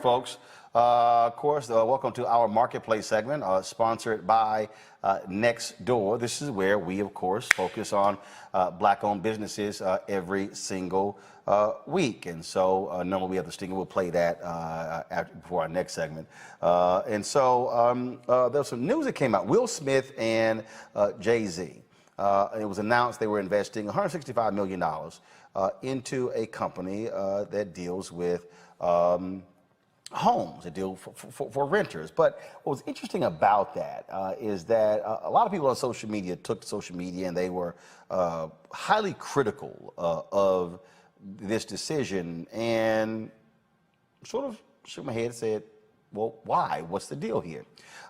Folks. Of course, welcome to our marketplace segment, sponsored by Nextdoor. This is where we, of course, focus on black-owned businesses every single week. And so, normally we have the stinger. We'll play that before our next segment. There's some news that came out. Will Smith and Jay-Z. It was announced they were investing $165 million into a company that deals with homes, a deal for renters. But what was interesting about that is that a lot of people on social media took to social media and they were highly critical of this decision, and sort of shook my head and said, well, why? What's the deal here?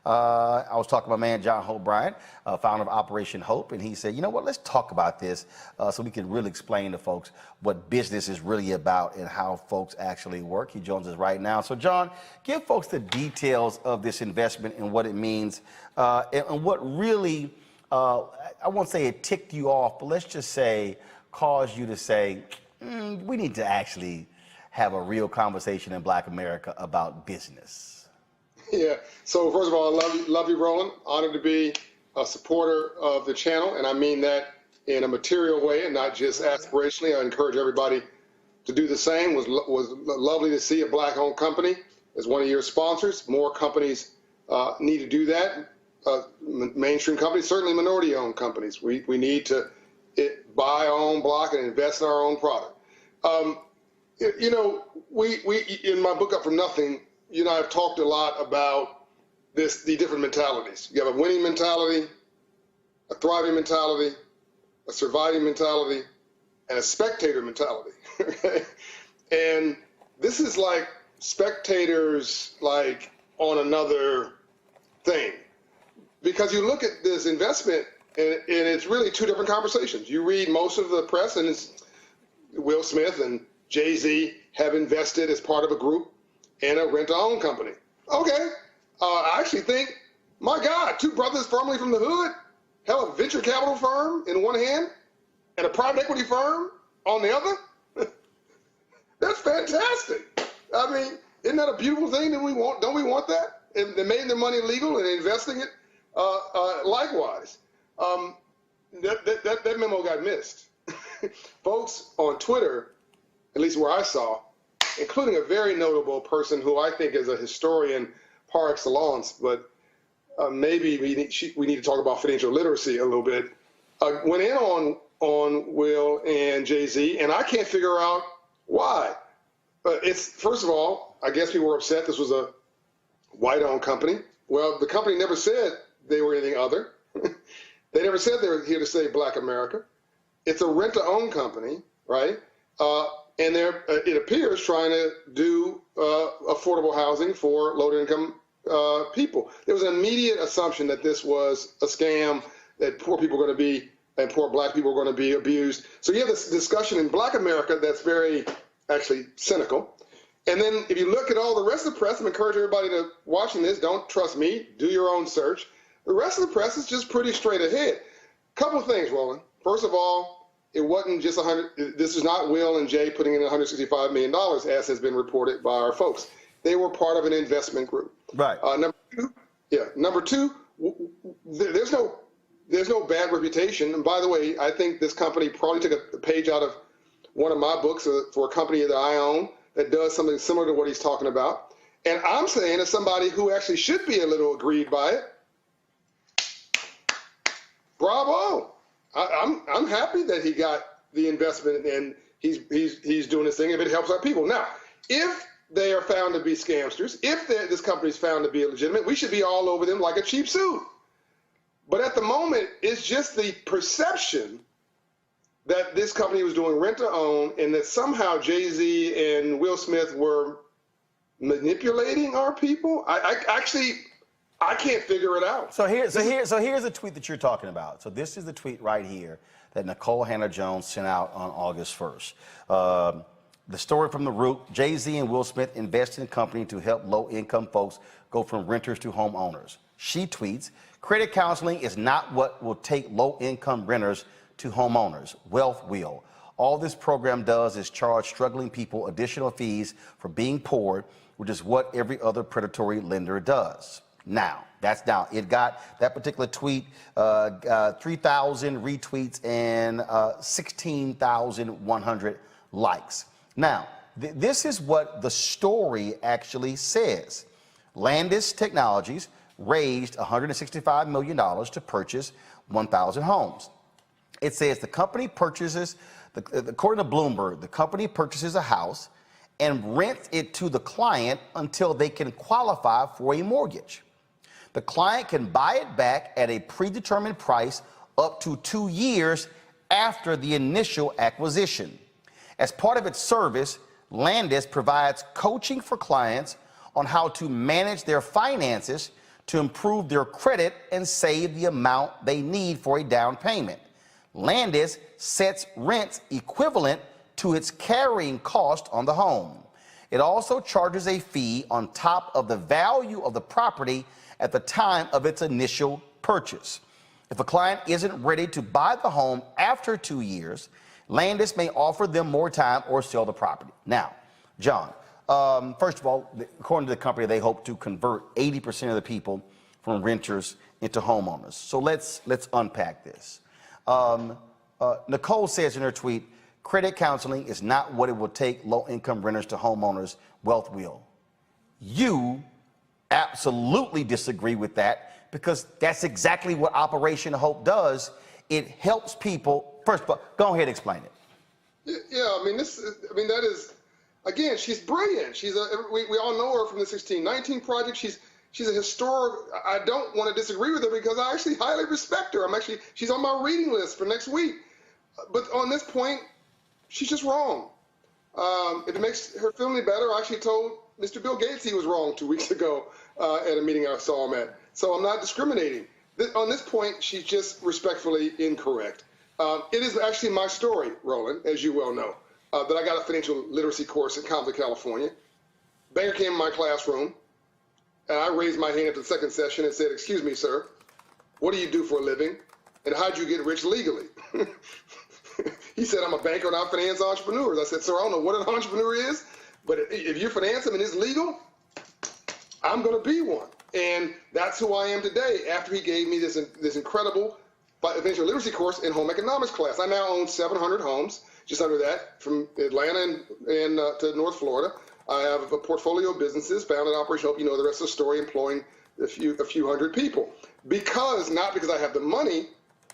I was talking to my man, John Hope Bryant, founder of Operation Hope, and he said, you know what, let's talk about this so we can really explain to folks what business is really about and how folks actually work. He joins us right now. So, John, give folks the details of this investment and what it means and what really, I won't say it ticked you off, but let's just say caused you to say, we need to actually have a real conversation in Black America about business. Yeah. So first of all, I love you, Roland. Honored to be a supporter of the channel, and I mean that in a material way and not just aspirationally. I encourage everybody to do the same. Was lovely to see a black-owned company as one of your sponsors. More companies need to do that. Mainstream companies, certainly minority-owned companies. We need to buy our own block and invest in our own product. You know, we in my book Up From Nothing, you and I have talked a lot about the different mentalities. You have a winning mentality, a thriving mentality, a surviving mentality, and a spectator mentality. And this is like spectators like on another thing. Because you look at this investment and it's really two different conversations. You read most of the press and it's Will Smith and Jay-Z have invested as part of a group in a rent-to-own company. Okay, I actually think, my God, two brothers firmly from the hood, hell, a venture capital firm in one hand and a private equity firm on the other. That's fantastic. I mean, isn't that a beautiful thing that we want? Don't we want that? And they made their money legal and investing it Likewise, that memo got missed. Folks on Twitter, at least where I saw, including a very notable person who I think is a historian par excellence, but maybe we need to talk about financial literacy a little bit, went in on Will and Jay-Z, and I can't figure out why. It's, first of all, I guess people were upset this was a white-owned company. Well, the company never said they were anything other. They never said they were here to save Black America. It's a rent-to-own company, right? And they're, it appears, trying to do affordable housing for low-income people. There was an immediate assumption that this was a scam, that poor people are going to be, and poor Black people are going to be abused. So you have this discussion in Black America that's very, actually, cynical. And then if you look at all the rest of the press, I encourage everybody to watching this, don't trust me, do your own search. The rest of the press is just pretty straight ahead. Couple of things, Roland. First of all, it wasn't just this is not Will and Jay putting in $165 million, as has been reported by our folks. They were part of an investment group. Right. Number two, there's no bad reputation. And by the way, I think this company probably took a page out of one of my books for a company that I own that does something similar to what he's talking about. And I'm saying, as somebody who actually should be a little aggrieved by it, bravo. I'm happy that he got the investment and he's doing this thing if it helps our people. Now, if they are found to be scamsters, if this company is found to be illegitimate, we should be all over them like a cheap suit. But at the moment, it's just the perception that this company was doing rent-to-own and that somehow Jay-Z and Will Smith were manipulating our people. I can't figure it out. So here's the tweet that you're talking about. So this is the tweet right here that Nicole Hannah-Jones sent out on August 1st. The story from The Root: Jay-Z and Will Smith invest in a company to help low-income folks go from renters to homeowners. She tweets, "Credit counseling is not what will take low-income renters to homeowners. Wealth will. All this program does is charge struggling people additional fees for being poor, which is what every other predatory lender does." Now, it got that particular tweet, 3,000 retweets and 16,100 likes. Now, this is what the story actually says. Landis Technologies raised $165 million to purchase 1,000 homes. It says the company purchases, according to Bloomberg, the company purchases a house and rents it to the client until they can qualify for a mortgage. The client can buy it back at a predetermined price up to 2 years after the initial acquisition. As part of its service, Landis provides coaching for clients on how to manage their finances to improve their credit and save the amount they need for a down payment. Landis sets rents equivalent to its carrying cost on the home. It also charges a fee on top of the value of the property at the time of its initial purchase. If a client isn't ready to buy the home after 2 years, Landis may offer them more time or sell the property. Now, John, first of all, according to the company, they hope to convert 80% of the people from renters into homeowners. So let's unpack this. Nicole says in her tweet, "Credit counseling is not what it will take low-income renters to homeowners. Wealth will." You absolutely disagree with that, because that's exactly what Operation Hope does. It helps people. First of all, go ahead and explain it. Yeah, that is, again, she's brilliant. We all know her from the 1619 Project. She's a historic. I don't want to disagree with her because I actually highly respect her. She's on my reading list for next week. But on this point, she's just wrong. If it makes her feel any better, I actually told Mr. Bill Gates he was wrong 2 weeks ago at a meeting I saw him at. So I'm not discriminating. On this point, she's just respectfully incorrect. It is actually my story, Roland, as you well know, that I got a financial literacy course in Compton, California. Banker came in my classroom, and I raised my hand at the second session and said, "Excuse me, sir, what do you do for a living, and how'd you get rich legally?" He said, "I'm a banker and I finance entrepreneurs." I said, "Sir, I don't know what an entrepreneur is, but if you finance them and it's legal, I'm going to be one." And that's who I am today after he gave me this incredible financial literacy course in home economics class. I now own 700 homes, just under that, from Atlanta and to North Florida. I have a portfolio of businesses, founded Operation Hope. You know the rest of the story, employing a few hundred people. Not because I have the money,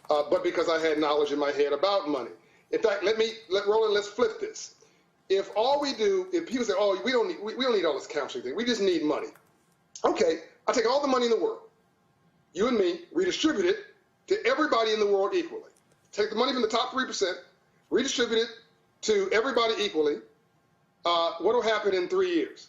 but because I had knowledge in my head about money. In fact, Roland, let's flip this. If people say, oh, we don't need all this counseling thing, we just need money. Okay, I'll take all the money in the world, you and me, redistribute it to everybody in the world equally. Take the money from the top 3%, redistribute it to everybody equally. What will happen in 3 years?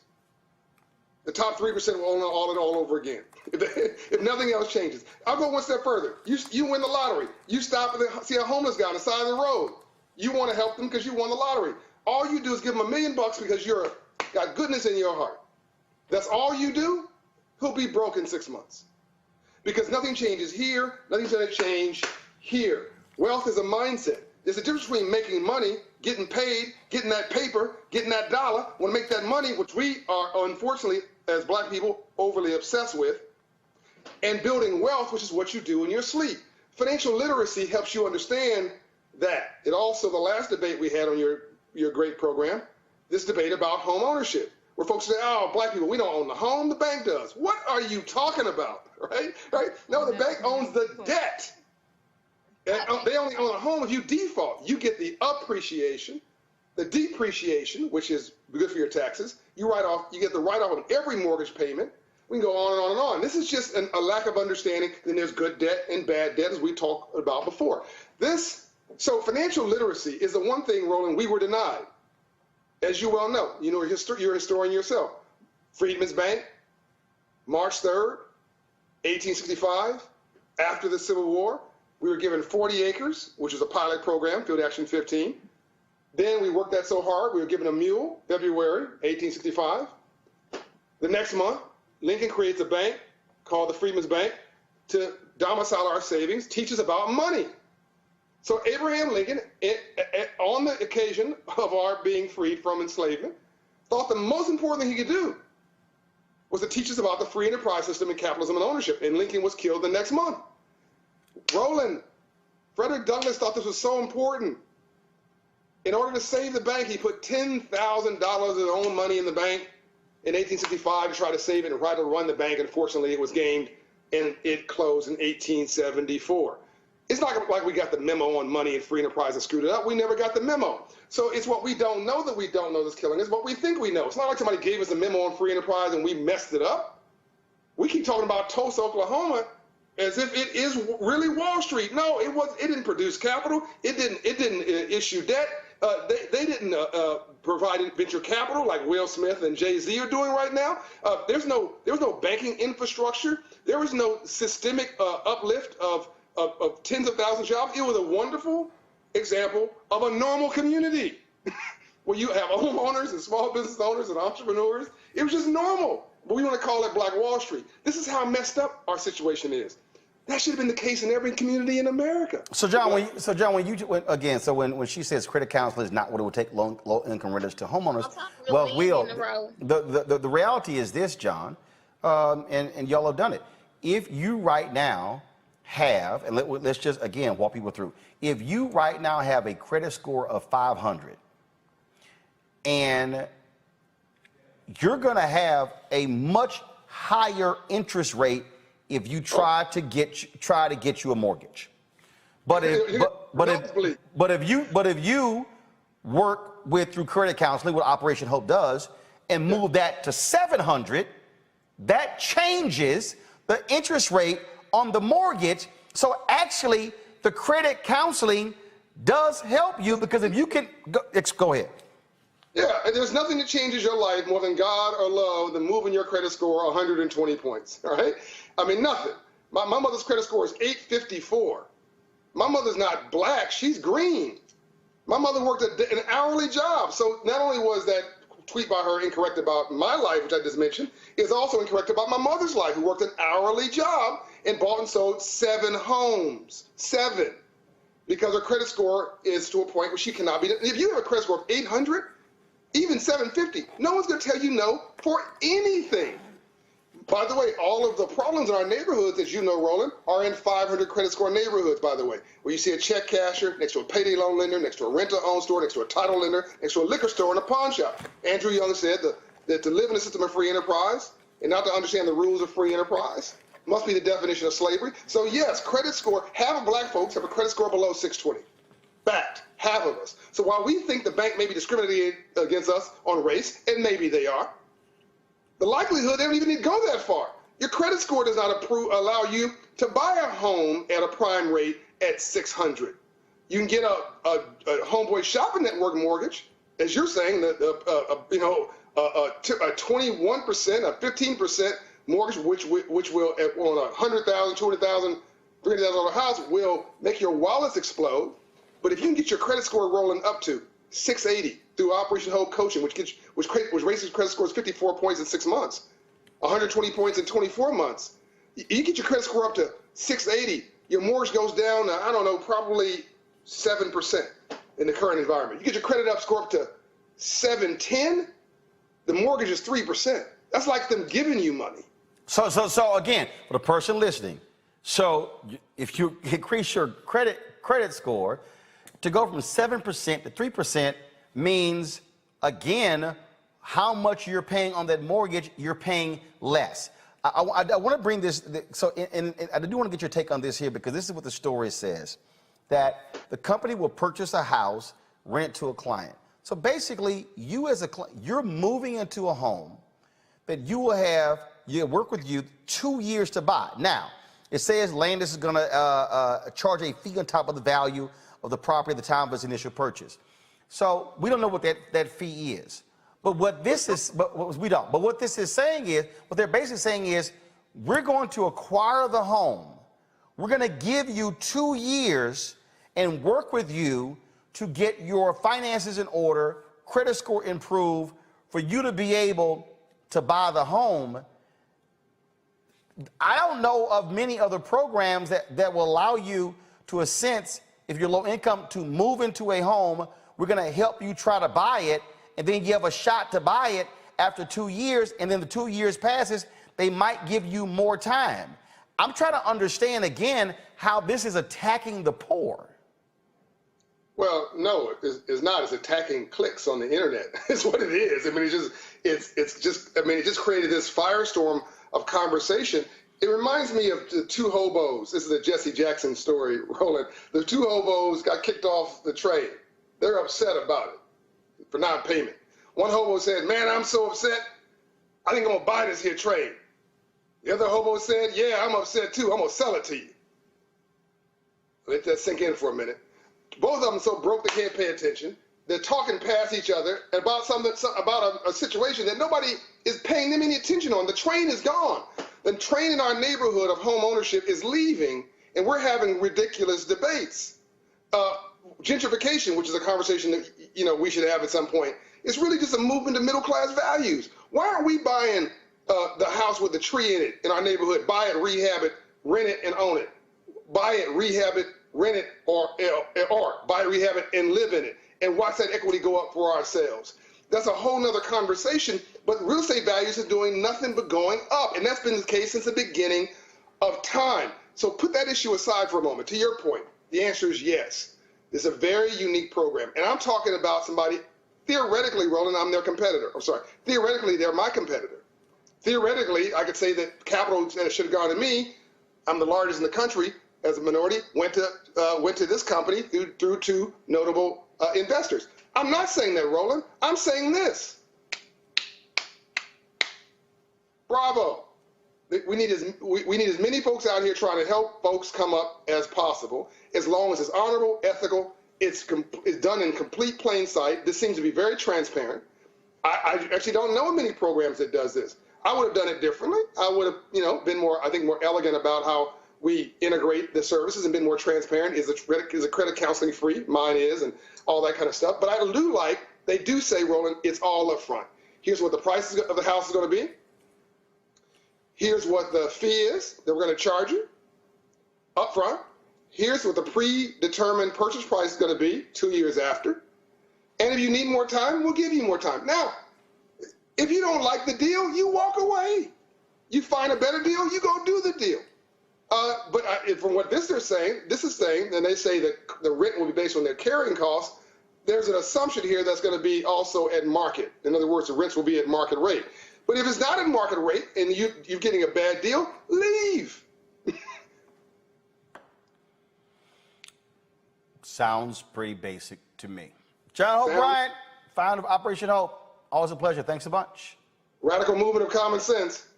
The top 3% will own it all over again. If nothing else changes. I'll go one step further. You win the lottery. You stop and see a homeless guy on the side of the road. You want to help them because you won the lottery. All you do is give him $1 million because you're got goodness in your heart. That's all you do. He'll be broke in 6 months. Because nothing changes here, nothing's going to change here. Wealth is a mindset. There's a difference between making money, getting paid, getting that paper, getting that dollar, want to make that money, which we are, unfortunately, as black people, overly obsessed with, and building wealth, which is what you do in your sleep. Financial literacy helps you understand that. It also, the last debate we had on your great program, this debate about home ownership, where folks say, oh, black people, we don't own the home, the bank does. What are you talking about, right? No, the bank owns the debt. And they only own a home if you default. You get the appreciation, the depreciation, which is good for your taxes. You get the write-off on every mortgage payment. We can go on and on and on. This is just a lack of understanding. Then there's good debt and bad debt, as we talked about before. So financial literacy is the one thing, Roland, we were denied. As you well know, you're a historian yourself. Freedmen's Bank, March 3rd, 1865, after the Civil War, we were given 40 acres, which was a pilot program, Field Action 15. Then we worked that so hard, we were given a mule, February 1865. The next month, Lincoln creates a bank called the Freedmen's Bank to domicile our savings, teach us about money. So Abraham Lincoln, on the occasion of our being freed from enslavement, thought the most important thing he could do was to teach us about the free enterprise system and capitalism and ownership. And Lincoln was killed the next month. Roland, Frederick Douglass thought this was so important. In order to save the bank, he put $10,000 of his own money in the bank in 1865 to try to save it and try to run the bank. Unfortunately, it was gamed and it closed in 1874. It's not like we got the memo on money and free enterprise and screwed it up. We never got the memo. So it's what we don't know that we don't know that's killing us. What we think we know. It's not like somebody gave us a memo on free enterprise and we messed it up. We keep talking about Tulsa, Oklahoma, as if it is really Wall Street. No, it didn't produce capital. It didn't issue debt. They didn't provide venture capital like Will Smith and Jay-Z are doing right now. There was no banking infrastructure. There was no systemic uplift of tens of thousands of jobs. It was a wonderful example of a normal community where you have homeowners and small business owners and entrepreneurs. It was just normal, but we want to call it Black Wall Street. This is how messed up our situation is. That should have been the case in every community in America. So John, when she says credit counseling is not what it would take low-income renters to homeowners, the reality is this, John, and y'all have done it. If you right now have, and let's just again walk people through. If you right now have a credit score of 500, and you're going to have a much higher interest rate if you try to get you a mortgage. But if you work through credit counseling, what Operation Hope does, and move that to 700, that changes the interest rate on the mortgage. So actually, the credit counseling does help you, because if you can go ahead. Yeah, and there's nothing that changes your life more than God or love than moving your credit score 120 points, all right? I mean, nothing. My mother's credit score is 854. My mother's not black, she's green. My mother worked an hourly job. So not only was that tweet by her incorrect about my life, which I just mentioned, is also incorrect about my mother's life, who worked an hourly job and bought and sold 7 homes, 7, because her credit score is to a point where she cannot be. If you have a credit score of 800, even 750, no one's going to tell you no for anything. By the way, all of the problems in our neighborhoods, as you know, Roland, are in 500 credit score neighborhoods, by the way, where you see a check casher next to a payday loan lender, next to a rent-to-own store, next to a title lender, next to a liquor store and a pawn shop. Andrew Young said that to live in a system of free enterprise and not to understand the rules of free enterprise must be the definition of slavery. So yes, credit score, half of black folks have a credit score below 620. Fact, half of us. So while we think the bank may be discriminating against us on race, and maybe they are, the likelihood they don't even need to go that far. Your credit score does not allow you to buy a home at a prime rate at 600. You can get a homeboy shopping network mortgage, as you're saying, a 21%, a 15% mortgage, which will on a $100,000, $200,000, $300,000 house will make your wallets explode. But if you can get your credit score rolling up to 680 through Operation Hope Coaching, which raises credit scores 54 points in 6 months, 120 points in 24 months. You get your credit score up to 680, your mortgage goes down to, I don't know, probably 7% in the current environment. You get your credit score up to 710, the mortgage is 3%. That's like them giving you money. So again, for the person listening, so if you increase your credit score to go from 7% to 3% means, again, how much you're paying on that mortgage, you're paying less. I want to bring this, and I do want to get your take on this here, because this is what the story says, that the company will purchase a house, rent to a client. So basically, you as a client, you're moving into a home that you will have, work with you 2 years to buy. Now, it says Landis is going to charge a fee on top of the value of the property at the time of its initial purchase. So we don't know what that fee is. But what this is, we don't. But what this is saying is, what they're basically saying is, we're going to acquire the home. We're going to give you 2 years and work with you to get your finances in order, credit score improved, for you to be able to buy the home. I don't know of many other programs that will allow you to, a sense, if you're low income, to move into a home. We're going to help you try to buy it, and then you have a shot to buy it after 2 years, and then the 2 years passes, they might give you more time. I'm trying to understand, again, how this is attacking the poor. Well, no, it's not. It's attacking clicks on the internet. It's what it is. I mean, it just created this firestorm of conversation. It reminds me of the two hobos. This is a Jesse Jackson story, Roland. The two hobos got kicked off the train. They're upset about it for non-payment. One hobo said, "Man, I'm so upset, I think I'm going to buy this here train." The other hobo said, "Yeah, I'm upset too. I'm going to sell it to you." Let that sink in for a minute. Both of them so broke they can't pay attention. They're talking past each other about about a situation that nobody is paying them any attention on. The train is gone. The train in our neighborhood of home ownership is leaving, and we're having ridiculous debates. Gentrification, which is a conversation that we should have at some point, is really just a movement of middle class values. Why aren't we buying the house with the tree in it in our neighborhood? Buy it, rehab it, rent it, and own it. Buy it, rehab it, rent it, or buy it, rehab it, and live in it, and watch that equity go up for ourselves. That's a whole nother conversation, but real estate values are doing nothing but going up, and that's been the case since the beginning of time. So put that issue aside for a moment. To your point, the answer is yes. It's a very unique program, and I'm talking about somebody, theoretically, Roland, I'm their competitor. I'm sorry, theoretically, they're my competitor. Theoretically, I could say that capital that should have gone to me, I'm the largest in the country as a minority, went to this company through two notable investors. I'm not saying that, Roland. I'm saying this. Bravo. We need as many folks out here trying to help folks come up as possible, as long as it's honorable, ethical, it's done in complete plain sight. This seems to be very transparent. I actually don't know many programs that does this. I would have done it differently. I would have, been more elegant about how we integrate the services and been more transparent. Is a credit counseling free? Mine is, and all that kind of stuff. But I do they do say, Roland, it's all up front. Here's what the price of the house is going to be. Here's what the fee is that we're going to charge you up front. Here's what the predetermined purchase price is going to be 2 years after. And if you need more time, we'll give you more time. Now, if you don't like the deal, you walk away. You find a better deal, you go do the deal. From what this is saying, and they say that the rent will be based on their carrying costs, there's an assumption here that's going to be also at market. In other words, the rents will be at market rate. But if it's not at market rate and you're getting a bad deal, leave. Sounds pretty basic to me. John Hope Bryant, founder of Operation Hope. Always a pleasure. Thanks a bunch. Radical movement of common sense.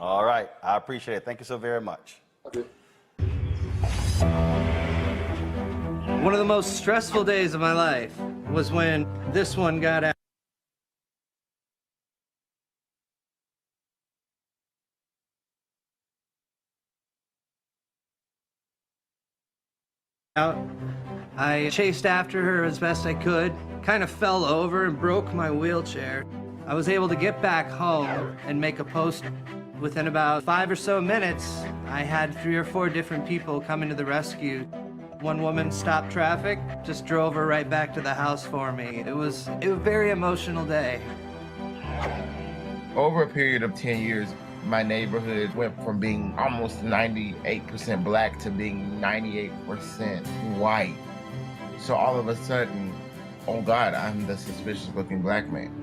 All right. I appreciate it. Thank you so very much. Okay. One of the most stressful days of my life was when this one got out. I chased after her as best I could, kind of fell over and broke my wheelchair. I was able to get back home and make a post. Within about 5 or so minutes, I had 3 or 4 different people coming to the rescue. One woman stopped traffic, just drove her right back to the house for me. It was a very emotional day. Over a period of 10 years, my neighborhood went from being almost 98% black to being 98% white. So all of a sudden, oh God, I'm the suspicious looking black man.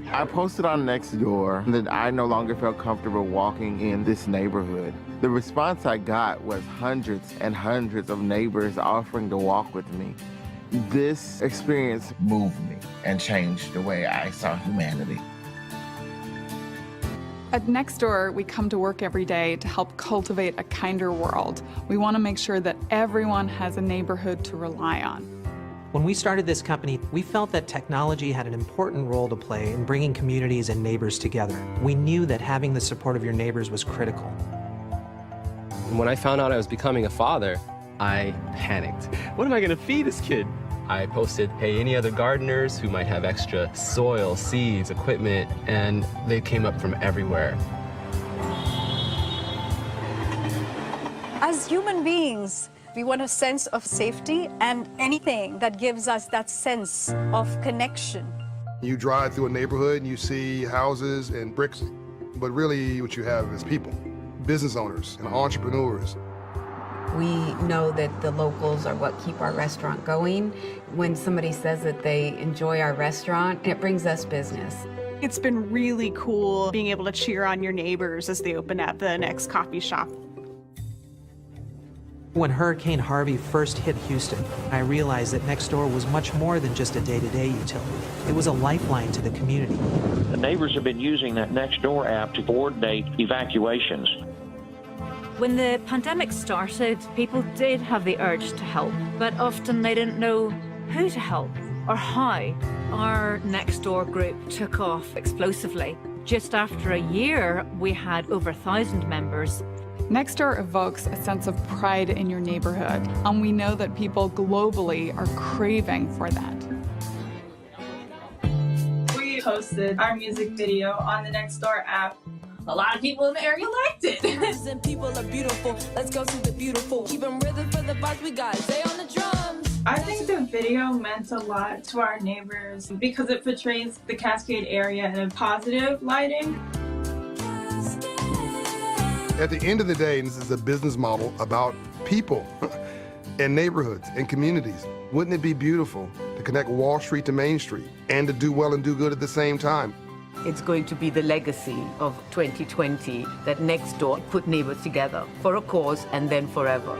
I posted on Nextdoor that I no longer felt comfortable walking in this neighborhood. The response I got was hundreds and hundreds of neighbors offering to walk with me. This experience moved me and changed the way I saw humanity. At Nextdoor, we come to work every day to help cultivate a kinder world. We want to make sure that everyone has a neighborhood to rely on. When we started this company, we felt that technology had an important role to play in bringing communities and neighbors together. We knew that having the support of your neighbors was critical. When I found out I was becoming a father, I panicked. What am I going to feed this kid? I posted, hey, any other gardeners who might have extra soil, seeds, equipment, and they came up from everywhere. As human beings, we want a sense of safety and anything that gives us that sense of connection. You drive through a neighborhood and you see houses and bricks, but really what you have is people, business owners and entrepreneurs. We know that the locals are what keep our restaurant going. When somebody says that they enjoy our restaurant, it brings us business. It's been really cool being able to cheer on your neighbors as they open up the next coffee shop. When Hurricane Harvey first hit Houston, I realized that Nextdoor was much more than just a day-to-day utility. It was a lifeline to the community. The neighbors have been using that Nextdoor app to coordinate evacuations. When the pandemic started, people did have the urge to help, but often they didn't know who to help or how. Our Nextdoor group took off explosively. Just after a year, we had over 1,000 members. Nextdoor evokes a sense of pride in your neighborhood, and we know that people globally are craving for that. We posted our music video on the Nextdoor app. A lot of people in the area liked it. And people are beautiful. Let's go see the beautiful. Keep them rhythm for the vibes we got. Stay on the drums. I think the video meant a lot to our neighbors because it portrays the Cascade area in a positive lighting. At the end of the day, this is a business model about people and neighborhoods and communities. Wouldn't it be beautiful to connect Wall Street to Main Street and to do well and do good at the same time? It's going to be the legacy of 2020 that Nextdoor put neighbors together for a cause and then forever.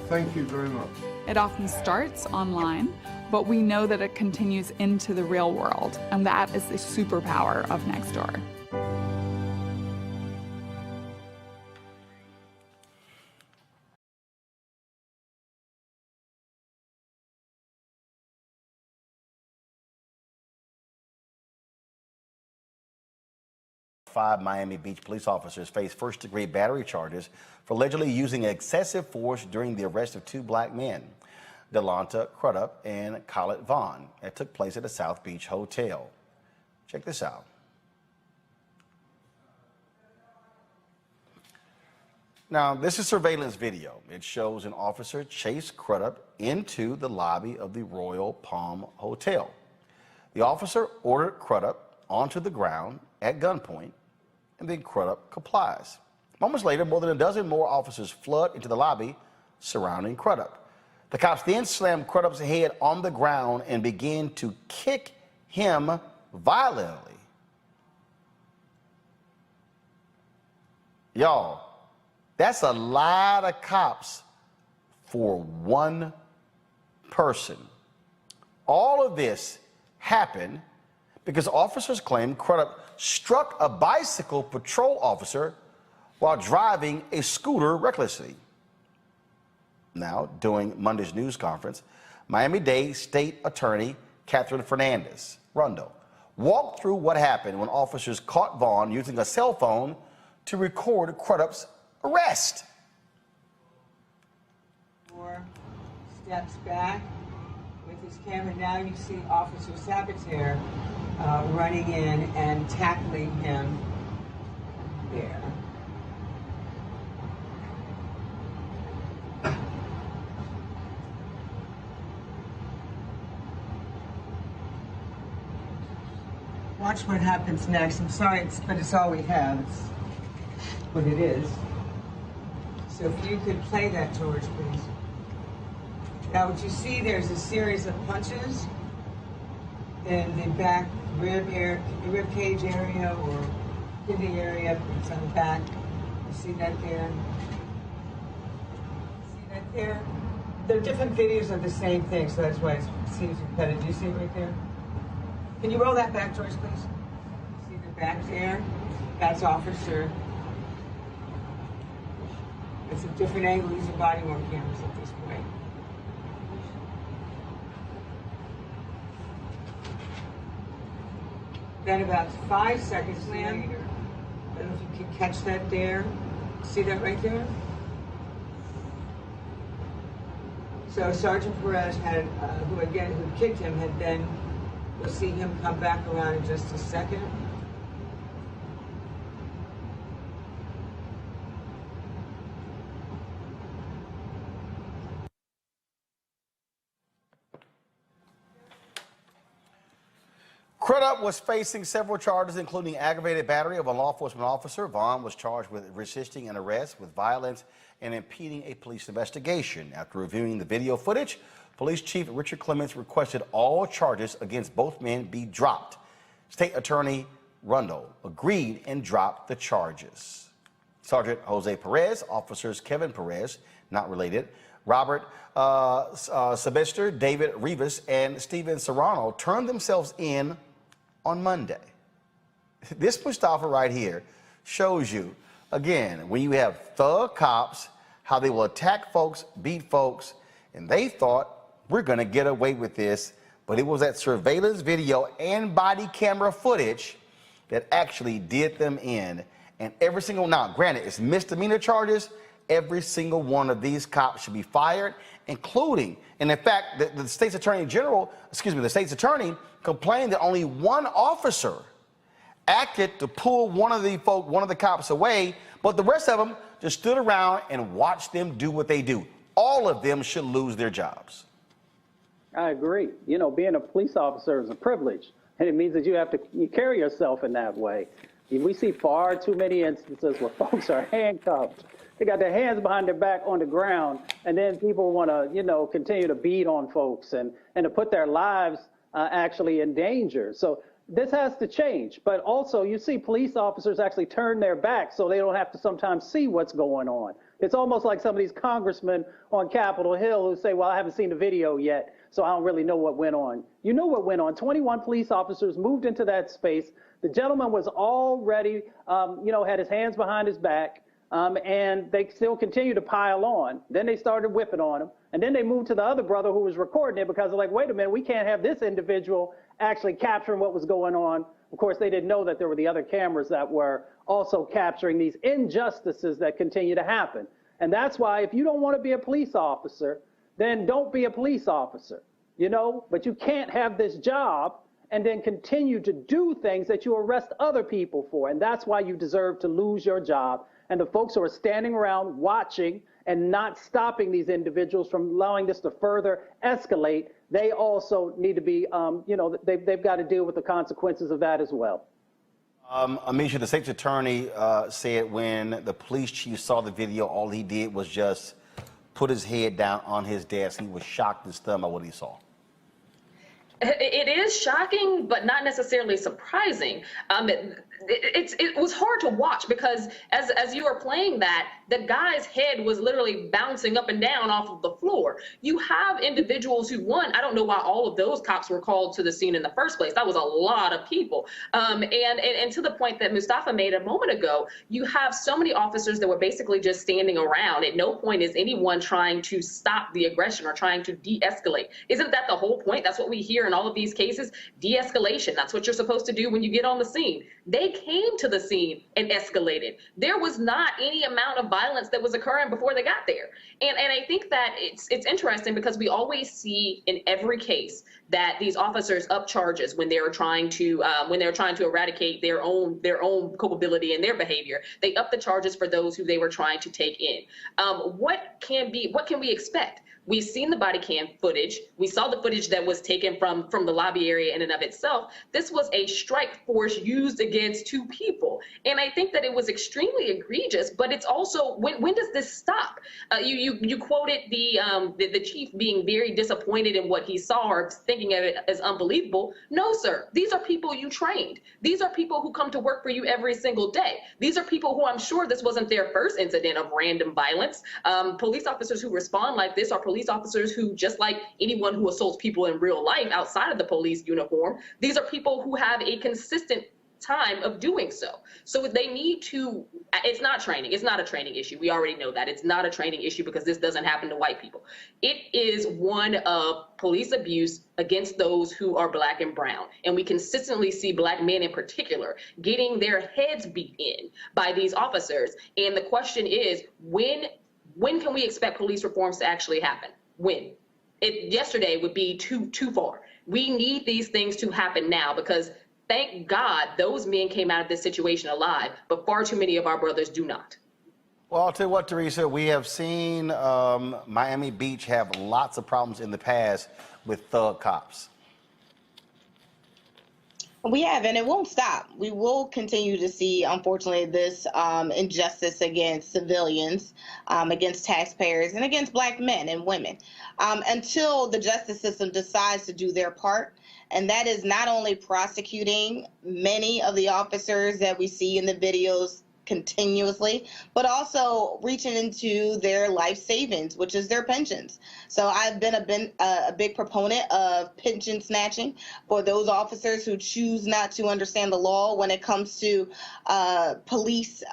Thank you very much. It often starts online, but we know that it continues into the real world, and that is the superpower of Nextdoor. Five Miami Beach police officers face first-degree battery charges for allegedly using excessive force during the arrest of 2 black men, Delonta Crudup and Khaled Vaughn. It took place at a South Beach hotel. Check this out. Now, this is surveillance video. It shows an officer chase Crudup into the lobby of the Royal Palm Hotel. The officer ordered Crudup onto the ground at gunpoint, and then Crudup complies. Moments later, more than a dozen more officers flood into the lobby surrounding Crudup. The cops then slammed Crudup's head on the ground and began to kick him violently. Y'all, that's a lot of cops for one person. All of this happened because officers claim Crudup struck a bicycle patrol officer while driving a scooter recklessly. Now, during Monday's news conference, Miami-Dade State Attorney Catherine Fernandez-Rondo walked through what happened when officers caught Vaughn using a cell phone to record Crudup's arrest. 4 steps back with his camera. Now you see Officer Sabater running in and tackling him there. Watch what happens next. I'm sorry, but it's all we have. It's what it is. So if you could play that, George, please. Now what you see, there's a series of punches in the back rib cage area or kidney area. It's on the back. You see that there? See that there? There are different videos of the same thing, so that's why it seems repetitive. Do you see it right there? Can you roll that back, George, please? See the back there? That's Officer. It's a different angle using body-worn cameras at this point. Then about 5 seconds later, I don't know if you can catch that there. See that right there? So Sergeant Perez had, who kicked him, had then, we'll see him come back around in just a second. Crudup was facing several charges, including aggravated battery of a law enforcement officer. Vaughn was charged with resisting an arrest, with violence, and impeding a police investigation. After reviewing the video footage, Police Chief Richard Clements requested all charges against both men be dropped. State Attorney Rondo agreed and dropped the charges. Sergeant Jose Perez, officers Kevin Perez, not related, Robert Sebester, David Rivas, and Steven Serrano turned themselves in on Monday. This Mustafa right here shows you, again, when you have thug cops, how they will attack folks, beat folks, and they thought, we're going to get away with this, but it was that surveillance video and body camera footage that actually did them in. And every single, now granted, it's misdemeanor charges, every single one of these cops should be fired, including, and in fact, the state's attorney general, the state's attorney complained that only one officer acted to pull one of the cops away, but the rest of them just stood around and watched them do what they do. All of them should lose their jobs. I agree. You know, being a police officer is a privilege, and it means that you carry yourself in that way. We see far too many instances where folks are handcuffed. They got their hands behind their back on the ground, and then people want to, you know, continue to beat on folks and to put their lives actually in danger. So this has to change. But also, you see police officers actually turn their back so they don't have to sometimes see what's going on. It's almost like some of these congressmen on Capitol Hill who say, well, I haven't seen the video yet, so I don't really know what went on. You know what went on. 21 police officers moved into that space. The gentleman was already, you know, had his hands behind his back, and they still continued to pile on. Then they started whipping on him. And then they moved to the other brother who was recording it because they're like, wait a minute, we can't have this individual actually capturing what was going on. Of course, they didn't know that there were the other cameras that were also capturing these injustices that continue to happen. And that's why if you don't want to be a police officer, then don't be a police officer, you know? But you can't have this job and then continue to do things that you arrest other people for. And that's why you deserve to lose your job. And the folks who are standing around watching and not stopping these individuals from allowing this to further escalate, they also need to be, you know, they've got to deal with the consequences of that as well. Amisha, the state's attorney said when the police chief saw the video, all he did was just put his head down on his desk. He was shocked and stunned by what he saw. It is shocking, but not necessarily surprising. It was hard to watch because as you were playing that, the guy's head was literally bouncing up and down off of the floor. You have individuals who, one, I don't know why all of those cops were called to the scene in the first place. That was a lot of people. And to the point that Mustafa made a moment ago, you have so many officers that were basically just standing around. At no point is anyone trying to stop the aggression or trying to de-escalate. Isn't that the whole point? That's what we hear in all of these cases, de-escalation. That's what you're supposed to do when you get on the scene. They came to the scene and escalated. There was not any amount of violence that was occurring before they got there. And I think that it's interesting because we always see in every case that these officers up charges when they're trying to eradicate their own culpability and their behavior. They up the charges for those who they were trying to take in. What can we expect? We've seen the body cam footage. We saw the footage that was taken from the lobby area in and of itself. This was a strike force used against two people. And I think that it was extremely egregious, but it's also, when does this stop? You quoted the chief being very disappointed in what he saw or thinking of it as unbelievable. No, sir. These are people you trained. These are people who come to work for you every single day. These are people who I'm sure this wasn't their first incident of random violence. Police officers who respond like this are police officers who, just like anyone who assaults people in real life outside of the police uniform, these are people who have a consistent time of doing so. So they need to, it's not training. It's not a training issue. We already know that. It's not a training issue because this doesn't happen to white people. It is one of police abuse against those who are black and brown. And we consistently see black men in particular getting their heads beat in by these officers. And the question is, when can we expect police reforms to actually happen? When? Yesterday would be too far. We need these things to happen now because thank God those men came out of this situation alive, but far too many of our brothers do not. Well, I'll tell you what, Teresa, we have seen Miami Beach have lots of problems in the past with thug cops. We have, and it won't stop. We will continue to see, unfortunately, this injustice against civilians, against taxpayers, and against black men and women until the justice system decides to do their part. And that is not only prosecuting many of the officers that we see in the videos continuously, but also reaching into their life savings, which is their pensions. So I've been a big proponent of pension snatching for those officers who choose not to understand the law when it comes to police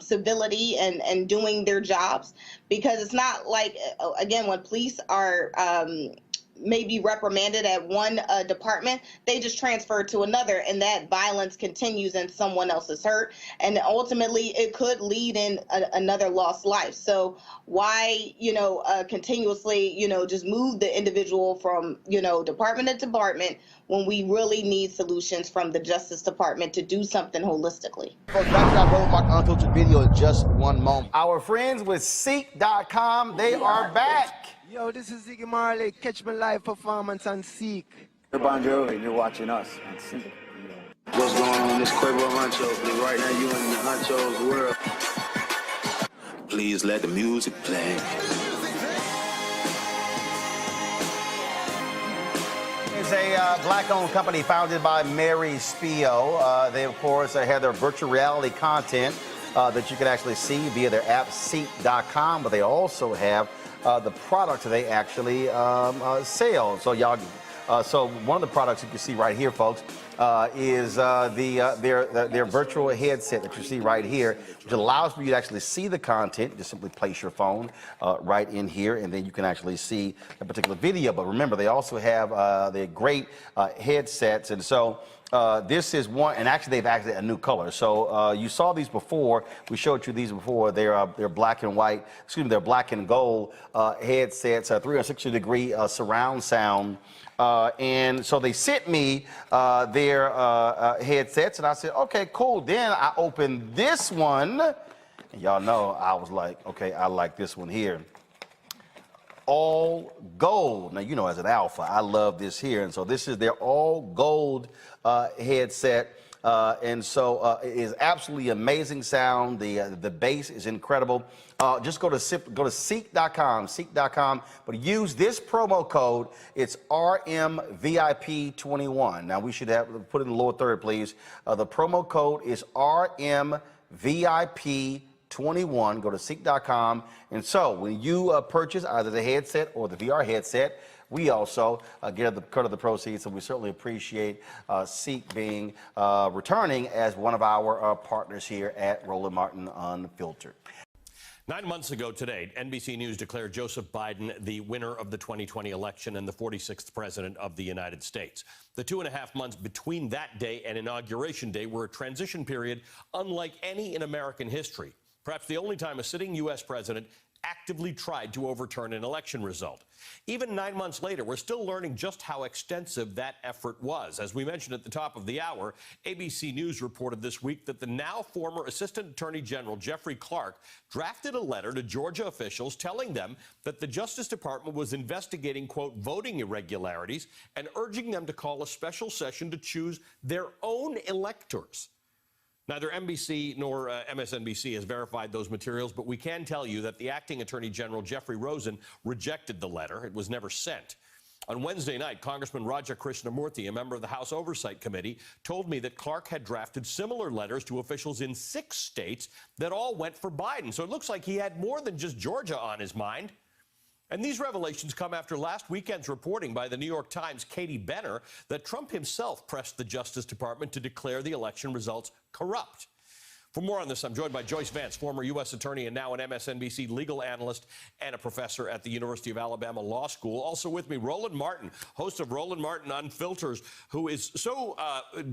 civility and doing their jobs, because it's not like, again, when police are may be reprimanded at one department, they just transfer to another, and that violence continues and someone else is hurt, and ultimately it could lead in another lost life. So why, continuously, just move the individual from, department to department when we really need solutions from the Justice Department to do something holistically. Folks, back to that Roland Unfiltered video in just one moment. Our friends with Seek.com, they are back. Yo, this is Ziggy Marley. Catch my live performance on Seek. Bon Jovi, you're watching us on Seek. What's going on? This Quavo Huncho. Right now, you in the Huncho's world. Please let the music play. It's a black-owned company founded by Mary Spio. They, of course, have their virtual reality content that you can actually see via their app, Seek.com, but they also have the products that they actually sell. So so one of the products you can see right here, folks, is their virtual headset that you see right here, which allows for you to actually see the content. Just simply place your phone right in here, and then you can actually see a particular video. But remember, they also have the great headsets, and so this is one, and actually they've added a new color. So you saw these before. We showed you these before. They're black and white. Excuse me, they're black and gold headsets, 360-degree surround sound. And so they sent me their headsets, and I said, okay, cool. Then I opened this one, and y'all know I was like, okay, I like this one here. All gold. Now, as an alpha, I love this here. And so this is their all gold headset. And so it is absolutely amazing sound. The bass is incredible. Just go to seek.com, but use this promo code. It's RMVIP21. Now we should have put it in the lower third, please. The promo code is RMVIP21. Go to seek.com. And so when you purchase either the headset or the VR headset, we also get a cut of the proceeds, so we certainly appreciate Seek being returning as one of our partners here at Roland Martin Unfiltered. 9 months ago today, NBC News declared Joseph Biden the winner of the 2020 election and the 46th president of the United States. The 2.5 months between that day and Inauguration Day were a transition period unlike any in American history. Perhaps the only time a sitting U.S. president actively tried to overturn an election result. Even 9 months later, we're still learning just how extensive that effort was. As we mentioned at the top of the hour, ABC News reported this week that the now former Assistant Attorney General Jeffrey Clark drafted a letter to Georgia officials telling them that the Justice Department was investigating, quote, voting irregularities and urging them to call a special session to choose their own electors. Neither NBC nor MSNBC has verified those materials, but we can tell you that the acting Attorney General, Jeffrey Rosen, rejected the letter. It was never sent. On Wednesday night, Congressman Raja Krishnamurthy, a member of the House Oversight Committee, told me that Clark had drafted similar letters to officials in 6 states that all went for Biden. So it looks like he had more than just Georgia on his mind. And these revelations come after last weekend's reporting by the New York Times' Katie Benner that Trump himself pressed the Justice Department to declare the election results corrupt. For more on this, I'm joined by Joyce Vance, former U.S. attorney and now an MSNBC legal analyst and a professor at the University of Alabama Law School. Also with me, Roland Martin, host of Roland Martin Unfiltered, who is so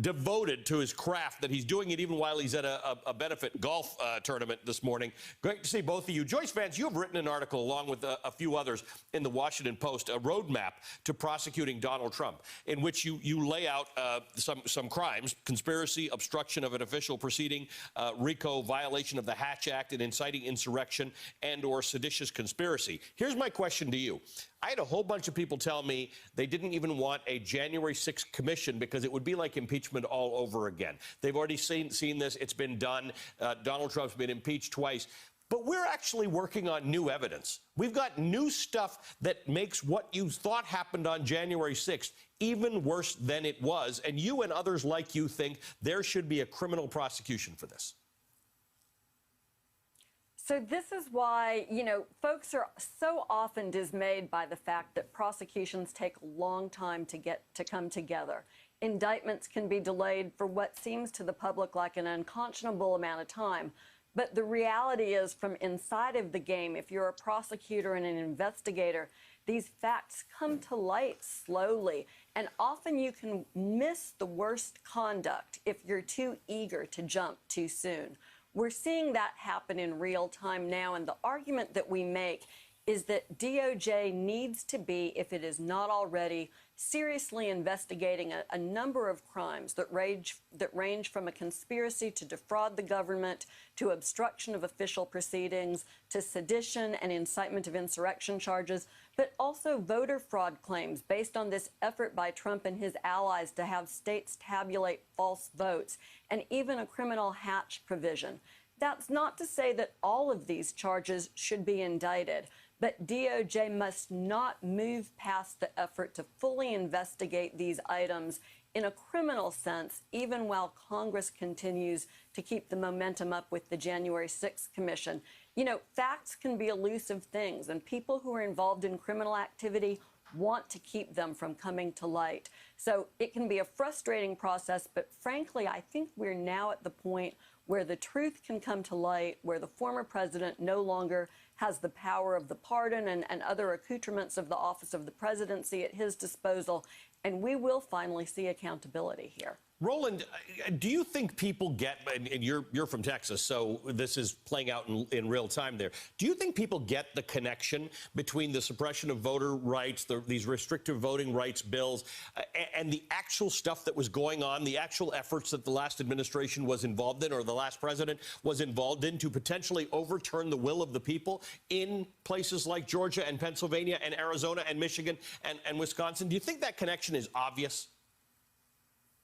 devoted to his craft that he's doing it even while he's at a benefit golf tournament this morning. Great to see both of you. Joyce Vance, you have written an article along with a few others in the Washington Post, a roadmap to prosecuting Donald Trump, in which you lay out some crimes: conspiracy, obstruction of an official proceeding, RICO, violation of the Hatch Act, and inciting insurrection and or seditious conspiracy. Here's my question to you. I had a whole bunch of people tell me they didn't even want a January 6th commission because it would be like impeachment all over again. They've already seen this. It's been done. Donald Trump's been impeached twice. But we're actually working on new evidence. We've got new stuff that makes what you thought happened on January 6th even worse than it was. And you and others like you think there should be a criminal prosecution for this. So this is why, folks are so often dismayed by the fact that prosecutions take a long time to come together. Indictments can be delayed for what seems to the public like an unconscionable amount of time. But the reality is, from inside of the game, if you're a prosecutor and an investigator, these facts come to light slowly. And often you can miss the worst conduct if you're too eager to jump too soon. We're seeing that happen in real time now. And the argument that we make is that DOJ needs to be, if it is not already, seriously investigating a number of crimes that range from a conspiracy to defraud the government, to obstruction of official proceedings, to sedition and incitement of insurrection charges, but also voter fraud claims based on this effort by Trump and his allies to have states tabulate false votes, and even a criminal hatch provision. That's not to say that all of these charges should be indicted, but DOJ must not move past the effort to fully investigate these items in a criminal sense, even while Congress continues to keep the momentum up with the January 6th Commission. Facts can be elusive things, and people who are involved in criminal activity want to keep them from coming to light. So it can be a frustrating process, but frankly, I think we're now at the point where the truth can come to light, where the former president no longer has the power of the pardon and other accoutrements of the office of the presidency at his disposal, and we will finally see accountability here. Roland, do you think people get, and you're from Texas, so this is playing out in real time there. Do you think people get the connection between the suppression of voter rights, these restrictive voting rights bills, and the actual stuff that was going on, the actual efforts that the last administration was involved in, or the last president was involved in, to potentially overturn the will of the people in places like Georgia and Pennsylvania and Arizona and Michigan and Wisconsin? Do you think that connection is obvious?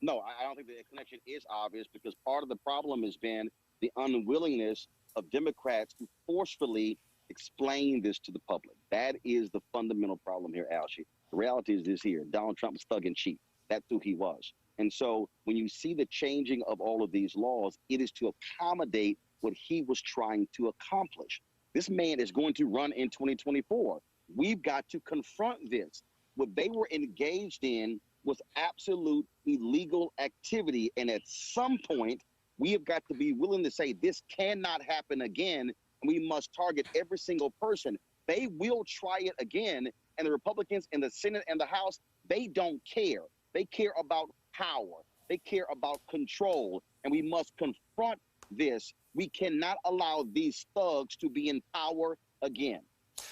No, I don't think the connection is obvious, because part of the problem has been the unwillingness of Democrats to forcefully explain this to the public. That is the fundamental problem here, Alshie. The reality is this here: Donald Trump is thug in chief. That's who he was. And so when you see the changing of all of these laws, it is to accommodate what he was trying to accomplish. This man is going to run in 2024. We've got to confront this. What they were engaged in was absolute illegal activity. And at some point, we have got to be willing to say this cannot happen again. And we must target every single person. They will try it again. And the Republicans in the Senate and the House, they don't care. They care about power. They care about control. And we must confront this. We cannot allow these thugs to be in power again.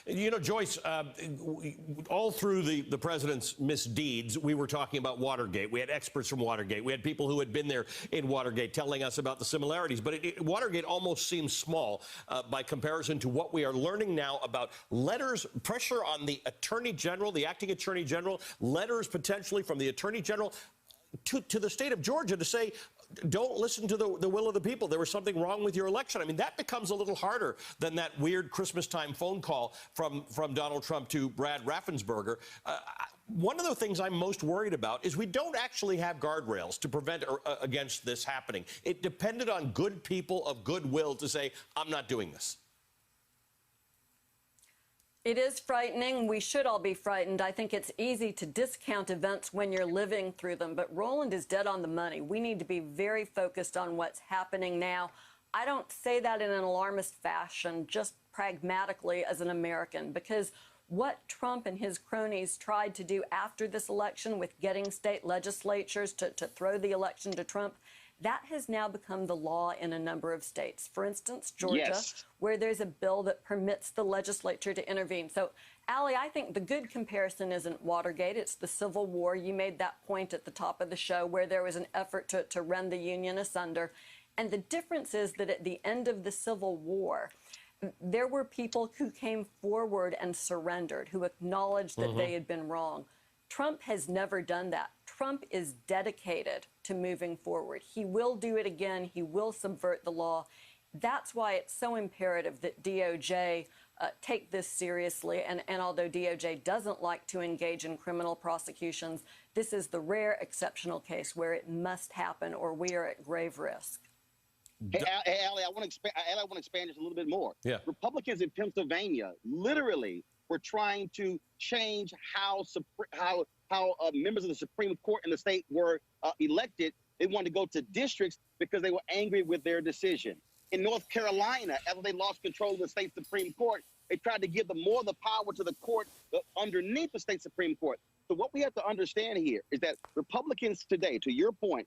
You know, Joyce, all through the president's misdeeds, we were talking about Watergate. We had experts from Watergate. We had people who had been there in Watergate telling us about the similarities. But Watergate almost seems small by comparison to what we are learning now about letters, pressure on the Attorney General, the acting Attorney General, letters potentially from the Attorney General to the state of Georgia to say, don't listen to the will of the people. There was something wrong with your election. I mean, that becomes a little harder than that weird Christmas time phone call from Donald Trump to Brad Raffensperger. One of the things I'm most worried about is we don't actually have guardrails to prevent against this happening. It depended on good people of goodwill to say, I'm not doing this. It is frightening. We should all be frightened. I think it's easy to discount events when you're living through them, but Roland is dead on the money. We need to be very focused on what's happening now. I don't say that in an alarmist fashion, just pragmatically as an American, because what Trump and his cronies tried to do after this election with getting state legislatures to throw the election to Trump, that has now become the law in a number of states. For instance, Georgia, yes, where there's a bill that permits the legislature to intervene. So, Allie, I think the good comparison isn't Watergate, it's the Civil War. You made that point at the top of the show where there was an effort to rend the Union asunder. And the difference is that at the end of the Civil War, there were people who came forward and surrendered, who acknowledged that they had been wrong. Trump has never done that. Trump is dedicated to moving forward. He will do it again. He will subvert the law. That's why it's so imperative that DOJ take this seriously. And although DOJ doesn't like to engage in criminal prosecutions, this is the rare exceptional case where it must happen or we are at grave risk. Hey, Allie, I want to expand just a little bit more. Yeah. Republicans in Pennsylvania literally were trying to change how members of the Supreme Court in the state were elected. They wanted to go to districts because they were angry with their decision. In North Carolina, after they lost control of the state Supreme Court, they tried to give more of the power to the court underneath the state Supreme Court. So what we have to understand here is that Republicans today, to your point,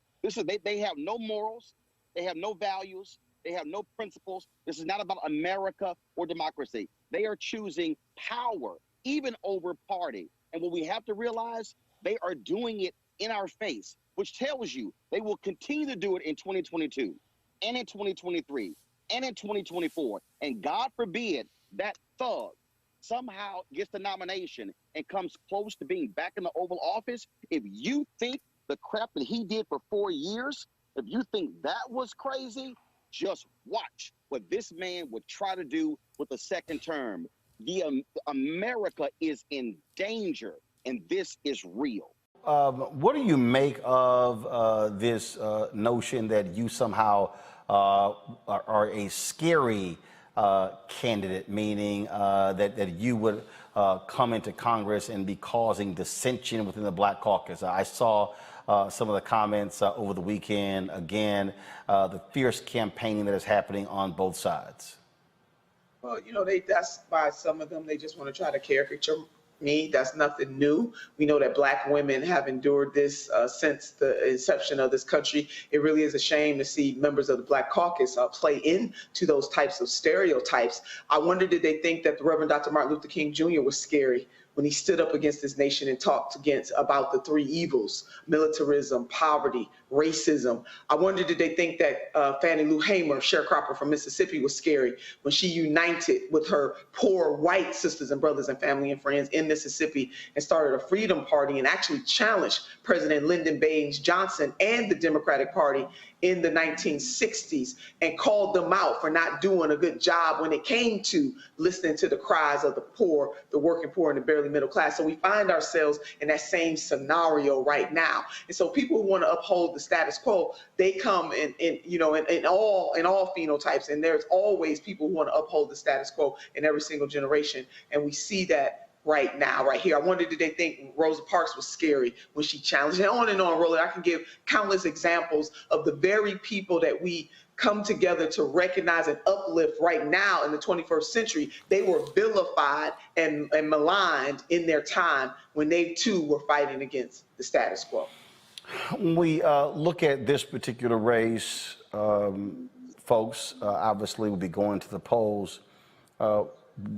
they have no morals, they have no values, they have no principles. This is not about America or democracy. They are choosing power, even over party. And what we have to realize, they are doing it in our face, which tells you they will continue to do it in 2022 and in 2023 and in 2024. And God forbid that thug somehow gets the nomination and comes close to being back in the Oval Office. If you think the crap that he did for 4 years, if you think that was crazy, just watch what this man would try to do with the second term. America is in danger, and this is real. What do you make of this notion that you somehow are a scary candidate, meaning that you would come into Congress and be causing dissension within the Black Caucus? I saw some of the comments over the weekend. Again, the fierce campaigning that is happening on both sides. Well, you know, that's why some of them, they just want to try to caricature me. That's nothing new. We know that Black women have endured this since the inception of this country. It really is a shame to see members of the Black Caucus play into those types of stereotypes. I wonder, did they think that the Reverend Dr. Martin Luther King Jr. was scary when he stood up against this nation and talked about the three evils: militarism, poverty, racism. I wonder, did they think that Fannie Lou Hamer, sharecropper from Mississippi, was scary when she united with her poor white sisters and brothers and family and friends in Mississippi and started a freedom party and actually challenged President Lyndon Baines Johnson and the Democratic Party in the 1960s and called them out for not doing a good job when it came to listening to the cries of the poor, the working poor, and the barely middle class. So we find ourselves in that same scenario right now. And so people who want to uphold the status quo, they come in all phenotypes, and there's always people who want to uphold the status quo in every single generation. And we see that right now, right here. I wondered, did they think Rosa Parks was scary when she challenged? And on, Roland. I can give countless examples of the very people that we come together to recognize and uplift right now in the 21st century. They were vilified and maligned in their time when they too were fighting against the status quo. When we look at this particular race, folks obviously will be going to the polls.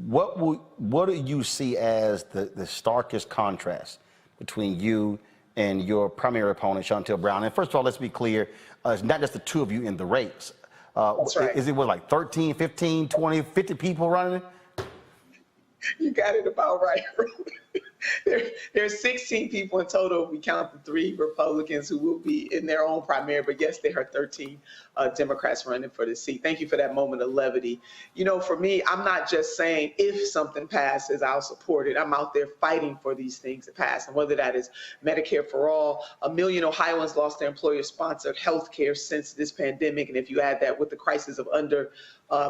What do you see as the starkest contrast between you and your primary opponent, Shontel Brown? And first of all, let's be clear, it's not just the two of you in the race. That's right. Is it like 13, 15, 20, 50 people running? You got it about right. There's 16 people in total. We count the 3 Republicans who will be in their own primary, but yes, there are 13 Democrats running for the seat. Thank you for that moment of levity. For me, I'm not just saying if something passes, I'll support it. I'm out there fighting for these things to pass. And whether that is Medicare for all, 1 million Ohioans lost their employer-sponsored health care since this pandemic. And if you add that with the crisis of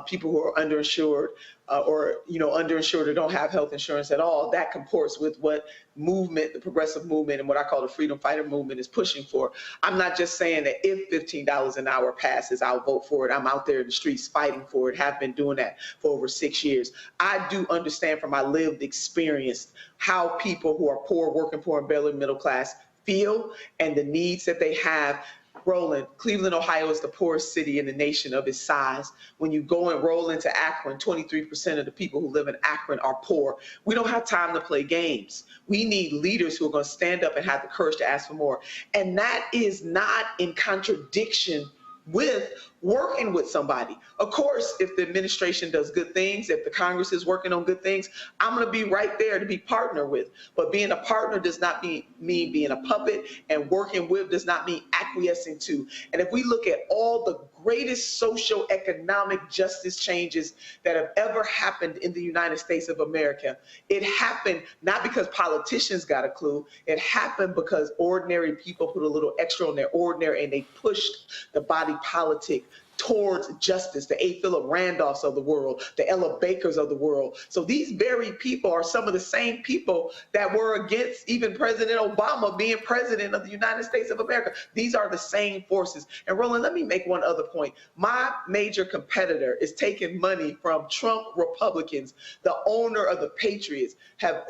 people who are underinsured or underinsured or don't have health insurance at all, that comports with what the progressive movement and what I call the freedom fighter movement is pushing for. I'm not just saying that if $15 an hour passes, I'll vote for it. I'm out there in the streets fighting for it, have been doing that for over 6 years. I do understand from my lived experience how people who are poor, working poor, and barely middle class feel and the needs that they have. Roland, Cleveland, Ohio is the poorest city in the nation of its size. When you go and roll into Akron, 23% of the people who live in Akron are poor. We don't have time to play games. We need leaders who are going to stand up and have the courage to ask for more. And that is not in contradiction with working with somebody. Of course, if the administration does good things, if the Congress is working on good things, I'm going to be right there to be partner with. But being a partner does not mean being a puppet, and working with does not mean acquiescing to. And if we look at all the greatest socio-economic justice changes that have ever happened in the United States of America, it happened not because politicians got a clue. It happened because ordinary people put a little extra on their ordinary, and they pushed the body politic towards justice, the A. Philip Randolphs of the world, the Ella Bakers of the world. So these very people are some of the same people that were against even President Obama being president of the United States of America. These are the same forces. And Roland, let me make one other point. My major competitor is taking money from Trump Republicans. The owner of the Patriots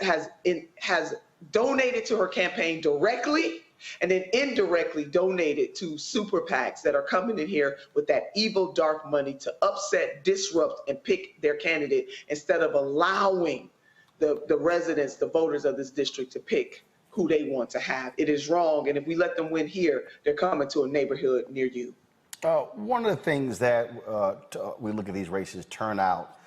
has donated to her campaign directly, and then indirectly donated to super PACs that are coming in here with that evil, dark money to upset, disrupt, and pick their candidate instead of allowing the residents, the voters of this district to pick who they want to have. It is wrong, and if we let them win here, they're coming to a neighborhood near you. One of the things that we look at these races, turnout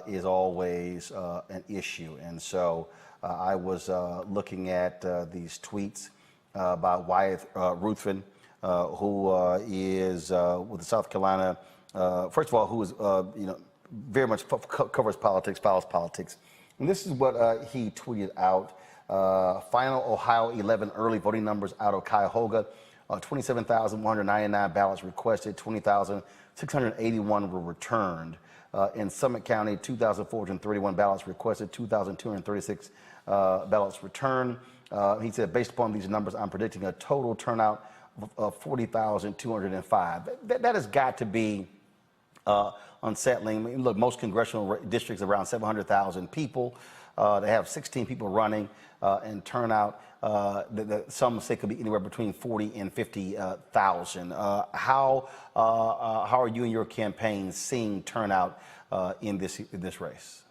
is always an issue. And so I was looking at these tweets by Wyatt Ruthven, who is with the South Carolina, first of all, who is, very much covers politics, follows politics. And this is what he tweeted out. Final Ohio 11 early voting numbers out of Cuyahoga. 27,199 ballots requested, 20,681 were returned. In Summit County, 2,431 ballots requested, 2,236 ballots returned. He said, based upon these numbers, I'm predicting a total turnout of 40,205. That has got to be unsettling. I mean, look, most congressional districts around 700,000 people. They have 16 people running, and turnout, some say could be anywhere between 40 and 50,000. How are you and your campaign seeing turnout in this race?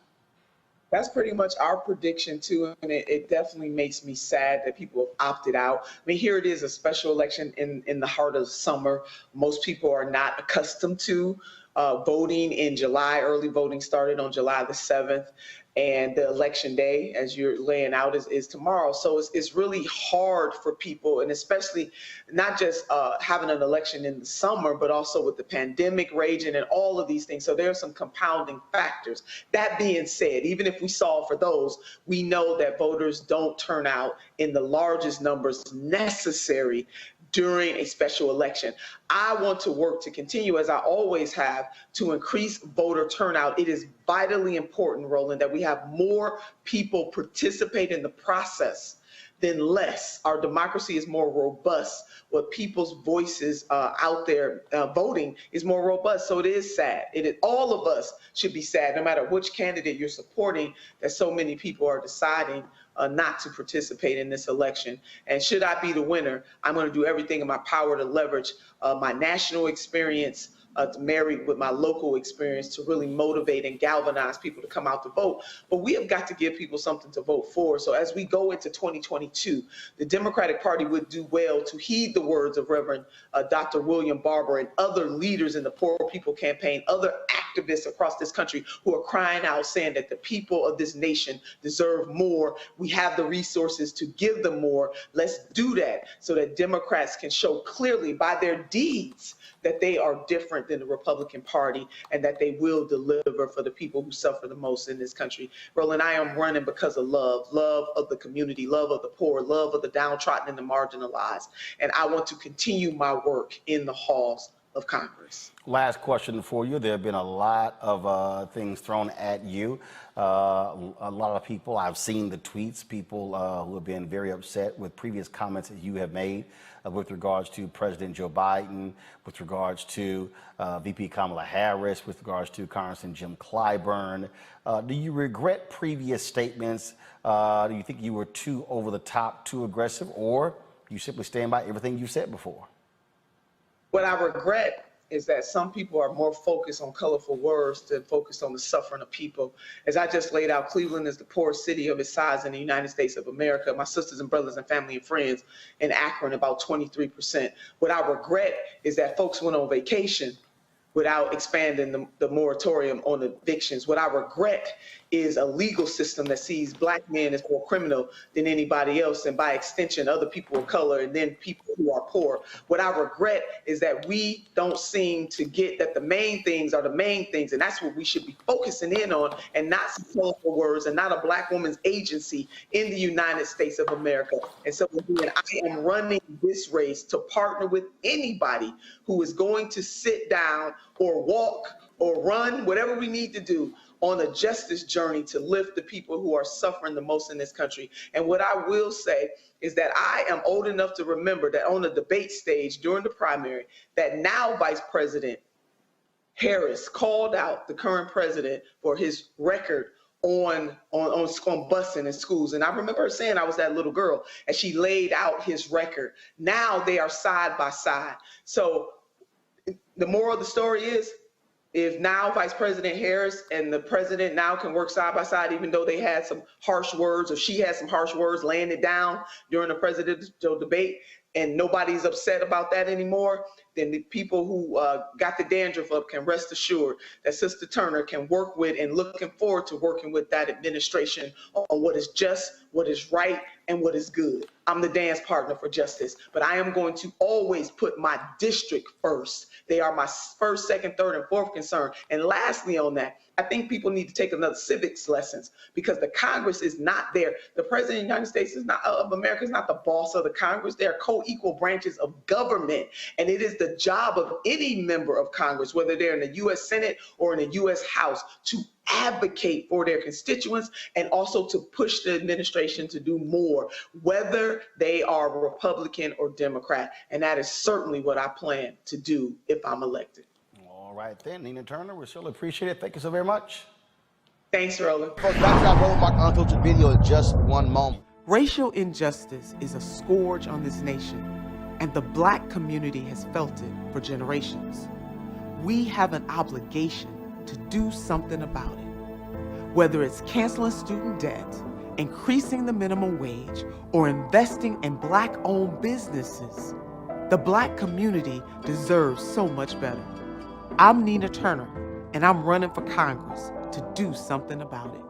That's pretty much our prediction too, and it definitely makes me sad that people have opted out. I mean, here it is, a special election in the heart of summer. Most people are not accustomed to voting in July. Early voting started on July the 7th, and the election day, as you're laying out, is tomorrow. So it's really hard for people, and especially not just having an election in the summer, but also with the pandemic raging and all of these things. So there are some compounding factors. That being said, even if we solve for those, we know that voters don't turn out in the largest numbers necessary during a special election. I want to work to continue, as I always have, to increase voter turnout. It is vitally important, Roland, that we have more people participate in the process than less. Our democracy is more robust. What people's voices out there voting is more robust. So it is sad. All of us should be sad, no matter which candidate you're supporting, that so many people are deciding not to participate in this election. And should I be the winner, I'm going to do everything in my power to leverage my national experience married with my local experience to really motivate and galvanize people to come out to vote. But we have got to give people something to vote for. So as we go into 2022, the Democratic Party would do well to heed the words of Reverend Dr. William Barber and other leaders in the Poor People Campaign, other activists across this country who are crying out saying that the people of this nation deserve more. We have the resources to give them more. Let's do that so that Democrats can show clearly by their deeds that they are different than the Republican Party and that they will deliver for the people who suffer the most in this country. Roland, I am running because of love of the community, love of the poor, love of the downtrodden and the marginalized. And I want to continue my work in the halls of Congress. Last question for you. There have been a lot of things thrown at you. A lot of people, I've seen the tweets, people who have been very upset with previous comments that you have made with regards to President Joe Biden, with regards to VP Kamala Harris, with regards to Congressman Jim Clyburn. Do you regret previous statements? Do you think you were too over the top, too aggressive, or you simply stand by everything you said before? What I regret is that some people are more focused on colorful words than focused on the suffering of people. As I just laid out, Cleveland is the poorest city of its size in the United States of America. My sisters and brothers and family and friends in Akron, about 23%. What I regret is that folks went on vacation without expanding the moratorium on evictions. What I regret is a legal system that sees black men as more criminal than anybody else, and by extension, other people of color, and then people who are poor. What I regret is that we don't seem to get that the main things are the main things, and that's what we should be focusing in on, and not some colorful words, and not a black woman's agency in the United States of America. And so again, I am running this race to partner with anybody who is going to sit down or walk or run, whatever we need to do, on a justice journey to lift the people who are suffering the most in this country. And what I will say is that I am old enough to remember that on the debate stage during the primary, that now Vice President Harris called out the current president for his record on busing in schools. And I remember her saying I was that little girl, and she laid out his record. Now they are side by side. So the moral of the story is, if now Vice President Harris and the president now can work side by side, even though they had some harsh words, or she had some harsh words laying it down during the presidential debate, and nobody's upset about that anymore, then the people who got the dandruff up can rest assured that Sister Turner can work with, and looking forward to working with that administration on what is just, what is right, and what is good. I'm the dance partner for justice, but I am going to always put my district first. They are my first, second, third, and fourth concern. And lastly on that, I think people need to take another civics lessons, because the Congress is not there. The President of the United States of America is not the boss of the Congress. They are co-equal branches of government. And it is the job of any member of Congress, whether they're in the U.S. Senate or in the U.S. House, to advocate for their constituents and also to push the administration to do more, whether they are Republican or Democrat. And that is certainly what I plan to do if I'm elected. All right then, Nina Turner, we surely appreciate it. Thank you so very much. Thanks, Roland. Folks, back to our Roland Mark Unfiltered video in just one moment. Racial injustice is a scourge on this nation, and the black community has felt it for generations. We have an obligation to do something about it. Whether it's canceling student debt, increasing the minimum wage, or investing in Black-owned businesses, the Black community deserves so much better. I'm Nina Turner, and I'm running for Congress to do something about it.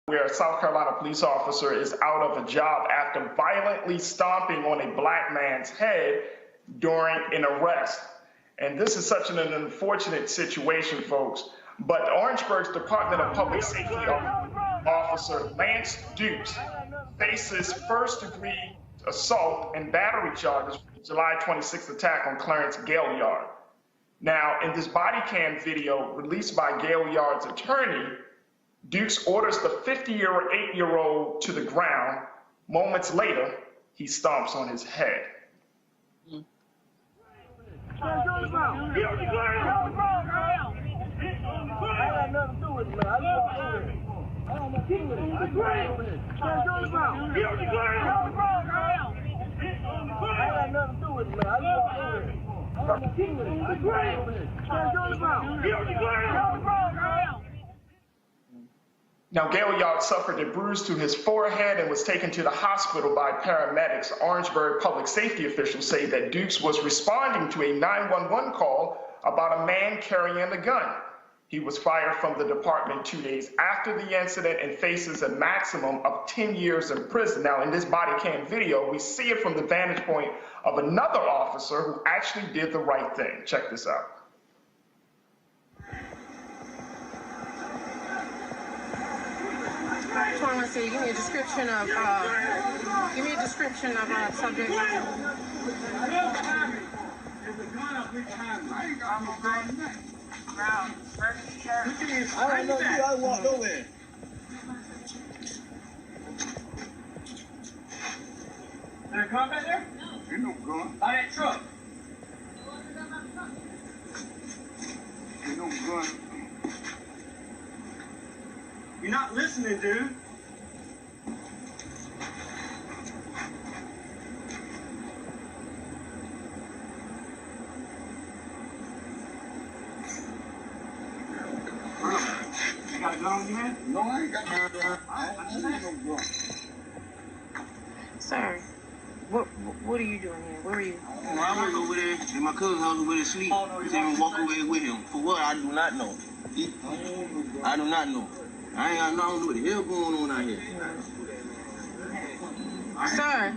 Where a South Carolina police officer is out of a job after violently stomping on a Black man's head during an arrest. And this is such an unfortunate situation, folks. But Orangeburg's Department of Public Safety officer Lance Dukes faces first-degree assault and battery charges for the July 26th attack on Clarence Gailliard. Now, in this body cam video released by Gailliard's attorney, Dukes orders the 58-year-old to the ground. Moments later, he stomps on his head. Now, Gailliard suffered a bruise to his forehead and was taken to the hospital by paramedics. Orangeburg public safety officials say that Dukes was responding to a 911 call about a man carrying a gun. He was fired from the department 2 days after the incident and faces a maximum of 10 years in prison. Now, in this body cam video, we see it from the vantage point of another officer who actually did the right thing. Check this out. Pharmacy, give me a description of subject. I don't know you. I walked over there. There a gun back there? No. Ain't no gun. By that truck. Ain't no gun. You're not listening, dude. You got a gun on your hand? No, I ain't got no gun. I ain't no gun. Sir, what are you doing here? Where are you? I was over there in my cousin's house over there asleep. He said he walk over here with him. For what? I do not know. I do not know. I don't know what the hell going on out here. Sir.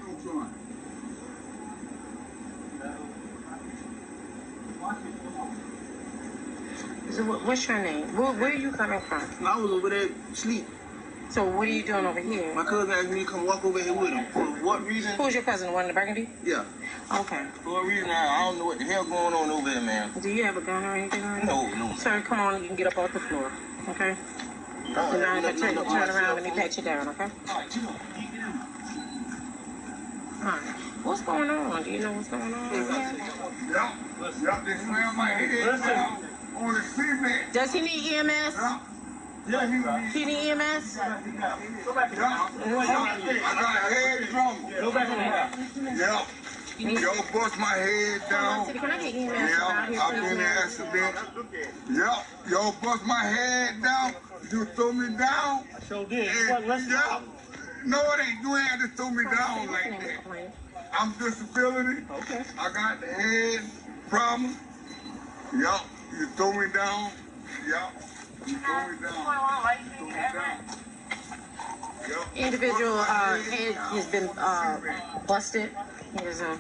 So what's your name? Where are you coming from? I was over there asleep. So what are you doing over here? My cousin asked me to come walk over here with him. For what reason? Who's your cousin? The one in the burgundy? Yeah. Okay. For what reason? I don't know what the hell going on over there, man. Do you have a gun or anything on you? No. Sir, come on. You can get up off the floor. Okay? And now if I turn around, let me pat you down, okay? Alright. What's going on? Do you know what's going on? Yup, they slammed my head down on the cement. Does he need EMS? Yeah, he need EMS? Go back to the house. I got a head trauma. Go back to the house. Yep. Yo, bust my head down. Can I get EMS? Yeah, I've been in an accident. Yep. Yo, bust my head down. You threw me down. I sure did. Yeah. No, it ain't. You ain't to throw me down like that. I'm disability. Okay. I got the head problem. Yup. You throw me down. Yup. You throw me down. Individual head has been busted. He has Yup.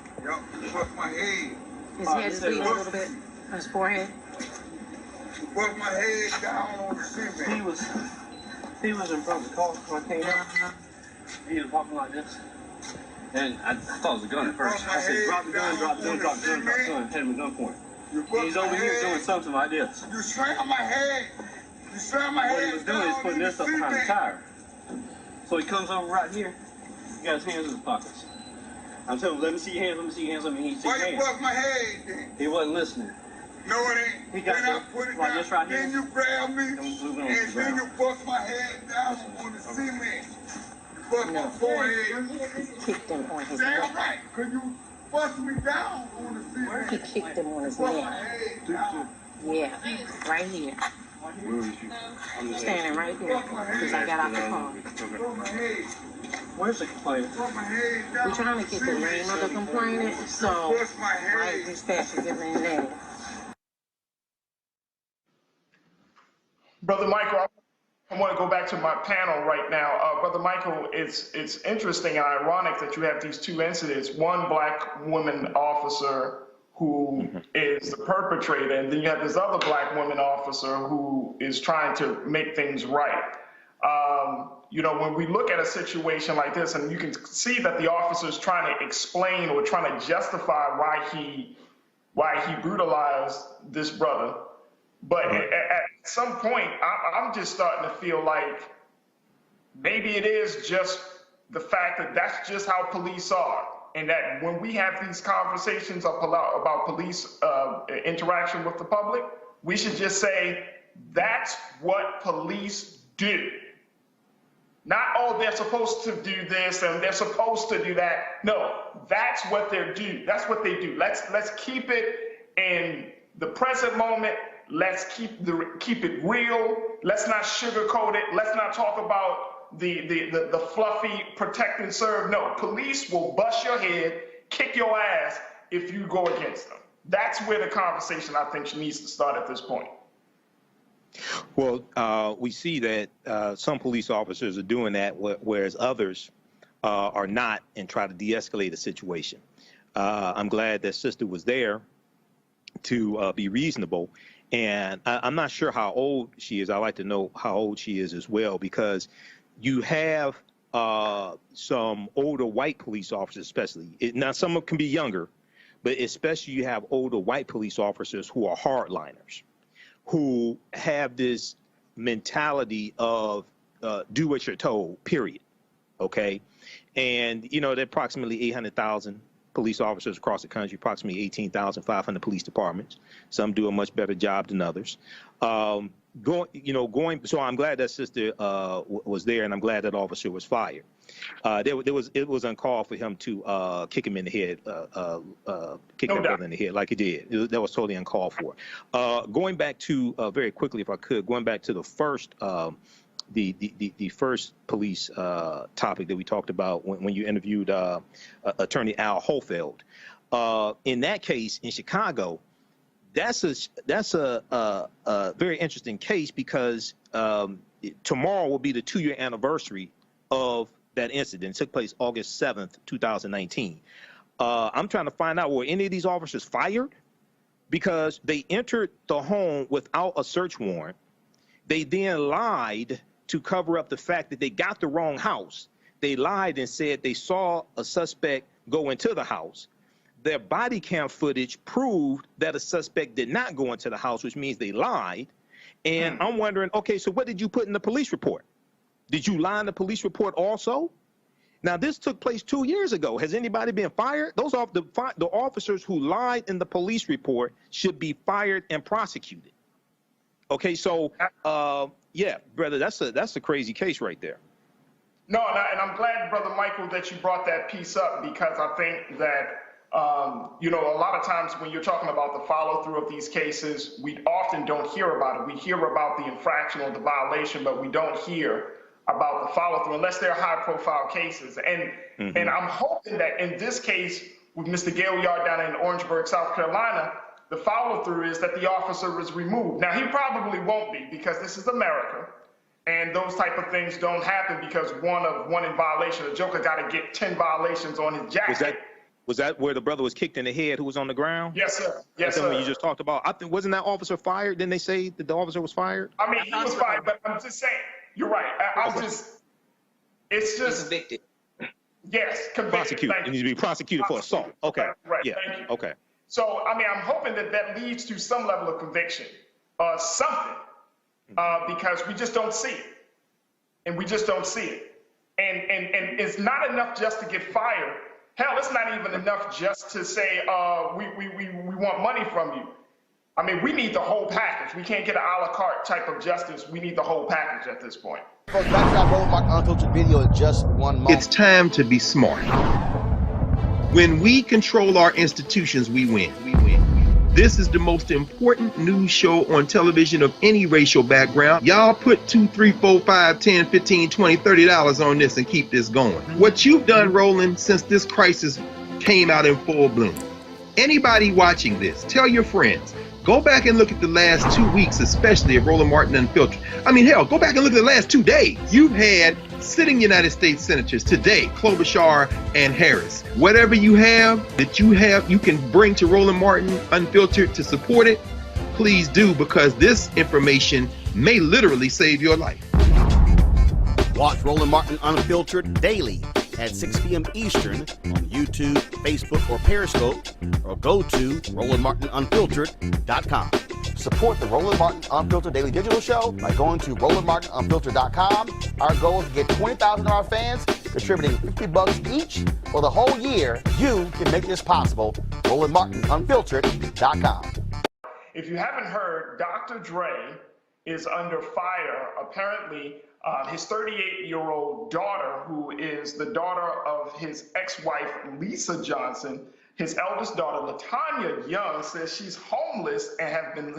You bust my head. His head is bleeding a little bit on his forehead. You bust my head down on the cement. He was in front of the car when I came out. He was walking like this. And I thought it was a gun at first. I said, drop the gun, drop the gun, drop the gun, drop the gun. Had him a gun point. He's over here doing something like this. You slammed my head. You slammed my head. What he was doing is putting this up behind the tire. So he comes over right here. He got his hands in his pockets. I'm telling him, let me see your hands, let me see your hands, let me see your hands. Why you bust my head then? He wasn't listening. No, it ain't. He got then I put it like down. this right here. Then you grab me, and then you bust my head down on the cement. You bust my forehead. Kicked him on his Damn neck. right, because you bust me down on the cement. He kicked him on his Bust neck. my head down. Yeah, right here. I'm standing right here because I got out the car. Where's the complaint? We're trying to get the name of the complainant, so why is this statute giving the name? Brother Michael, I want to go back to my panel right now. Brother Michael, it's interesting and ironic that you have these two incidents, one black woman officer who is the perpetrator, and then you have this other black woman officer who is trying to make things right. You know, when we look at a situation like this, and you can see that the officer is trying to explain or trying to justify why he brutalized this brother. But at some point, I'm just starting to feel like maybe it is just the fact that that's just how police are. And that when we have these conversations about police interaction with the public, we should just say, that's what police do. Not, oh, they're supposed to do this and they're supposed to do that. No, that's what they do. That's what they do. Let's keep it in the present moment. Let's keep it real. Let's not sugarcoat it. Let's not talk about the fluffy protect and serve. No, police will bust your head, kick your ass if you go against them. That's where the conversation, I think, needs to start at this point. Well, we see that some police officers are doing that, whereas others are not, and try to de-escalate the situation. I'm glad that sister was there to be reasonable. And I'm not sure how old she is. I'd like to know how old she is as well, because you have some older white police officers, especially. Now, some of them can be younger, but especially you have older white police officers who are hardliners, who have this mentality of do what you're told, period. Okay? And, you know, there are approximately 800,000 police officers across the country, approximately 18,500 police departments. Some do a much better job than others. So I'm glad that sister was there, and I'm glad that officer was fired. It was uncalled for him to kick him in the head, kick that brother in the head like he did. That was totally uncalled for. Going back to very quickly, if I could, going back to the first the first police topic that we talked about when you interviewed Attorney Al Holfeld. In that case in Chicago, that's a very interesting case because tomorrow will be the 2-year anniversary of that incident. It took place August 7th, 2019. I'm trying to find out, were any of these officers fired? Because they entered the home without a search warrant. They then lied to cover up the fact that they got the wrong house. They lied and said they saw a suspect go into the house. Their body cam footage proved that a suspect did not go into the house, which means they lied. And I'm wondering, okay, so what did you put in the police report? Did you lie in the police report also? Now, this took place 2 years ago. Has anybody been fired? Those are the officers who lied in the police report should be fired and prosecuted. Okay, so yeah, brother, that's a crazy case right there. No, and I'm glad, Brother Michael, that you brought that piece up, because I think that you know, a lot of times when you're talking about the follow through of these cases, we often don't hear about it. We hear about the infraction or the violation, but we don't hear about the follow through unless they're high profile cases. And and I'm hoping that in this case with Mr. Gaillard down in Orangeburg, South Carolina, the follow through is that the officer is removed. Now, he probably won't be, because this is America, and those type of things don't happen because one in violation. A joker got to get 10 violations on his jacket. Was that where the brother was kicked in the head who was on the ground? Yes, sir. Yes, sir. That's what you just talked about. I think, wasn't that officer fired? Didn't they say that the officer was fired? I mean, he was fired, but I'm just saying, you're right. It's just convicted. Yes, convicted. Prosecuted. He needs to be prosecuted for assault. Okay. Right. Yeah. Thank you. Okay. So, I mean, I'm hoping that leads to some level of conviction, something, because we just don't see it. And we just don't see it. And it's not enough just to get fired. Hell, it's not even enough just to say, we want money from you. I mean, we need the whole package. We can't get an a la carte type of justice. We need the whole package at this point. Back to that Roland unfiltered video in just 1 month. It's time to be smart. When we control our institutions, we win. This is the most important news show on television of any racial background. Y'all put $2, $3, $4, $5, $10, $15, $20, $30 on this and keep this going. What you've done, Roland, since this crisis came out in full bloom. Anybody watching this, tell your friends. Go back and look at the last 2 weeks, especially of Roland Martin Unfiltered. I mean, hell, go back and look at the last 2 days. You've had sitting United States senators today, Klobuchar and Harris. Whatever you have that you can bring to Roland Martin Unfiltered to support it, please do, because this information may literally save your life. Watch Roland Martin Unfiltered daily at 6 p.m. Eastern on YouTube, Facebook, or Periscope, or go to RolandMartinUnfiltered.com. Support the Roland Martin Unfiltered Daily Digital Show by going to RolandMartinUnfiltered.com. Our goal is to get 20,000 of our fans contributing $50 each for the whole year. You can make this possible. RolandMartinUnfiltered.com. If you haven't heard, Dr. Dre is under fire. Apparently, his 38-year-old daughter, who is the daughter of his ex-wife, Lisa Johnson, his eldest daughter, LaTanya Young, says she's homeless and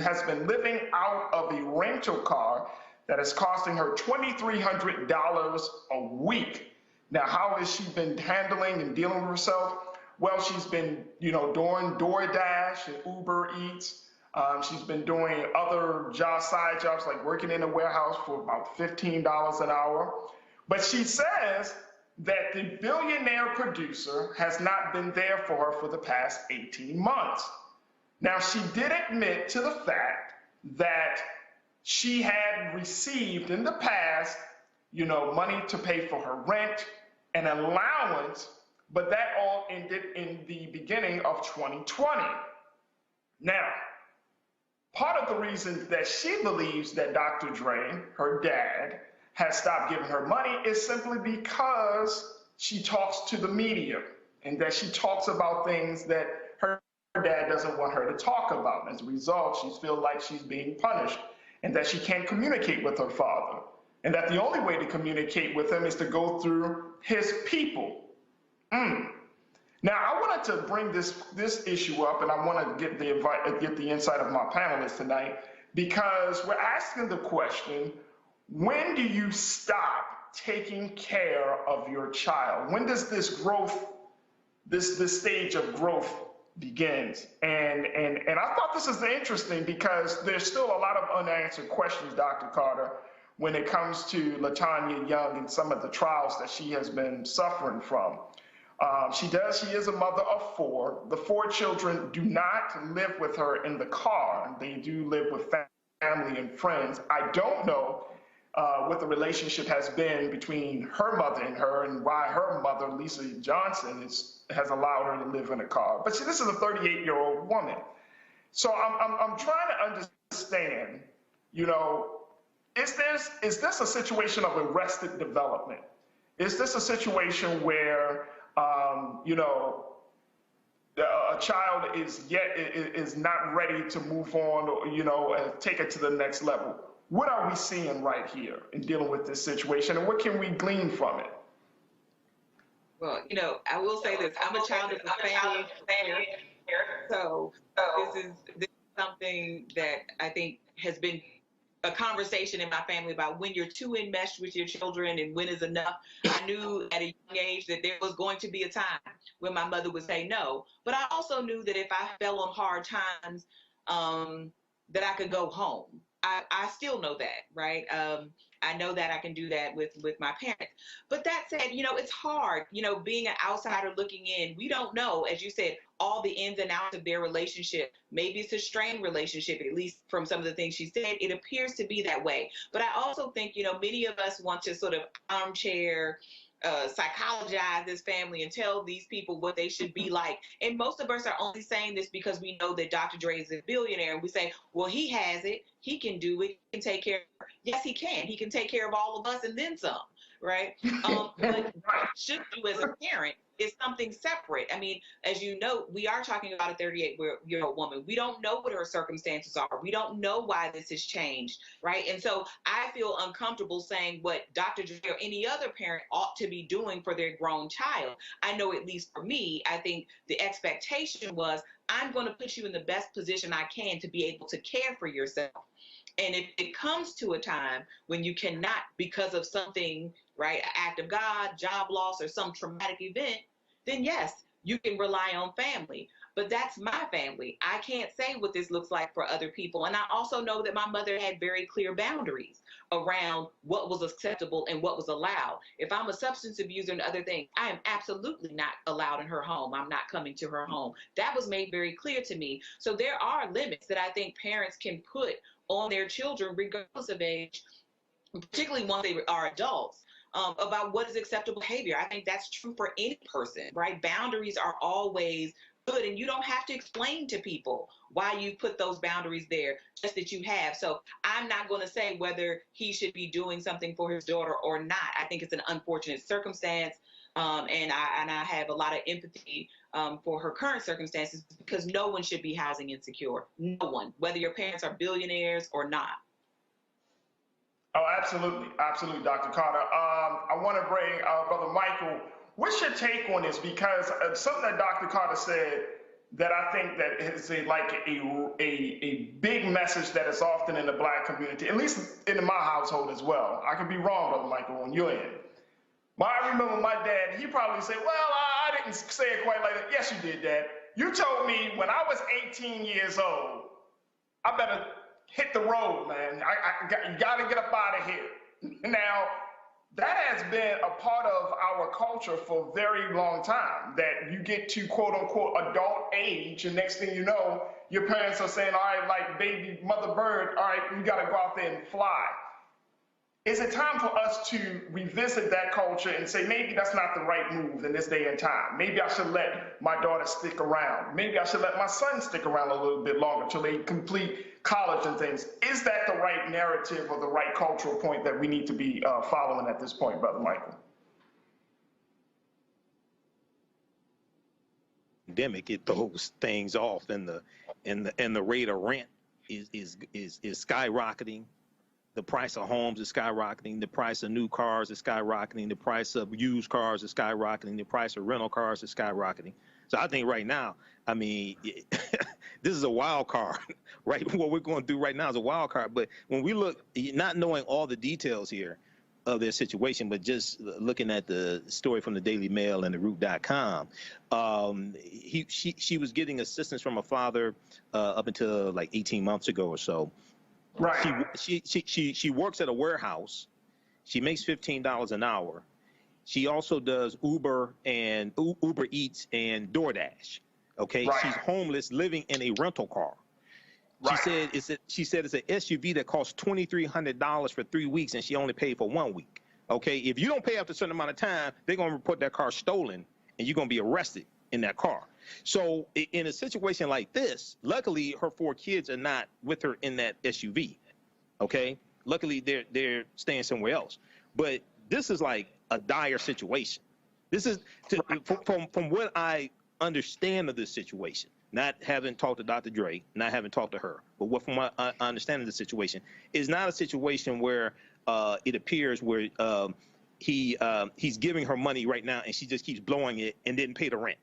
has been living out of a rental car that is costing her $2,300 a week. Now, how has she been handling and dealing with herself? Well, she's been, doing DoorDash and Uber Eats. She's been doing other side jobs, like working in a warehouse for about $15 an hour. But she says that the billionaire producer has not been there for her for the past 18 months. Now, she did admit to the fact that she had received in the past, money to pay for her rent and allowance, but that all ended in the beginning of 2020. Now, part of the reason that she believes that Dr. Dre, her dad, has stopped giving her money is simply because she talks to the media and that she talks about things that her dad doesn't want her to talk about. As a result, she feels like she's being punished and that she can't communicate with her father, and that the only way to communicate with him is to go through his people. Now, I wanted to bring this issue up, and I want to get the insight of my panelists tonight, because we're asking the question, when do you stop taking care of your child? When does this growth, this stage of growth begins? And I thought this is interesting because there's still a lot of unanswered questions, Dr. Carter, when it comes to LaTanya Young and some of the trials that she has been suffering from. She is a mother of 4. The 4 children do not live with her in the car. They do live with family and friends. I don't know what the relationship has been between her mother and her, and why her mother, Lisa Johnson, has allowed her to live in a car. But see, this is a 38-year-old woman. So I'm trying to understand, is this a situation of arrested development? Is this a situation where a child is not ready to move on, or take it to the next level? What are we seeing right here in dealing with this situation, and what can we glean from it? Well, I will say this: I'm a child of the family here, so this is something that I think has been a conversation in my family about when you're too enmeshed with your children and when is enough. I knew at a young age that there was going to be a time when my mother would say no, but I also knew that if I fell on hard times, that I could go home. I still know that, right? I know that I can do that with my parents. But that said, it's hard, being an outsider looking in. We don't know, as you said, all the ins and outs of their relationship. Maybe it's a strained relationship, at least from some of the things she said. It appears to be that way. But I also think, many of us want to sort of armchair psychologize this family and tell these people what they should be like. And most of us are only saying this because we know that Dr. Dre is a billionaire, and we say, well, he has it, he can do it, he can take care of her. Yes, he can. He can take care of all of us and then some, right? But what you should do as a parent is something separate. I mean, as you know, we are talking about a 38-year-old woman. We don't know what her circumstances are. We don't know why this has changed, right? And so I feel uncomfortable saying what Dr. Dre or any other parent ought to be doing for their grown child. I know, at least for me, I think the expectation was, I'm going to put you in the best position I can to be able to care for yourself. And if it comes to a time when you cannot, because of something, right, an act of God, job loss, or some traumatic event, then yes, you can rely on family. But that's my family. I can't say what this looks like for other people. And I also know that my mother had very clear boundaries around what was acceptable and what was allowed. If I'm a substance abuser and other things, I am absolutely not allowed in her home. I'm not coming to her home. That was made very clear to me. So there are limits that I think parents can put on their children, regardless of age, particularly once they are adults, about what is acceptable behavior. I think that's true for any person, right? Boundaries are always good, and you don't have to explain to people why you put those boundaries there, just that you have. So I'm not going to say whether he should be doing something for his daughter or not. I think it's an unfortunate circumstance, and I have a lot of empathy for her current circumstances, because no one should be housing insecure. No one, whether your parents are billionaires or not. Oh, absolutely. Absolutely, Dr. Carter. I want to bring Brother Michael. What's your take on this? Because something that Dr. Carter said that I think that is a big message that is often in the Black community, at least in my household as well. I could be wrong, Brother Michael, on your end. But I remember my dad, he probably said, well, I didn't say it quite like that. Yes, you did, Dad. You told me when I was 18 years old, I better hit the road, man. You got to get up out of here. Now, that has been a part of our culture for a very long time, that you get to quote unquote adult age, and next thing you know, your parents are saying, all right, like baby mother bird, all right, you got to go out there and fly. Is it time for us to revisit that culture and say, maybe that's not the right move in this day and time? Maybe I should let my daughter stick around. Maybe I should let my son stick around a little bit longer till they complete college and things. Is that the right narrative or the right cultural point that we need to be following at this point, Brother Michael? Pandemic, it throws things off, and the rate of rent is skyrocketing. The price of homes is skyrocketing. The price of new cars is skyrocketing. The price of used cars is skyrocketing. The price of rental cars is skyrocketing. So I think right now, I mean, this is a wild card, right? What we're going through right now is a wild card. But when we look, not knowing all the details here of their situation, but just looking at the story from the Daily Mail and the Root.com, she was getting assistance from her father up until like 18 months ago or so. Right. She works at a warehouse. She makes $15 an hour. She also does Uber Eats and DoorDash. Okay. Right. She's homeless, living in a rental car. Right. She said it's an SUV that costs $2,300 for 3 weeks, and she only paid for 1 week. Okay. If you don't pay after a certain amount of time, they're going to report that car stolen, and you're going to be arrested in that car. So in a situation like this, luckily her 4 kids are not with her in that SUV. Okay. Luckily they're staying somewhere else. But this is like a dire situation. This is from what I understand of this situation, not having talked to Dr. Dre, not having talked to her, but what from my understanding of the situation is not a situation where it appears where he's giving her money right now and she just keeps blowing it and didn't pay the rent.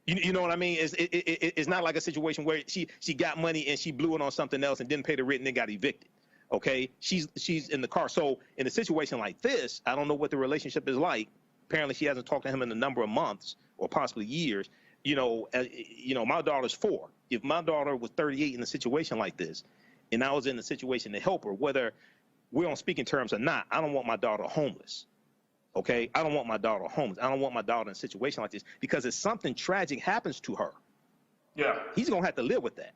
You know what I mean? It's not like a situation where she got money and she blew it on something else and didn't pay the rent and then got evicted. Okay, she's in the car. So in a situation like this, I don't know what the relationship is like. Apparently, she hasn't talked to him in a number of months or possibly years. My daughter's 4. If my daughter was 38 in a situation like this, and I was in a situation to help her, whether we're on speaking terms or not, I don't want my daughter homeless. Okay, I don't want my daughter homeless. I don't want my daughter in a situation like this, because if something tragic happens to her, yeah, he's gonna have to live with that.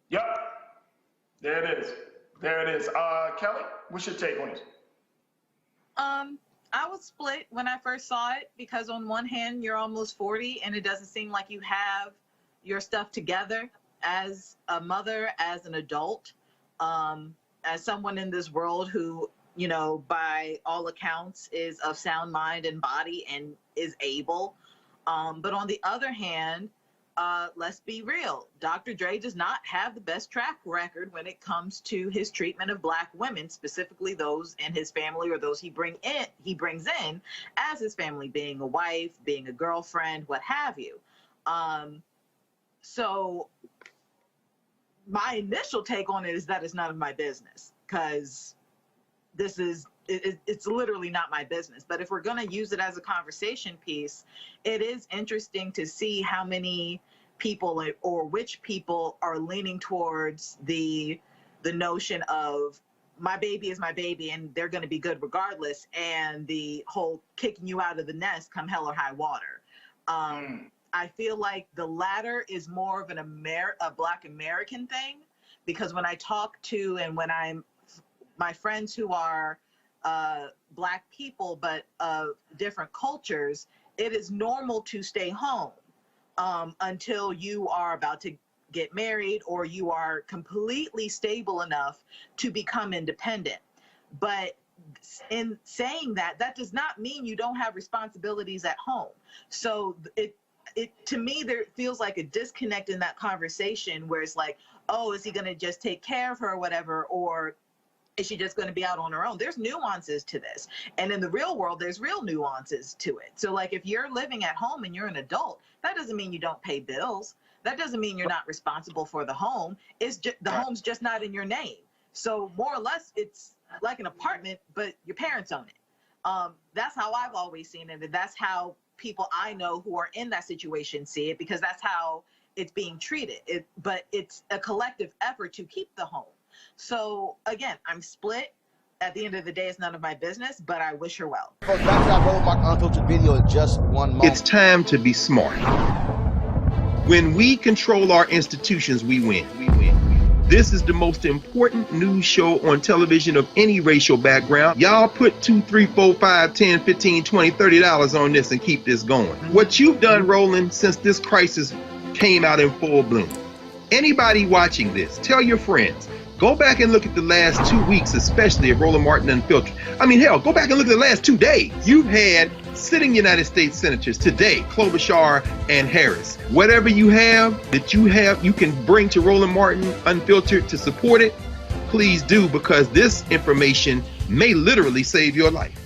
Yep, there it is. There it is. Kelly, what's your take on it? I was split when I first saw it, because on one hand, you're almost 40 and it doesn't seem like you have your stuff together as a mother, as an adult, as someone in this world who, you know, by all accounts is of sound mind and body and is able. But on the other hand, let's be real. Dr. Dre does not have the best track record when it comes to his treatment of Black women, specifically those in his family or those he brings in as his family, being a wife, being a girlfriend, what have you. So my initial take on it is that it's none of my business, because it's literally not my business. But if we're going to use it as a conversation piece, it is interesting to see how many people or which people are leaning towards the notion of my baby is my baby and they're going to be good regardless, and the whole kicking you out of the nest come hell or high water. I feel like the latter is more of a Black American thing, because when I talk to and when my friends who are Black people but of different cultures, it is normal to stay home until you are about to get married or you are completely stable enough to become independent. But in saying that, that does not mean you don't have responsibilities at home. So it to me, there feels like a disconnect in that conversation where it's like, oh, is he going to just take care of her or whatever? Or is she just going to be out on her own? There's nuances to this. And in the real world, there's real nuances to it. So like if you're living at home and you're an adult, that doesn't mean you don't pay bills. That doesn't mean you're not responsible for the home. It's just, the home's just not in your name. So more or less, it's like an apartment, but your parents own it. That's how I've always seen it. And that's how people I know who are in that situation see it, because that's how it's being treated. But it's a collective effort to keep the home. So again, I'm split. At the end of the day, it's none of my business, but I wish her well. Folks, back to our Roland Martin Unfiltered video in just one moment. It's time to be smart. When we control our institutions, we win. This is the most important news show on television of any racial background. Y'all put $2, $3, $4, $5, $10, $15, $20, $30 on this and keep this going. What you've done, Roland, since this crisis came out in full bloom. Anybody watching this, tell your friends. Go back and look at the last 2 weeks, especially of Roland Martin Unfiltered. I mean, hell, go back and look at the last 2 days. You've had sitting United States senators today, Klobuchar and Harris. Whatever you have that you can bring to Roland Martin Unfiltered to support it, please do, because this information may literally save your life.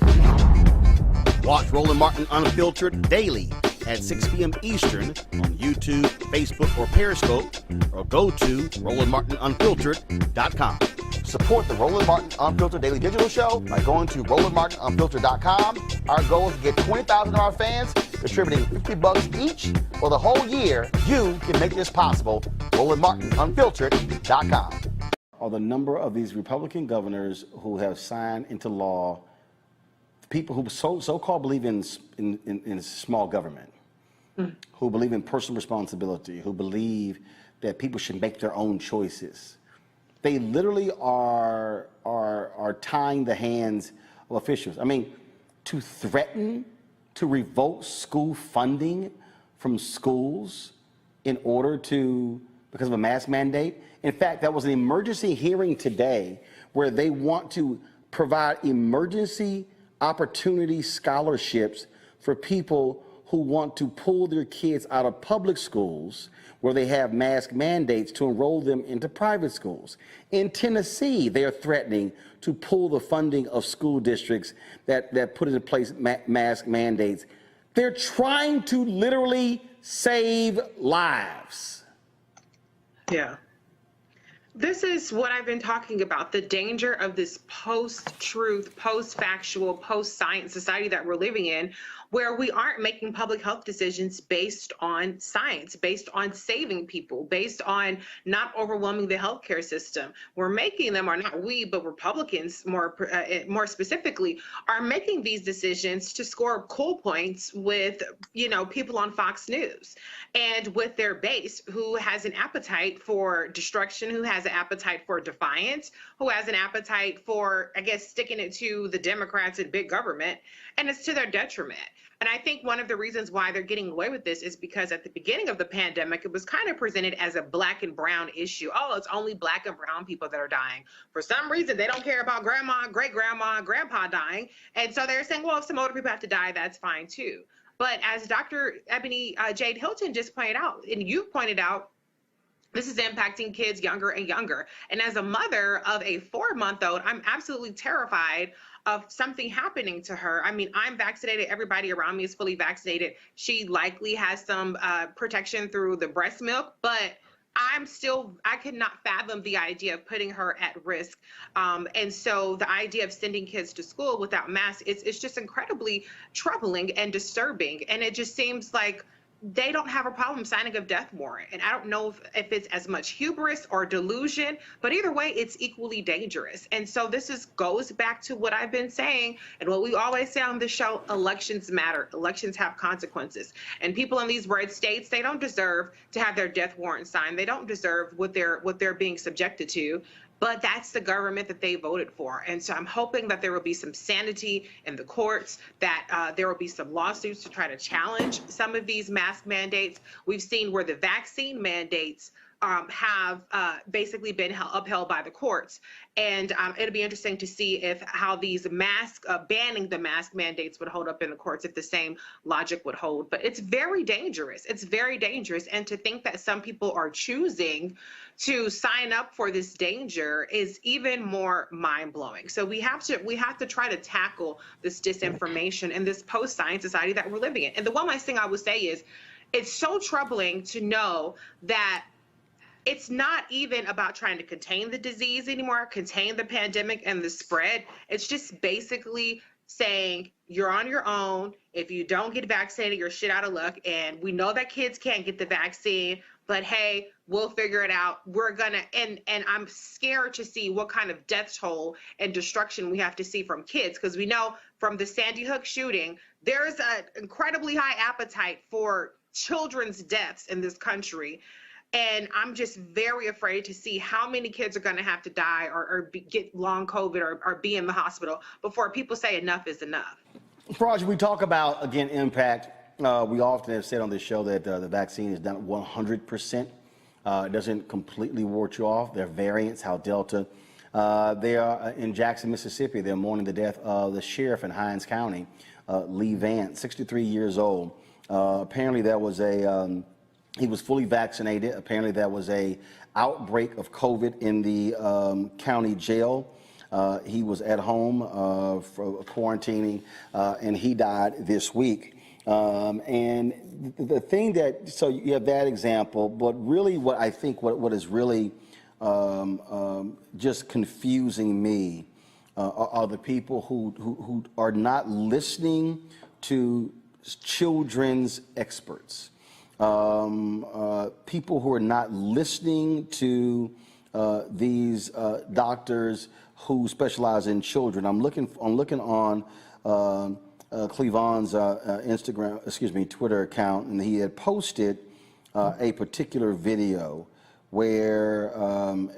Watch Roland Martin Unfiltered daily at 6 p.m. Eastern on YouTube, Facebook, or Periscope, or go to RolandMartinUnfiltered.com. Support the Roland Martin Unfiltered Daily Digital Show by going to RolandMartinUnfiltered.com. Our goal is to get 20,000 of our fans contributing $50 each for the whole year. You can make this possible. RolandMartinUnfiltered.com. Are the number of these Republican governors who have signed into law people who so-called believe in small government, who believe in personal responsibility, who believe that people should make their own choices. They literally are tying the hands of officials. I mean, to threaten to revoke school funding from schools in order because of a mask mandate. In fact, that was an emergency hearing today where they want to provide emergency opportunity scholarships for people who want to pull their kids out of public schools where they have mask mandates to enroll them into private schools. In Tennessee, they are threatening to pull the funding of school districts that put into place mask mandates. They're trying to literally save lives. Yeah. This is what I've been talking about, the danger of this post-truth, post-factual, post-science society that we're living in, where we aren't making public health decisions based on science, based on saving people, based on not overwhelming the healthcare system. We're making them, or not we, but Republicans more specifically, are making these decisions to score cool points with, people on Fox News and with their base who has an appetite for destruction, who has has an appetite for defiance, who has an appetite for, I guess, sticking it to the Democrats and big government, and it's to their detriment. And I think one of the reasons why they're getting away with this is because at the beginning of the pandemic, it was kind of presented as a black and brown issue. Oh, it's only black and brown people that are dying. For some reason, they don't care about grandma, great-grandma, grandpa dying. And so they're saying, well, if some older people have to die, that's fine too. But as Dr. Ebony Jade Hilton just pointed out, and you pointed out, this is impacting kids younger and younger. And as a mother of a 4-month-old, I'm absolutely terrified of something happening to her. I mean, I'm vaccinated. Everybody around me is fully vaccinated. She likely has some protection through the breast milk, but I could not fathom the idea of putting her at risk. And so the idea of sending kids to school without masks, it's just incredibly troubling and disturbing. And it just seems like they don't have a problem signing a death warrant. And I don't know if it's as much hubris or delusion, but either way, it's equally dangerous. And so this goes back to what I've been saying and what we always say on the show: elections matter. Elections have consequences. And people in these red states, they don't deserve to have their death warrant signed. They don't deserve what they're being subjected to. But that's the government that they voted for. And so I'm hoping that there will be some sanity in the courts, that there will be some lawsuits to try to challenge some of these mask mandates. We've seen where the vaccine mandates have basically been upheld by the courts. And it'll be interesting to see how these banning the mask mandates would hold up in the courts, if the same logic would hold. But it's very dangerous. It's very dangerous. And to think that some people are choosing to sign up for this danger is even more mind-blowing. So we have to try to tackle this disinformation in this post-science society that we're living in. And the one last thing I would say is, it's so troubling to know that it's not even about trying to contain the disease anymore, contain the pandemic and the spread. It's just basically saying you're on your own. If you don't get vaccinated, you're shit out of luck. And we know that kids can't get the vaccine, but hey, we'll figure it out. We're gonna, and I'm scared to see what kind of death toll and destruction we have to see from kids, because we know from the Sandy Hook shooting, there's an incredibly high appetite for children's deaths in this country. And I'm just very afraid to see how many kids are going to have to die or get long COVID or be in the hospital before people say enough is enough. Roger, we talk about, again, impact. We often have said on this show that the vaccine is done 100%. It doesn't completely ward you off. There are variants, how Delta. They are in Jackson, Mississippi. They're mourning the death of the sheriff in Hinds County, Lee Vance, 63 years old. Apparently there was he was fully vaccinated. Apparently there was a outbreak of COVID in the county jail. He was at home for quarantining, and he died this week. And the thing that, so you have that example, but really what I think what is really just confusing me are the people who are not listening to children's experts. People who are not listening to these doctors who specialize in children. I'm looking on Cleavon's Twitter account, and he had posted a particular video where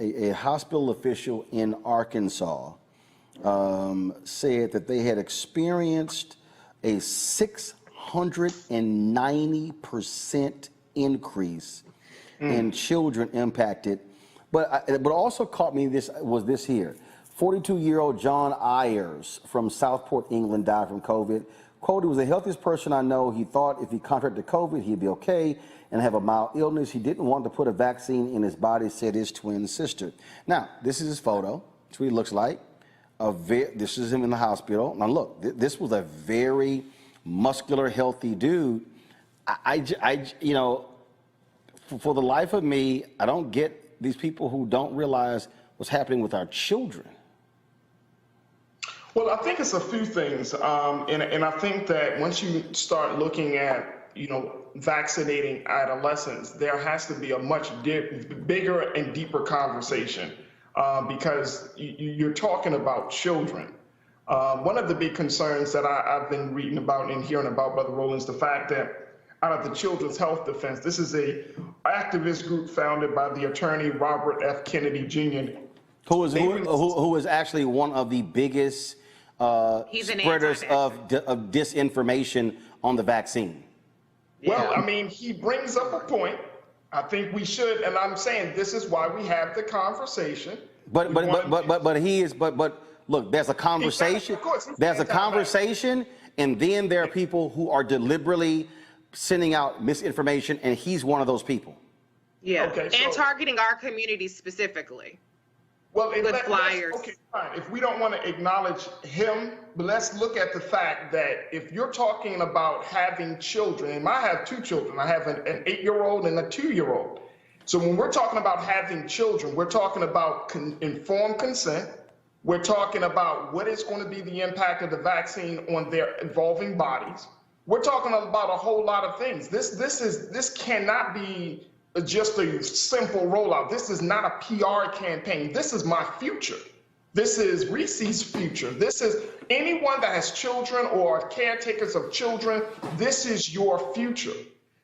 a hospital official in Arkansas said that they had experienced a 690% increase in children impacted. But also caught me this here. 42-year-old John Ayers from Southport, England, died from COVID. Quote, he was the healthiest person I know. He thought if he contracted COVID, he'd be okay and have a mild illness. He didn't want to put a vaccine in his body, said his twin sister. Now, this is his photo. That's what he looks like. This is him in the hospital. Now, look, this was a very muscular, healthy dude. You know, for the life of me, I don't get these people who don't realize what's happening with our children. Well, I think it's a few things, and I think that once you start looking at, you know, vaccinating adolescents, there has to be a much bigger and deeper conversation because you're talking about children. One of the big concerns that I've been reading about and hearing about, Brother Roland, is the fact that out of the Children's Health Defense. This is a activist group founded by the attorney Robert F. Kennedy Jr. Who is actually one of the biggest spreaders of disinformation on the vaccine. Well, I mean, he brings up a point. I think we should, and I'm saying this is why we have the conversation. But look, there's a conversation. There's a conversation, and then there are people who are deliberately sending out misinformation, and he's one of those people. Yeah, Okay, and so- targeting our community specifically. Well, with flyers. Okay, fine. If we don't want to acknowledge him, but let's look at the fact that if you're talking about having children, and I have two children, I have an 8-year-old and a 2-year-old. So when we're talking about having children, we're talking about informed consent. We're talking about what is going to be the impact of the vaccine on their evolving bodies. We're talking about a whole lot of things. This cannot be just a simple rollout. This is not a PR campaign. This is my future. This is Reese's future. This is anyone that has children or caretakers of children. This is your future.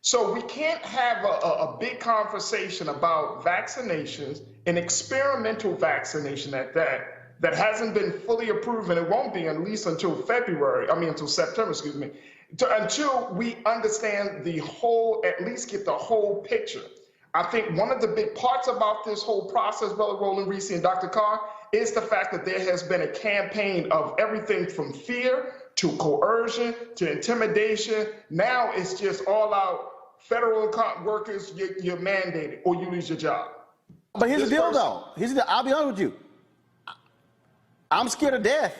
So we can't have a big conversation about vaccinations, an experimental vaccination at that hasn't been fully approved, and it won't be at least until September, until we understand the whole, at least get the whole picture. I think one of the big parts about this whole process, Brother Roland, Reese, and Dr. Carr, is the fact that there has been a campaign of everything from fear to coercion to intimidation. Now it's just all out federal workers, you're mandated or you lose your job. But here's the deal, though. I'll be honest with you. I'm scared of death.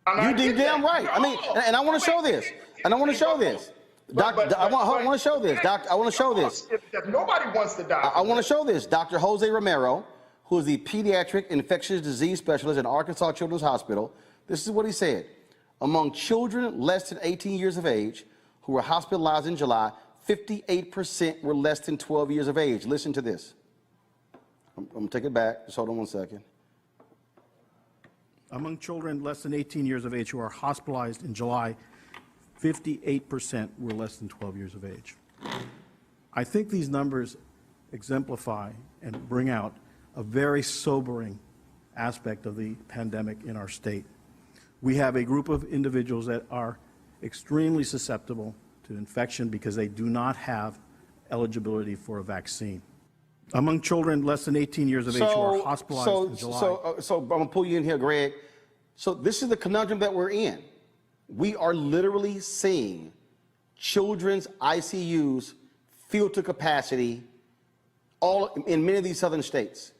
You damn right. I mean, and I want to show this. And I want to show this. Doctor, I want to show this. Doctor, I want to show this. Nobody wants to die. I want to show this. Dr. Jose Romero, who is the pediatric infectious disease specialist at Arkansas Children's Hospital, this is what he said. Among children less than 18 years of age who were hospitalized in July, 58% were less than 12 years of age. Listen to this. I'm going to take it back. Just hold on one second. Among children less than 18 years of age who are hospitalized in July, 58% were less than 12 years of age. I think these numbers exemplify and bring out a very sobering aspect of the pandemic in our state. We have a group of individuals that are extremely susceptible to infection because they do not have eligibility for a vaccine. Among children less than 18 years of age who are hospitalized in July. So I'm going to pull you in here, Greg. So this is the conundrum that we're in. We are literally seeing children's ICUs filled to capacity all in many of these southern states.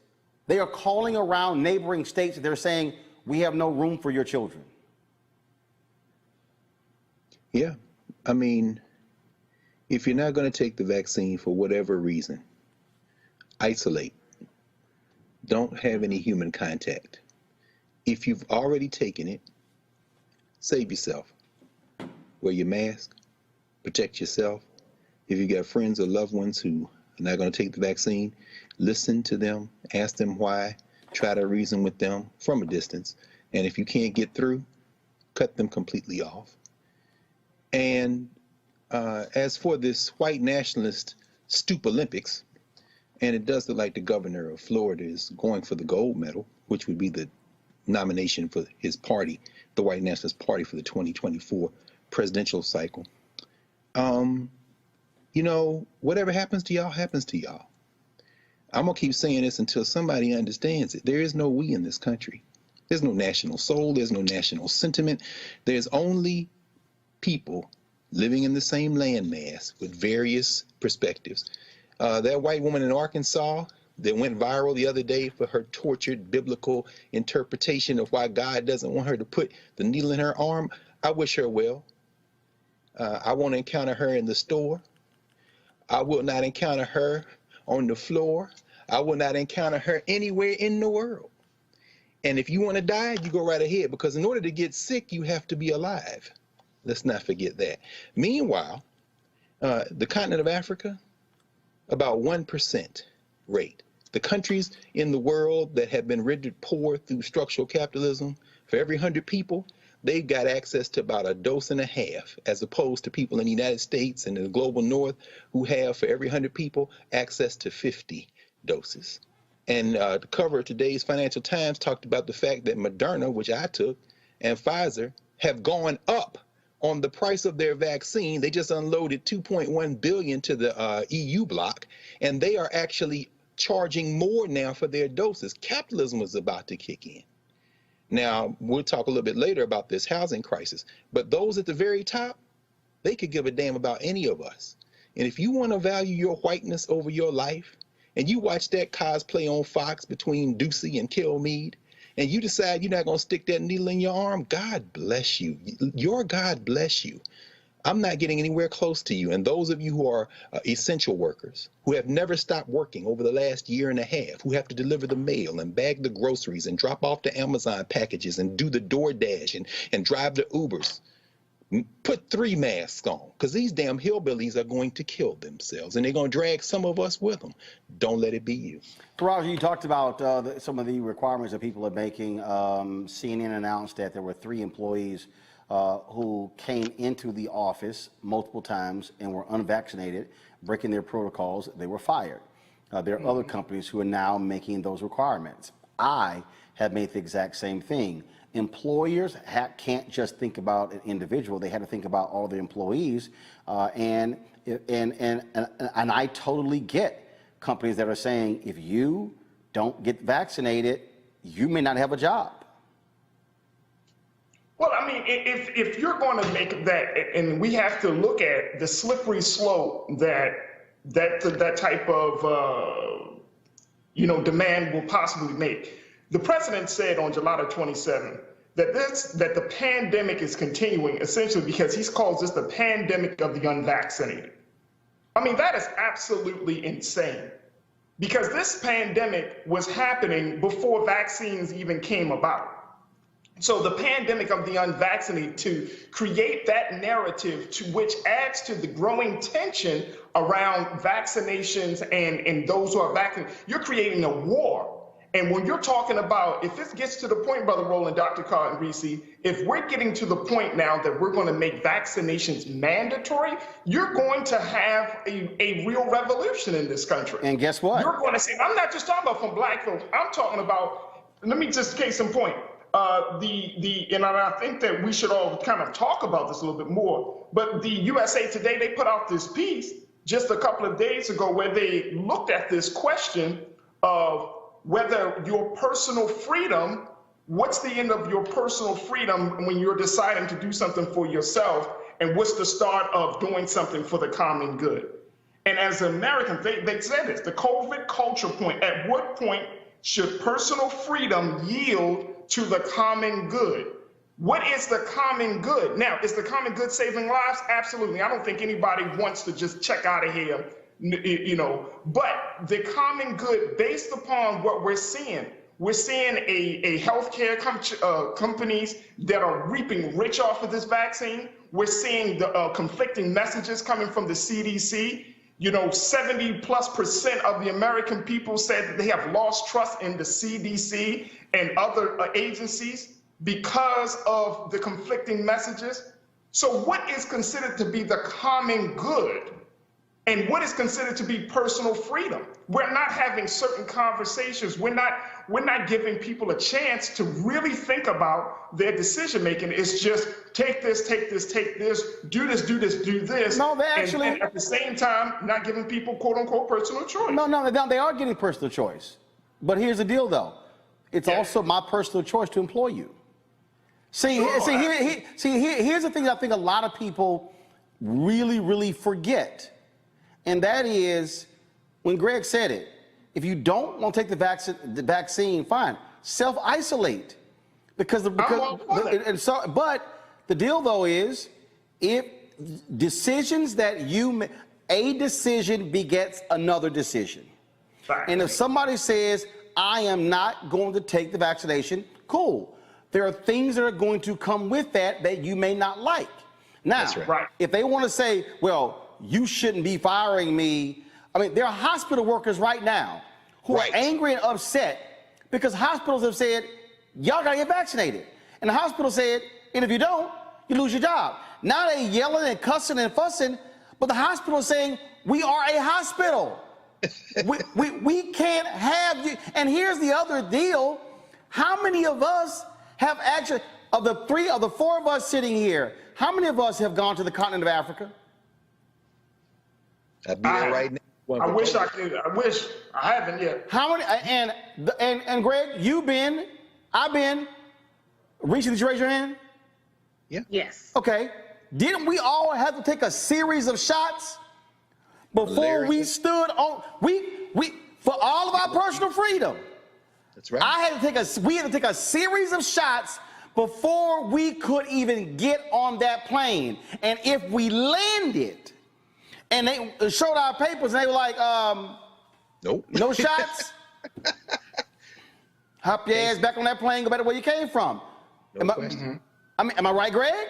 They are calling around neighboring states. They're saying, we have no room for your children. Yeah. I mean, if you're not going to take the vaccine for whatever reason, isolate. Don't have any human contact. If you've already taken it, save yourself. Wear your mask. Protect yourself. If you got friends or loved ones who are not going to take the vaccine, listen to them, ask them why, try to reason with them from a distance. And if you can't get through, cut them completely off. And as for this white nationalist Stoop Olympics, and it does look like the governor of Florida is going for the gold medal, which would be the nomination for his party, the White Nationalist Party, for the 2024 presidential cycle. You know, whatever happens to y'all, happens to y'all. I'm going to keep saying this until somebody understands it. There is no we in this country. There's no national soul. There's no national sentiment. There's only people living in the same landmass with various perspectives. That white woman in Arkansas that went viral the other day for her tortured biblical interpretation of why God doesn't want her to put the needle in her arm, I wish her well. I won't encounter her in the store. I will not encounter her on the floor. I will not encounter her anywhere in the world. And if you want to die, you go right ahead, because in order to get sick, you have to be alive. Let's not forget that. Meanwhile, the continent of Africa, about 1% rate. The countries in the world that have been rendered poor through structural capitalism, for every 100 people, they've got access to about a dose and a half, as opposed to people in the United States and in the global north who have, for every 100 people, access to 50 doses. And the cover of today's Financial Times talked about the fact that Moderna, which I took, and Pfizer have gone up on the price of their vaccine. They just unloaded $2.1 billion to the EU bloc, and they are actually charging more now for their doses. Capitalism was about to kick in. Now, we'll talk a little bit later about this housing crisis, but those at the very top, they could give a damn about any of us. And if you want to value your whiteness over your life, and you watch that cosplay on Fox between Ducey and Kilmeade, and you decide you're not going to stick that needle in your arm, God bless you. Your God bless you. I'm not getting anywhere close to you. And those of you who are essential workers, who have never stopped working over the last year and a half, who have to deliver the mail and bag the groceries and drop off the Amazon packages and do the DoorDash and drive the Ubers, put 3 masks on, because these damn hillbillies are going to kill themselves, and they're going to drag some of us with them. Don't let it be you. Roger, you talked about some of the requirements that people are making. CNN announced that there were 3 employees who came into the office multiple times and were unvaccinated, breaking their protocols. They were fired. There are other companies who are now making those requirements. I have made the exact same thing. Employers can't just think about an individual. They had to think about all the employees, and I totally get companies that are saying, if you don't get vaccinated, you may not have a job. Well, I mean, if you're going to make that, and we have to look at the slippery slope that type of demand will possibly make. The president said on July 27th that the pandemic is continuing essentially because he calls this the pandemic of the unvaccinated. I mean, that is absolutely insane, because this pandemic was happening before vaccines even came about. So the pandemic of the unvaccinated, to create that narrative to which adds to the growing tension around vaccinations and those who are vaccinated, you're creating a war. And when you're talking about, if this gets to the point, Brother Roland, Dr. Carr and Reese, if we're getting to the point now that we're going to make vaccinations mandatory, you're going to have a real revolution in this country. And guess what? You're going to see, I'm not just talking about from black folks, I'm talking about, let me just case in point. And I think that we should all kind of talk about this a little bit more, but the USA Today, they put out this piece just a couple of days ago where they looked at this question of whether your personal freedom, what's the end of your personal freedom when you're deciding to do something for yourself, and what's the start of doing something for the common good? And as Americans, they said this, the COVID culture point, at what point should personal freedom yield to the common good? What is the common good? Now, is the common good saving lives? Absolutely. I don't think anybody wants to just check out of here, but the common good, based upon what we're seeing a healthcare companies that are reaping rich off of this vaccine. We're seeing the conflicting messages coming from the CDC. 70+% of the American people said that they have lost trust in the CDC and other agencies because of the conflicting messages. So what is considered to be the common good? And what is considered to be personal freedom? We're not having certain conversations. We're not giving people a chance to really think about their decision making. It's just take this, take this, take this, do this, do this, do this. No, they actually, and at the same time, not giving people quote unquote personal choice. No, they are getting personal choice. But here's the deal, though. It's also my personal choice to employ you. Here's the thing I think a lot of people really forget. And that is, when Greg said it, if you don't want to take the vaccine, fine, self-isolate. But the deal though is, if decisions that you make, a decision begets another decision. Right. And if somebody says, I am not going to take the vaccination, cool. There are things that are going to come with that you may not like. Now, if they want to say, well, you shouldn't be firing me. I mean, there are hospital workers right now who are angry and upset because hospitals have said, y'all gotta get vaccinated. And the hospital said, And if you don't, you lose your job. Now they yelling and cussing and fussing, but the hospital is saying, we are a hospital. we can't have you. And here's the other deal. How many of us have actually, of the four of us sitting here, how many of us have gone to the continent of Africa? I'd be there right now. I wish I could. I wish I haven't yet. How many? And Greg, you've been. I've been. Reese, did you raise your hand? Yeah. Yes. Okay. Didn't we all have to take a series of shots before we stood on? We for all of our personal freedom. That's right. We had to take a series of shots before we could even get on that plane. And if we landed, and they showed our papers, and they were like, nope, no shots. Hop your ass back on that plane, go back to where you came from. No question. Am I right, Greg?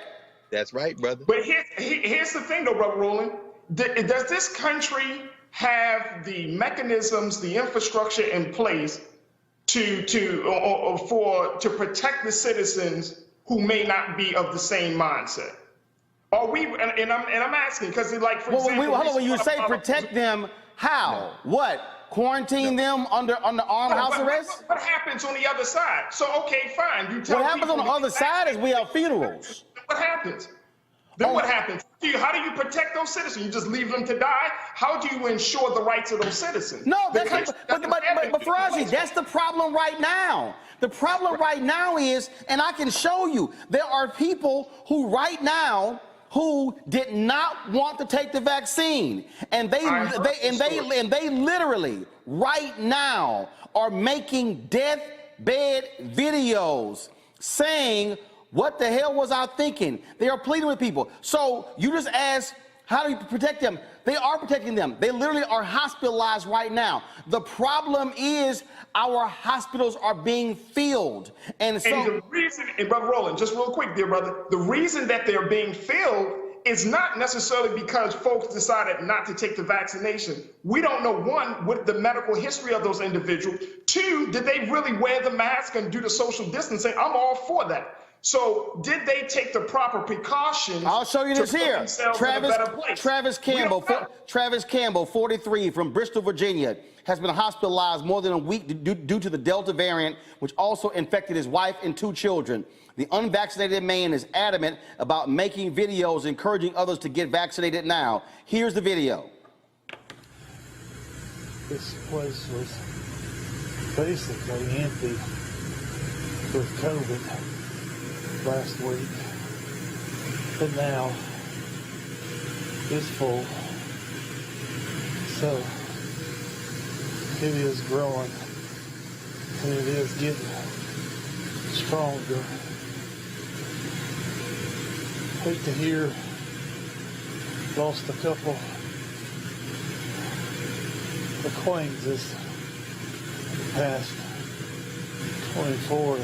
That's right, brother. But here's the thing, though, Brother Roland. Does this country have the mechanisms, the infrastructure in place to protect the citizens who may not be of the same mindset? Are we? And I'm asking because, like, for example, hold on. When you say protect them, how? What? Quarantine them under armed house arrest? What happens on the other side? So, okay, fine. You tell what happens on the other side is we have funerals. What happens? Then what happens? How do you protect those citizens? You just leave them to die? How do you ensure the rights of those citizens? No, but Faraji, that's the problem right now. The problem right now is, and I can show you, there are people who right now who did not want to take the vaccine, and they literally right now are making deathbed videos saying, what the hell was I thinking? They are pleading with people. So you just ask, how do you protect them? They are protecting them. They literally are hospitalized right now. The problem is our hospitals are being filled. And the reason, and Brother Roland, just real quick, dear brother, the reason that they're being filled is not necessarily because folks decided not to take the vaccination. We don't know, one, what the medical history of those individuals. Two, did they really wear the mask and do the social distancing? I'm all for that. So did they take the proper precautions? I'll show you this here. Travis Campbell, 43, from Bristol, Virginia, has been hospitalized more than a week due to the Delta variant, which also infected his wife and 2 children. The unvaccinated man is adamant about making videos encouraging others to get vaccinated now. Here's the video. This place was basically empty with COVID last week, but now it's full. So it is growing and it is getting stronger. Hate to hear lost a couple acquaintances in the past 24 to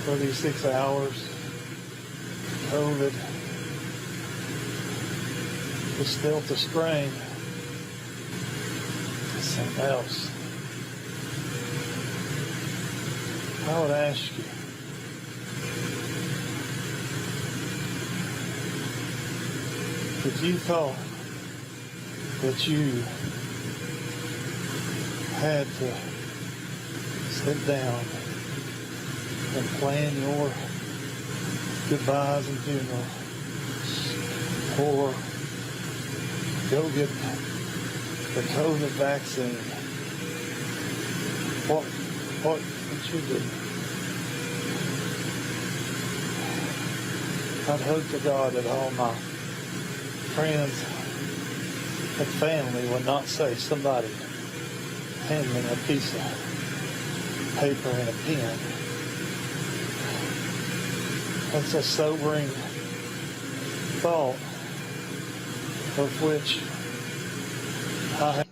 36 hours. COVID, this Delta strain is something else. I would ask you, if you thought that you had to sit down and plan your goodbyes and funeral, or go get the COVID vaccine, what would you do? I'd hope to God that all my friends and family would not say, somebody hand me a piece of paper and a pen. That's a sobering thought, of which I have.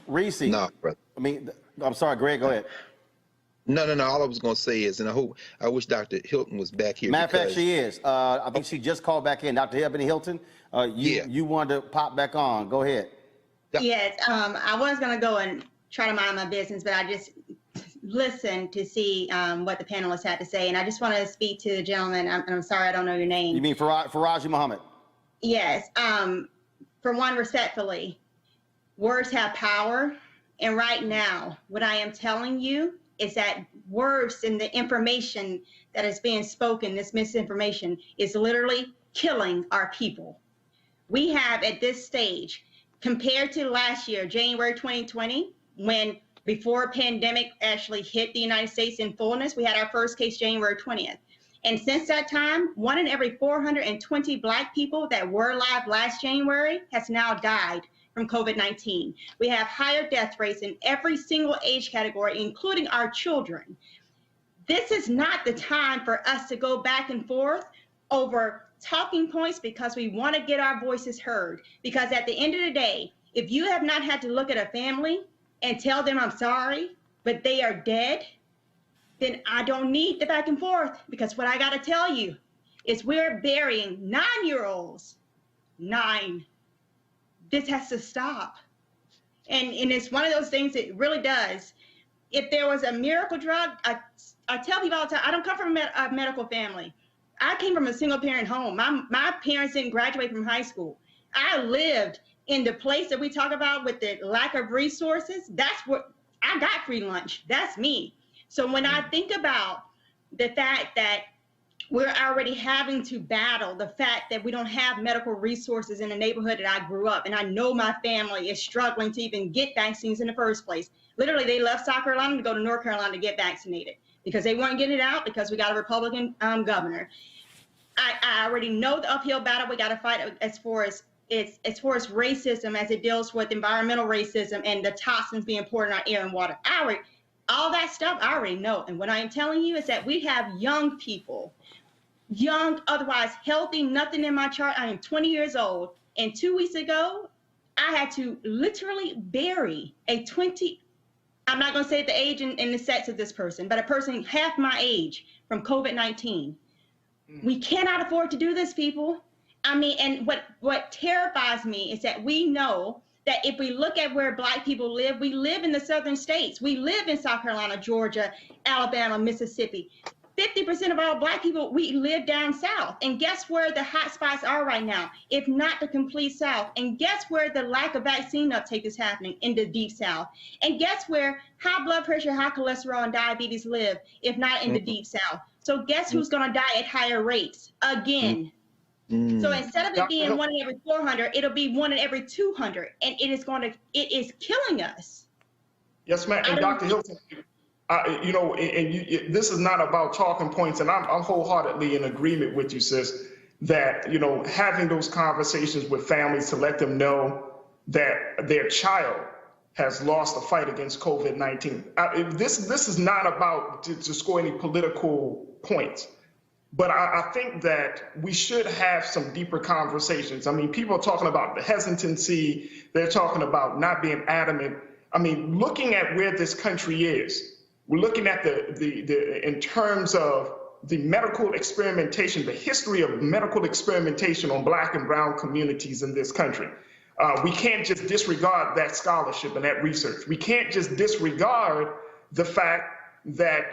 Reese. No, brother. I'm sorry, Greg, go ahead. No. All I was going to say is, and I wish Dr. Hilton was back here. Matter of fact, she is. I think she just called back in. Dr. Ebony Hilton, you wanted to pop back on. Go ahead. Yes, I was going to go and try to mind my business, but I just listened to see what the panelists had to say, and I just want to speak to the gentleman. I'm sorry, I don't know your name. You mean Faraji Muhammad? Yes. For one, respectfully, words have power, and right now, what I am telling you is that words and the information that is being spoken, this misinformation, is literally killing our people. We have at this stage, compared to last year, January 2020, when before pandemic actually hit the United States in fullness, we had our first case January 20th. And since that time, 1 in every 420 Black people that were alive last January has now died from COVID-19. We have higher death rates in every single age category, including our children. This is not the time for us to go back and forth over talking points because we want to get our voices heard. Because at the end of the day, if you have not had to look at a family and tell them I'm sorry, but they are dead, then I don't need the back and forth, because what I got to tell you is we're burying 9-year-olds. 9. This has to stop. And it's one of those things that really does. If there was a miracle drug, I tell people all the time, I don't come from a medical family. I came from a single parent home. My parents didn't graduate from high school. I lived in the place that we talk about with the lack of resources. That's what I got. Free lunch. That's me. So when I think about the fact that we're already having to battle the fact that we don't have medical resources in the neighborhood that I grew up, and I know my family is struggling to even get vaccines in the first place. Literally, they left South Carolina to go to North Carolina to get vaccinated because they weren't getting it out because we got a Republican governor. I already know the uphill battle we got to fight as far as racism, as it deals with environmental racism and the toxins being poured in our air and water. All that stuff I already know. And what I am telling you is that we have young people, young, otherwise healthy, nothing in my chart. I am 20 years old. And 2 weeks ago, I had to literally bury a 20, I'm not going to say the age and the sex of this person, but a person half my age from COVID-19. We cannot afford to do this, people. I mean, and what terrifies me is that we know that if we look at where Black people live, we live in the southern states. We live in South Carolina, Georgia, Alabama, Mississippi. 50% of all Black people, we live down south. And guess where the hot spots are right now? If not the complete south. And guess where the lack of vaccine uptake is happening? In the deep south. And guess where high blood pressure, high cholesterol, and diabetes live, if not in the deep south? So guess who's going to die at higher rates? Again. So instead of it being 1 in every 400, it'll be 1 in every 200, and it is killing us. Yes, ma'am. And Dr. Hilton, this is not about talking points, and I'm wholeheartedly in agreement with you, sis, that, having those conversations with families to let them know that their child has lost the fight against COVID-19. This is not about to score any political points. But I think that we should have some deeper conversations. I mean, people are talking about the hesitancy. They're talking about not being adamant. I mean, looking at where this country is, we're looking at in terms of the medical experimentation, the history of medical experimentation on Black and brown communities in this country. We can't just disregard that scholarship and that research. We can't just disregard the fact that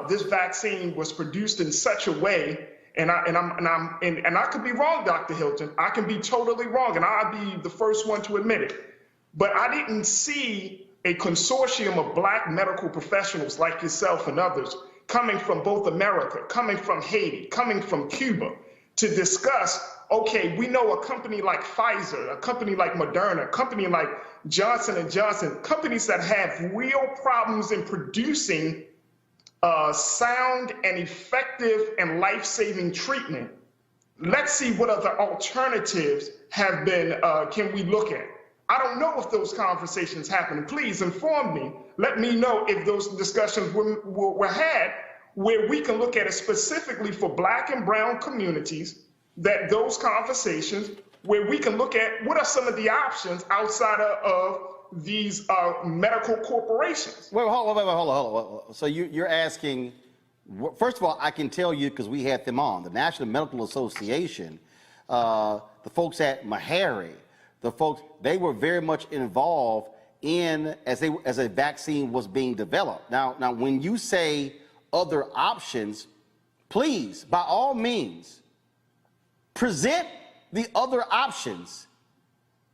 this vaccine was produced in such a way, and I could be wrong, Dr. Hilton. I can be totally wrong, and I'll be the first one to admit it. But I didn't see a consortium of Black medical professionals like yourself and others coming from both America, coming from Haiti, coming from Cuba, to discuss, okay, we know a company like Pfizer, a company like Moderna, a company like Johnson & Johnson, companies that have real problems in producing sound and effective and life-saving treatment. Let's see what other alternatives have been, can we look at? I don't know if those conversations happen. Please inform me. Let me know if those discussions were had, where we can look at it specifically for Black and brown communities, that those conversations where we can look at what are some of the options outside of these medical corporations. Wait, hold on. So you're asking, first of all, I can tell you, because we had them on, the National Medical Association, the folks at Meharry, the folks, they were very much involved as a vaccine was being developed. Now, when you say other options, please, by all means, present the other options.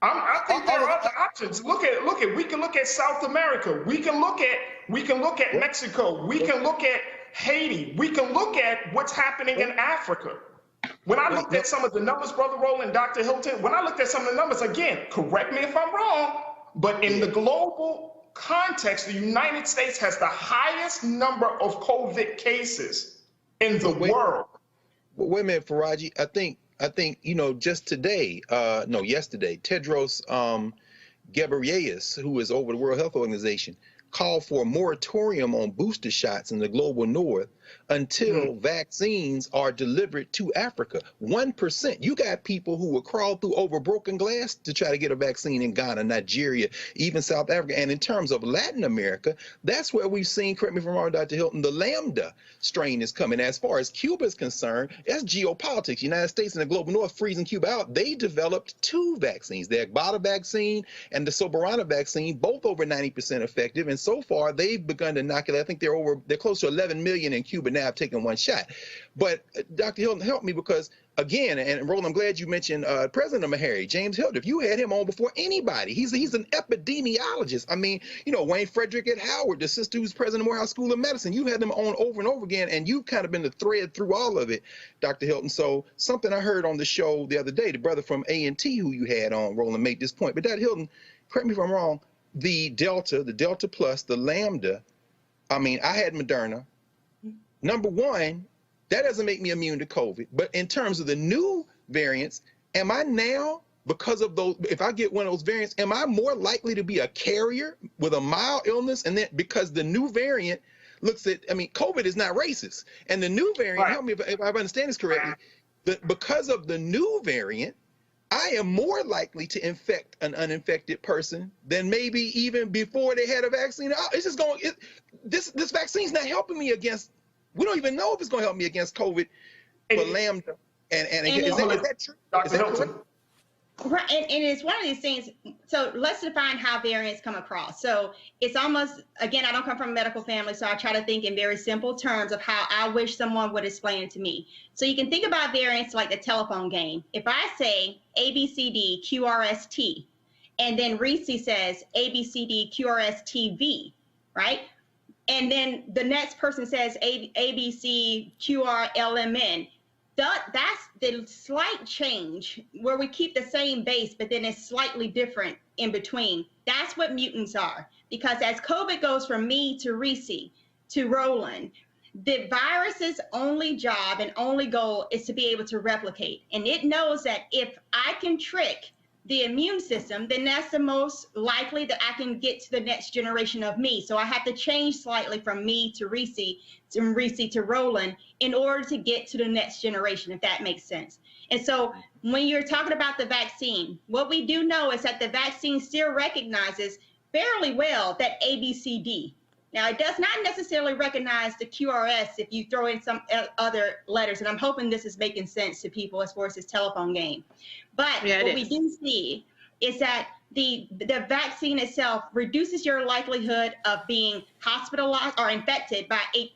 I think there are other options. Look at. We can look at South America. We can look at Mexico. We can look at Haiti. We can look at what's happening in Africa. When I looked at some of the numbers, Brother Roland, Dr. Hilton, when I looked at some of the numbers, again, correct me if I'm wrong, but in the global context, the United States has the highest number of COVID cases in the world. Wait a minute, Faraji. I think, just today, yesterday, Tedros Ghebreyesus, who is over the World Health Organization, called for a moratorium on booster shots in the global north until vaccines are delivered to Africa. 1%. You got people who will crawl through over broken glass to try to get a vaccine in Ghana, Nigeria, even South Africa. And in terms of Latin America, that's where we've seen, correct me if I'm wrong, Dr. Hilton, the Lambda strain is coming. As far as Cuba is concerned, that's geopolitics. United States and the global north freezing Cuba out. They developed 2 vaccines, the Ebola vaccine and the Soberana vaccine, both over 90% effective. And so far, they've begun to inoculate. I think they're close to 11 million in Cuba now have taken 1 shot. But Dr. Hilton, help me, because again, and Roland, I'm glad you mentioned President Meharry, James Hilder. You had him on before anybody. He's an epidemiologist. I mean, Wayne Frederick at Howard, the sister who's president of Morehouse School of Medicine. You had them on over and over again, and you've kind of been the thread through all of it, Dr. Hilton. So something I heard on the show the other day, the brother from A&T who you had on, Roland, made this point. But Dr. Hilton, correct me if I'm wrong, the Delta Plus, the Lambda, I mean, I had Moderna. Number one, that doesn't make me immune to COVID. But in terms of the new variants, am I now, because of those, if I get one of those variants, am I more likely to be a carrier with a mild illness? And then because the new variant looks at, COVID is not racist. And the new variant, help me if I understand this correctly, because of the new variant, I am more likely to infect an uninfected person than maybe even before they had a vaccine. It's just going, this vaccine's not helping me against, we don't even know if it's going to help me against COVID for Lambda. And is that true? Is that correct? Right, and it's one of these things. So let's define how variants come across. So it's almost, again, I don't come from a medical family, so I try to think in very simple terms of how I wish someone would explain it to me. So you can think about variants like the telephone game. If I say ABCD QRST, and then Reese says ABCD QRSTV, right? And then the next person says ABC QRLMN. That's the slight change where we keep the same base, but then it's slightly different in between. That's what mutants are. Because as COVID goes from me to Reese to Roland, the virus's only job and only goal is to be able to replicate. And it knows that if I can trick the immune system, then that's the most likely that I can get to the next generation of me. So I have to change slightly from me to Reese to Roland in order to get to the next generation, if that makes sense. And so when you're talking about the vaccine, what we do know is that the vaccine still recognizes fairly well that ABCD. Now, it does not necessarily recognize the QRS if you throw in some other letters, and I'm hoping this is making sense to people as far as this telephone game. But what we do see is that the vaccine itself reduces your likelihood of being hospitalized or infected by 8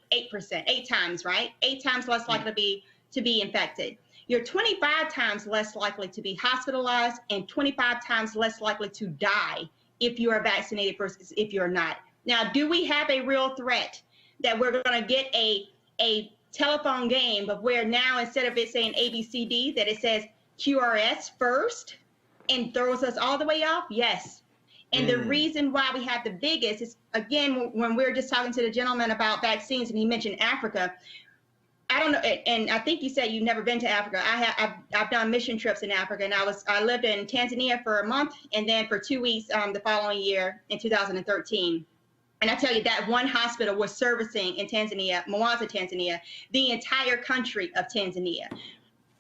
times, right? 8 times less likely to be infected. You're 25 times less likely to be hospitalized and 25 times less likely to die if you are vaccinated versus if you're not. Now, do we have a real threat that we're going to get a telephone game of where now instead of it saying ABCD, that it says QRS first and throws us all the way off? Yes. And the reason why we have the biggest is, again, when we were just talking to the gentleman about vaccines and he mentioned Africa, I don't know, and I think you said you've never been to Africa. I've done mission trips in Africa, and I lived in Tanzania for a month and then for 2 weeks the following year in 2013. And I tell you, that one hospital was servicing in Tanzania, Mwanza, Tanzania, the entire country of Tanzania.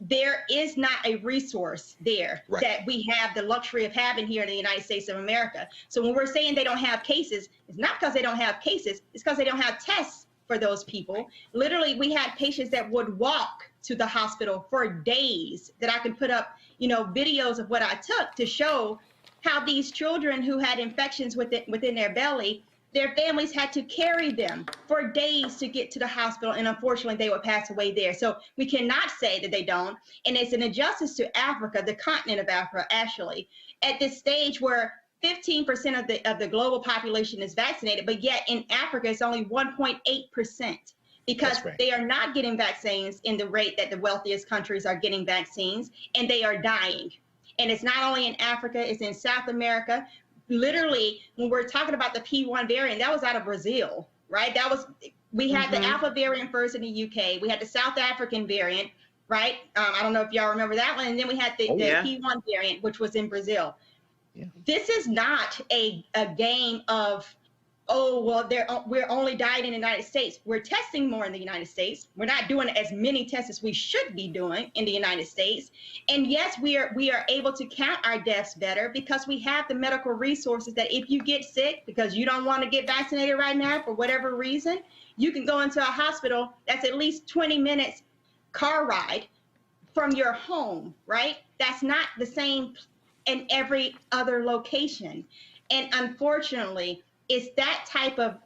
There is not a resource there that we have the luxury of having here in the United States of America. So when we're saying they don't have cases, it's not because they don't have cases, it's because they don't have tests for those people. Literally, we had patients that would walk to the hospital for days that I can put up, videos of what I took to show how these children who had infections within their belly, their families had to carry them for days to get to the hospital, and unfortunately they would pass away there. So we cannot say that they don't, and it's an injustice to Africa, the continent of Africa, actually, at this stage where 15% of the global population is vaccinated, but yet in Africa it's only 1.8%. Because they are not getting vaccines in the rate that the wealthiest countries are getting vaccines, and they are dying. And it's not only in Africa, it's in South America. Literally, when we're talking about the P1 variant, that was out of Brazil, right? We had the Alpha variant first in the UK. We had the South African variant, right? I don't know if y'all remember that one. And then we had the P1 variant, which was in Brazil. Yeah. This is not a game of, oh, well, we're only dying in the United States. We're testing more in the United States. We're not doing as many tests as we should be doing in the United States. And yes, we are able to count our deaths better because we have the medical resources that if you get sick because you don't want to get vaccinated right now for whatever reason, you can go into a hospital that's at least 20 minutes car ride from your home, right? That's not the same in every other location. And unfortunately, it's that type of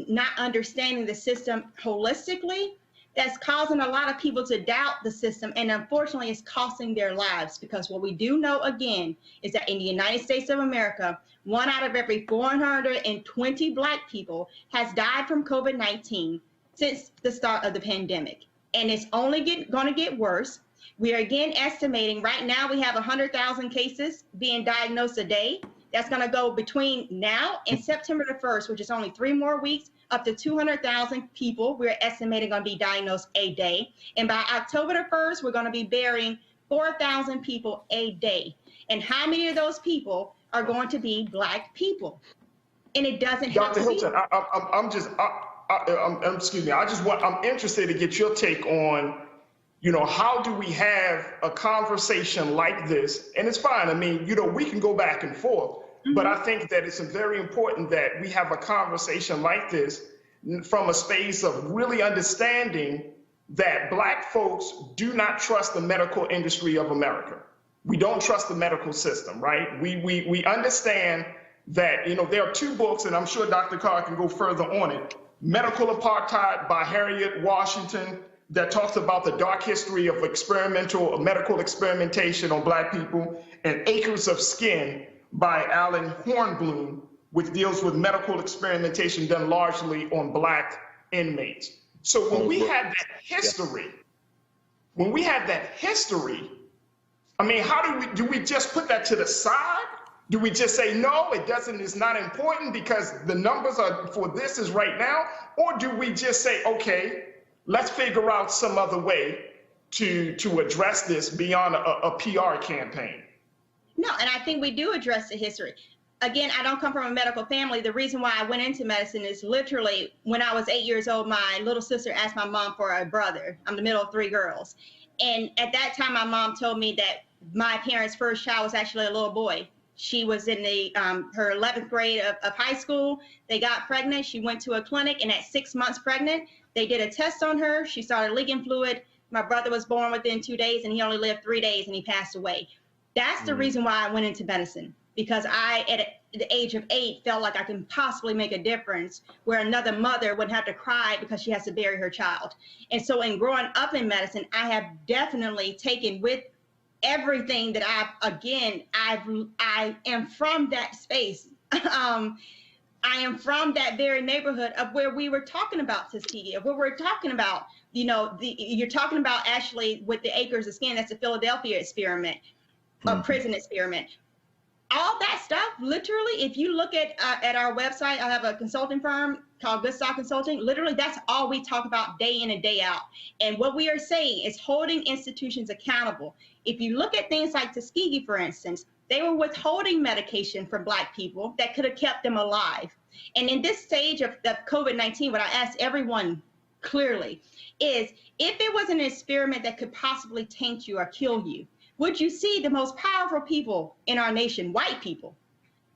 not understanding the system holistically that's causing a lot of people to doubt the system, and unfortunately it's costing their lives, because what we do know again is that in the United States of America, 1 out of every 420 Black people has died from COVID-19 since the start of the pandemic, and it's only going to get worse. We are again estimating right now we have 100,000 cases being diagnosed a day. That's going to go between now and September the 1st, which is only 3 more weeks, up to 200,000 people we're estimating going to be diagnosed a day. And by October the 1st, we're going to be burying 4,000 people a day. And how many of those people are going to be Black people? And it doesn't have to be. Dr. Hilton, excuse me. I'm interested to get your take on, how do we have a conversation like this? And it's fine. I mean, we can go back and forth, but I think that it's very important that we have a conversation like this from a space of really understanding that Black folks do not trust the medical industry of America. We don't trust the medical system, right? We understand that, there are 2 books, and I'm sure Dr. Carr can go further on it. Medical Apartheid by Harriet Washington, that talks about the dark history of medical experimentation on Black people, and Acres of Skin by Alan Hornblum, which deals with medical experimentation done largely on Black inmates. So when we had that history, I mean, do we just put that to the side? Do we just say, no, it's not important because the numbers are for this is right now? Or do we just say, okay, let's figure out some other way to address this beyond a PR campaign? No, and I think we do address the history. Again, I don't come from a medical family. The reason why I went into medicine is literally when I was 8 years old, my little sister asked my mom for a brother. I'm the middle of 3 girls. And at that time, my mom told me that my parents' first child was actually a little boy. She was in her 11th grade of high school. They got pregnant. She went to a clinic, and at 6 months pregnant, they did a test on her. She started leaking fluid. My brother was born within 2 days, and he only lived 3 days, and he passed away. That's the reason why I went into medicine, because I, at the age of 8, felt like I can possibly make a difference where another mother wouldn't have to cry because she has to bury her child. And so in growing up in medicine, I have definitely taken with everything that I am from that space. I am from that very neighborhood of where we were talking about Tuskegee, of where we're talking about, you're talking about actually with the Acres of Skin, that's the Philadelphia experiment, a prison experiment. All that stuff, literally, if you look at our website, I have a consulting firm called Good Stock Consulting. Literally, that's all we talk about day in and day out. And what we are saying is holding institutions accountable. If you look at things like Tuskegee, for instance, they were withholding medication from Black people that could have kept them alive. And in this stage of COVID-19, what I ask everyone clearly is, if it was an experiment that could possibly taint you or kill you, would you see the most powerful people in our nation, white people,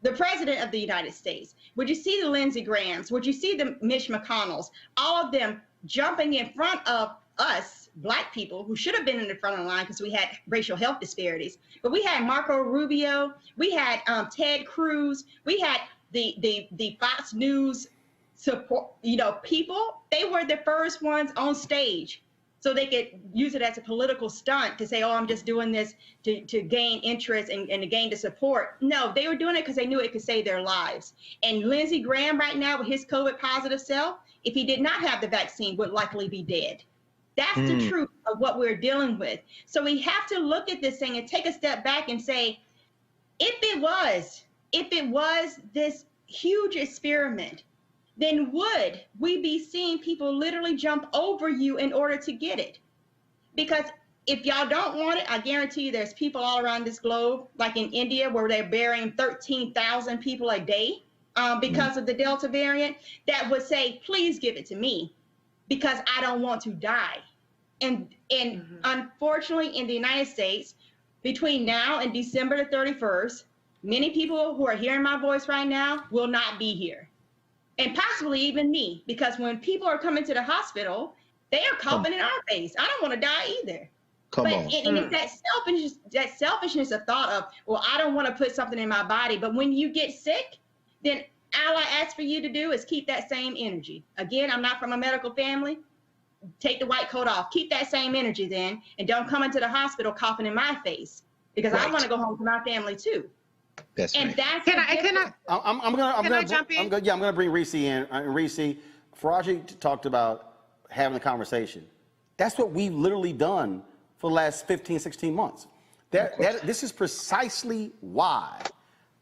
the president of the United States? Would you see the Lindsey Grahams? Would you see the Mitch McConnells? All of them jumping in front of us Black people who should have been in the front of the line because we had racial health disparities. But we had Marco Rubio, we had Ted Cruz, we had the Fox News support, people. They were the first ones on stage, so they could use it as a political stunt to say, oh, I'm just doing this to gain interest and to gain the support. No, they were doing it because they knew it could save their lives. And Lindsey Graham right now with his COVID positive self, if he did not have the vaccine, would likely be dead. That's the truth of what we're dealing with. So we have to look at this thing and take a step back and say, if it was this huge experiment, then would we be seeing people literally jump over you in order to get it? Because if y'all don't want it, I guarantee you there's people all around this globe, like in India, where they're burying 13,000 people a day because of the Delta variant, that would say, please give it to me because I don't want to die. And unfortunately, in the United States, between now and December the 31st, many people who are hearing my voice right now will not be here. And possibly even me, because when people are coming to the hospital, they are coughing in our face. I don't want to die either. And it's that selfishness of thought of, well, I don't want to put something in my body. But when you get sick, then all I ask for you to do is keep that same energy. Again, I'm not from a medical family. Take the white coat off. Keep that same energy then, and don't come into the hospital coughing in my face, because I want to go home to my family too. That's and right. I'm gonna jump in. I'm gonna bring Reese in. Reese, Faraji talked about having a conversation. That's what we've literally done for the last 15, 16 months. This is precisely why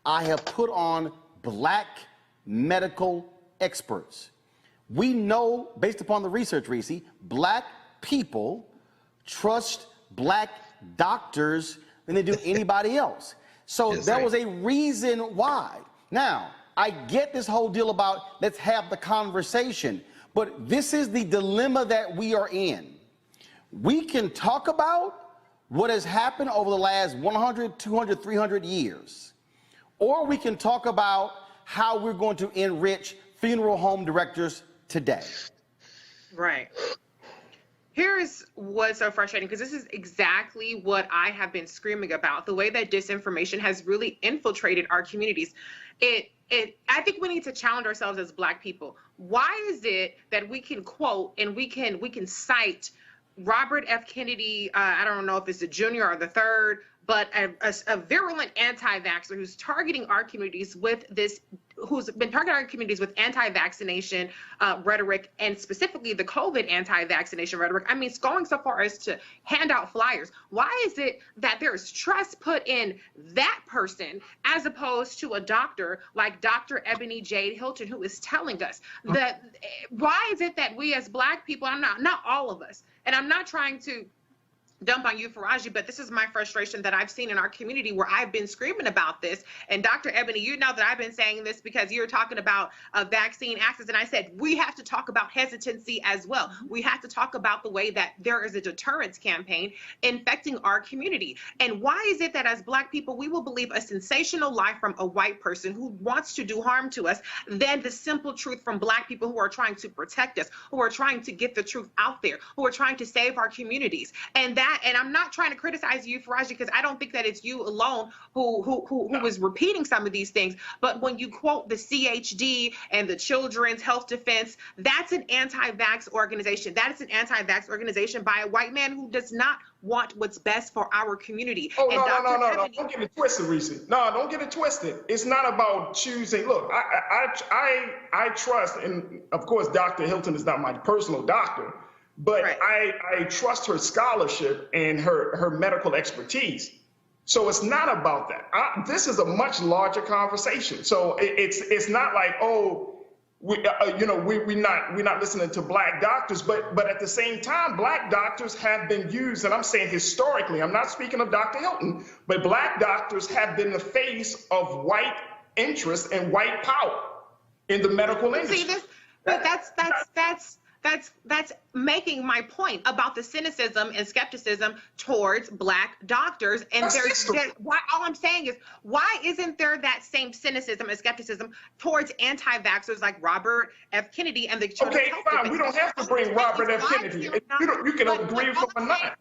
I have put on Black medical experts. We know, based upon the research, Reese, Black people trust Black doctors than they do anybody else. So there was a reason why. Now, I get this whole deal about let's have the conversation, but this is the dilemma that we are in. We can talk about what has happened over the last 100, 200, 300 years, or we can talk about how we're going to enrich funeral home directors today. Right. Here's what's so frustrating, because this is exactly what I have been screaming about, the way that disinformation has really infiltrated our communities. I think we need to challenge ourselves as Black people. Why is it that we can quote and we can cite Robert F. Kennedy, I don't know if it's the junior or the third, but a virulent anti-vaxxer who's targeting our communities with this, who's been targeting our communities with anti-vaccination rhetoric, and specifically the COVID anti-vaccination rhetoric. I mean, it's going so far as to hand out flyers. Why is it that there is trust put in that person as opposed to a doctor like Dr. Ebony Jade Hilton, who is telling us that? Why is it that we as Black people, not all of us, and I'm not trying to dump on you, Faraji, but this is my frustration that I've seen in our community, where I've been screaming about this. And Dr. Ebony, you know that I've been saying this because you're talking about vaccine access. And I said, we have to talk about hesitancy as well. We have to talk about the way that there is a deterrence campaign infecting our community. And why is it that as Black people, we will believe a sensational lie from a white person who wants to do harm to us than the simple truth from Black people who are trying to protect us, who are trying to get the truth out there, who are trying to save our communities? And I'm not trying to criticize you, Faraji, because I don't think that it's you alone who is repeating some of these things. But when you quote the CHD and the Children's Health Defense, that's an anti-vax organization. That is an anti-vax organization by a white man who does not want what's best for our community. Oh, no. Don't get it twisted, Reese. No, don't get it twisted. It's not about choosing. Look, I trust, and of course, Dr. Hilton is not my personal doctor, but I trust her scholarship and her medical expertise. So it's not about that. This is a much larger conversation. So it's not like, oh, we're not listening to Black doctors, but at the same time, Black doctors have been used, and I'm saying historically, I'm not speaking of Dr. Hilton, but Black doctors have been the face of white interest and white power in the medical industry. See this, but that's That's making my point about the cynicism and skepticism towards Black doctors. And all I'm saying is, why isn't there that same cynicism and skepticism towards anti-vaxxers like Robert F. Kennedy and the Children's Okay, Health fine. Defense? We don't have to bring Robert F. Kennedy. You can agree with or not.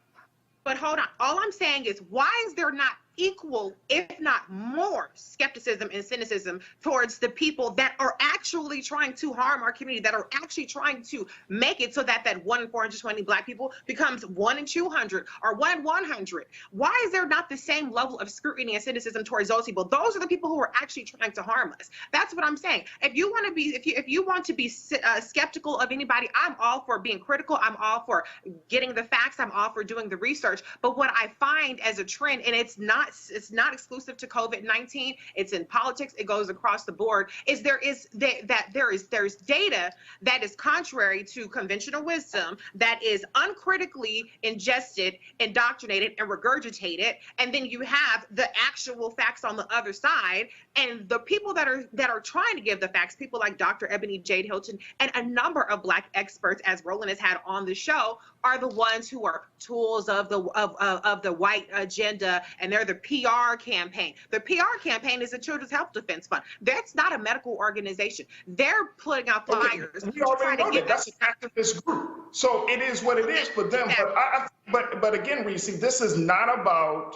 But hold on. All I'm saying is, why is there not equal, if not more, skepticism and cynicism towards the people that are actually trying to harm our community, that are actually trying to make it so that 1 in 420 Black people becomes 1 in 200 or 1 in 100? Why is there not the same level of scrutiny and cynicism towards those people? Those are the people who are actually trying to harm us. That's what I'm saying. If you want to be, if you want to be skeptical of anybody, I'm all for being critical. I'm all for getting the facts. I'm all for doing the research. But what I find as a trend, and it's not exclusive to COVID-19, it's in politics, it goes across the board, is there's data that is contrary to conventional wisdom, that is uncritically ingested, indoctrinated, and regurgitated, and then you have the actual facts on the other side, and the people that are trying to give the facts, people like Dr. Ebony Jade Hilton and a number of Black experts, as Roland has had on the show, are the ones who are tools of the white agenda, and they're the PR campaign. The PR campaign is the Children's Health Defense Fund. That's not a medical organization. They're putting out flyers. We already know that. That's an activist group. So it is what it is for them. But again, Reese, this is not about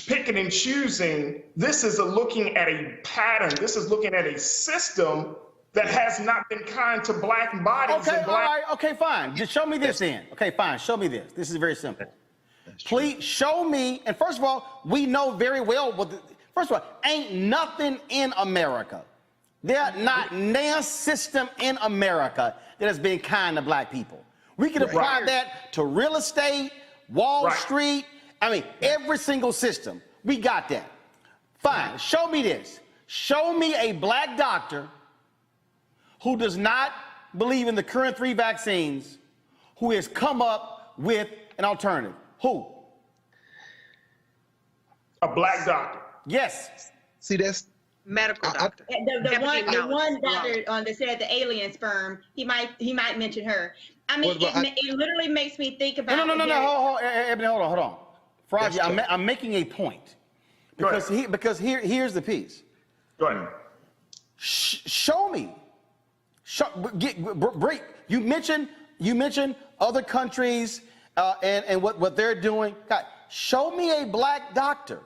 picking and choosing. This is looking at a pattern. This is looking at a system that has not been kind to Black bodies. Okay, and all right, okay, fine. Just show me this then. Okay, fine, show me this. This is very simple. Please show me, and first of all, we know very well first of all, ain't nothing in America. There's not no system in America that has been kind to Black people. We can apply that to real estate, Wall Street, I mean, every single system. We got that. Fine, show me this. Show me a Black doctor who does not believe in the current 3 vaccines, who has come up with an alternative. Who? A Black doctor. Yes. See, that's medical doctor. The one doctor that said the alien sperm, he might mention her. I mean, it literally makes me think about. No. Ebony, hold on. Fraji, I'm making a point. Because here's the piece. Go ahead. Show me. You mentioned other countries and what they're doing. God, show me a Black doctor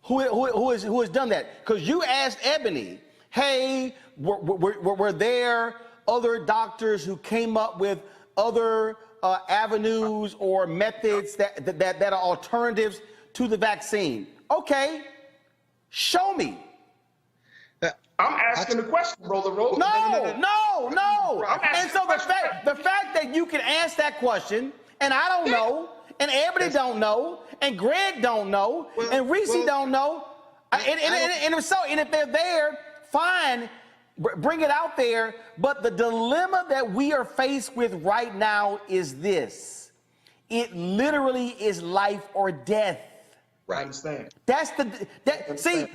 who has done that. Because you asked Ebony, hey, were there other doctors who came up with other avenues or methods that are alternatives to the vaccine? Okay, show me. I'm asking the question, Roland. No. And so the fact that you can ask that question, and I don't know, and Ebony don't know, and Greg don't know, and Reese don't know, and if they're there, fine, bring it out there. But the dilemma that we are faced with right now is this: it literally is life or death. Right. I understand. See,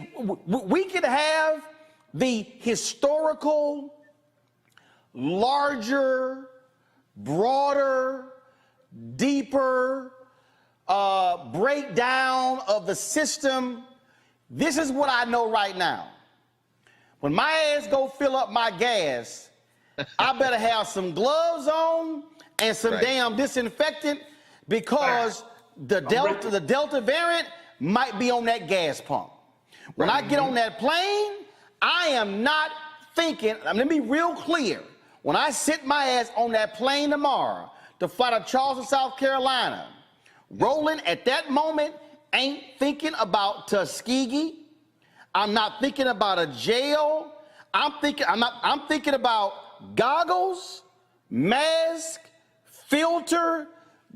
we could have the historical, larger, broader, deeper breakdown of the system. This is what I know right now. When my ass go fill up my gas, I better have some gloves on and some damn disinfectant, because the Delta variant might be on that gas pump. When I get on that plane, I am not thinking, let me be real clear. When I sit my ass on that plane tomorrow to fly to Charleston, South Carolina, Roland at that moment ain't thinking about Tuskegee. I'm not thinking about a jail. I'm thinking about goggles, mask, filter,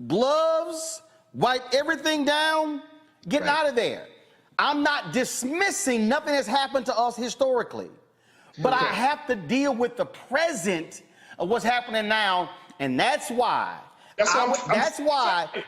gloves, wipe everything down, getting out of there. I'm not dismissing nothing that's happened to us historically, but I have to deal with the present of what's happening now, and that's why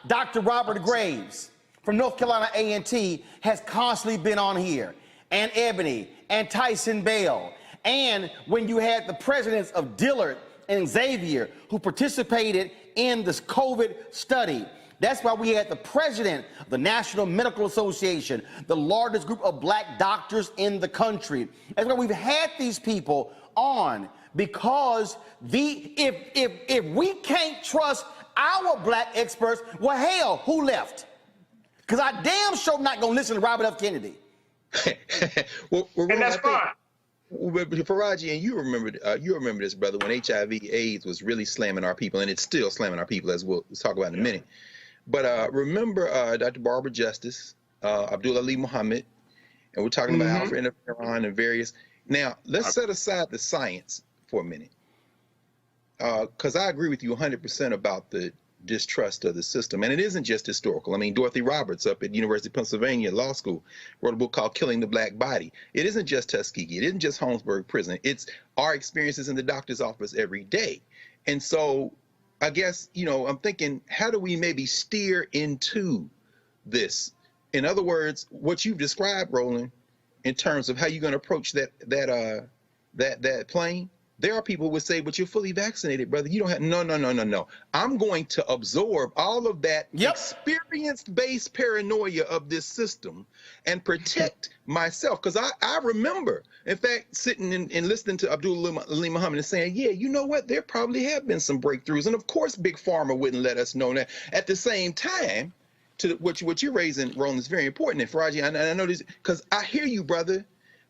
Dr. Robert Graves from North Carolina A&T has constantly been on here, and Ebony, and Tyson Bell, and when you had the presidents of Dillard and Xavier who participated in this COVID study. That's why we had the president of the National Medical Association, the largest group of black doctors in the country. That's why we've had these people on, because if we can't trust our black experts, well, hell, who left? Because I damn sure not going to listen to Robert F. Kennedy. well, and that's fine. Faraji, and you remember this, brother, when HIV/AIDS was really slamming our people, and it's still slamming our people, as we'll talk about in a minute. But remember Dr. Barbara Justice, Abdul Ali Muhammad, and we're talking about alpha interferon and various. Now, let's set aside the science for a minute, because I agree with you 100% about the distrust of the system. And it isn't just historical. I mean, Dorothy Roberts up at University of Pennsylvania Law School wrote a book called Killing the Black Body. It isn't just Tuskegee. It isn't just Holmesburg Prison. It's our experiences in the doctor's office every day. And so I guess, I'm thinking, how do we maybe steer into this? In other words, what you've described, Roland, in terms of how you're going to approach that plane. There are people who would say, but you're fully vaccinated, brother. You don't have, no. I'm going to absorb all of that experience-based paranoia of this system and protect myself. Because I remember, in fact, sitting and listening to Abdul Ali Muhammad and saying, yeah, you know what? There probably have been some breakthroughs. And of course, Big Pharma wouldn't let us know that. At the same time, to what you're raising, Roland, is very important. And Faraji, I know this, because I hear you, brother.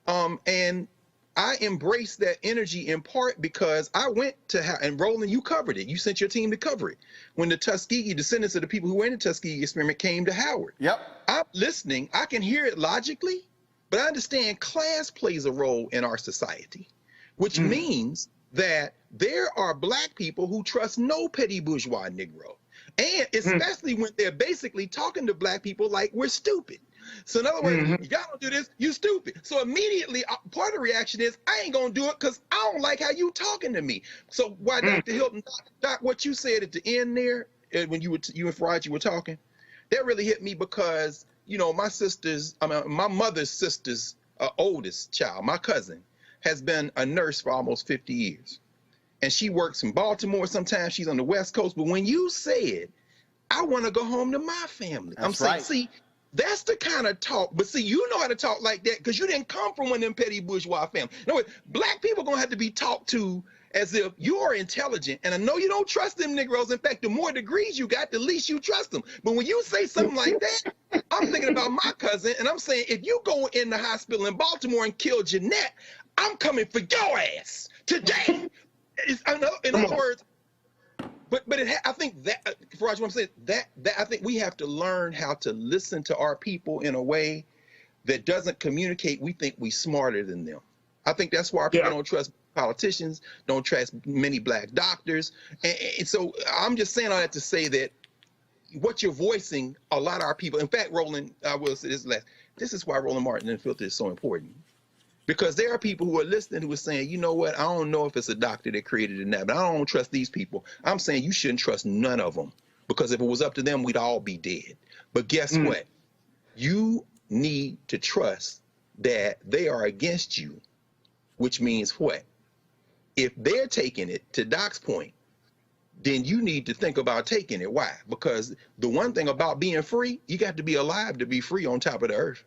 And I embrace that energy in part because I went to, and Roland, you covered it. You sent your team to cover it. When the Tuskegee descendants of the people who were in the Tuskegee experiment came to Howard. Yep. I'm listening. I can hear it logically, but I understand class plays a role in our society, which means that there are black people who trust no petty bourgeois Negro. And especially when they're basically talking to black people like we're stupid. So in other words, y'all don't do this, you stupid. So immediately, part of the reaction is, I ain't gonna do it because I don't like how you talking to me. So why Dr. Hilton, Doc, what you said at the end there, when you and Faraji were talking, that really hit me because, my mother's sister's oldest child, my cousin, has been a nurse for almost 50 years. And she works in Baltimore sometimes, she's on the West Coast. But when you said, I wanna go home to my family, I'm saying, see, that's the kind of talk. But see, you know how to talk like that because you didn't come from one of them petty bourgeois families. No, black people are going to have to be talked to as if you are intelligent. And I know you don't trust them Negroes. In fact, the more degrees you got, the least you trust them. But when you say something like that, I'm thinking about my cousin. And I'm saying, if you go in the hospital in Baltimore and kill Jeanette, I'm coming for your ass today. In other words, But I think that, for what I'm saying, that I think we have to learn how to listen to our people in a way that doesn't communicate we think we smarter than them. I think that's why our people don't trust politicians, don't trust many black doctors. And so I'm just saying all that to say that what you're voicing, a lot of our people, in fact, Roland, I will say this last, this is why Roland Martin and Filter is so important. Because there are people who are listening who are saying, you know what, I don't know if it's a doctor that created it now, but I don't trust these people. I'm saying you shouldn't trust none of them. Because if it was up to them, we'd all be dead. But guess what? You need to trust that they are against you, which means what? If they're taking it, to Doc's point, then you need to think about taking it. Why? Because the one thing about being free, you got to be alive to be free on top of the earth.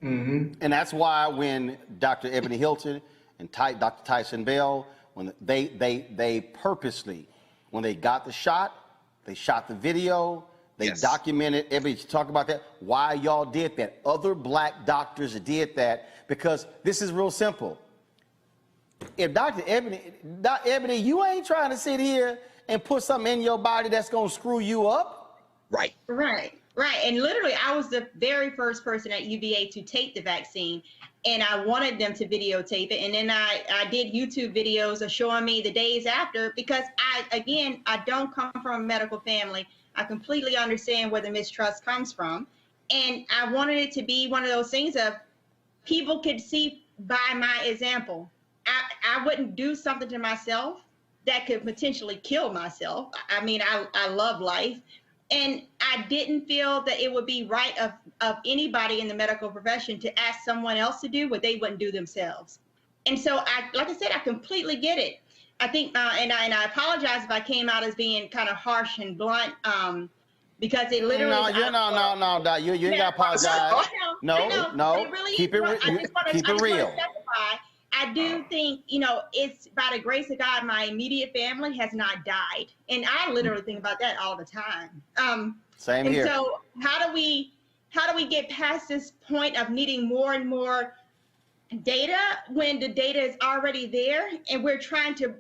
And that's why when Dr. Ebony Hilton and Dr. Tyson Bell, when they purposely, when they got the shot, they shot the video, they documented everything, talk about that, why y'all did that. Other black doctors did that because this is real simple. If Dr. Ebony, you ain't trying to sit here and put something in your body that's gonna screw you up. Right. Right. And literally, I was the very first person at UVA to take the vaccine, and I wanted them to videotape it. And then I did YouTube videos of showing me the days after, because I don't come from a medical family. I completely understand where the mistrust comes from. And I wanted it to be one of those things of people could see by my example. I wouldn't do something to myself that could potentially kill myself. I mean, I love life. And I didn't feel that it would be right of anybody in the medical profession to ask someone else to do what they wouldn't do themselves. And so, like I said, I completely get it. I think, and I apologize if I came out as being kind of harsh and blunt, because it literally. No, you ain't got to apologize. No, keep it real. Keep it real. I do think, it's by the grace of God, my immediate family has not died. And I literally think about that all the time. Same here. So how do we get past this point of needing more and more data when the data is already there, and we're trying to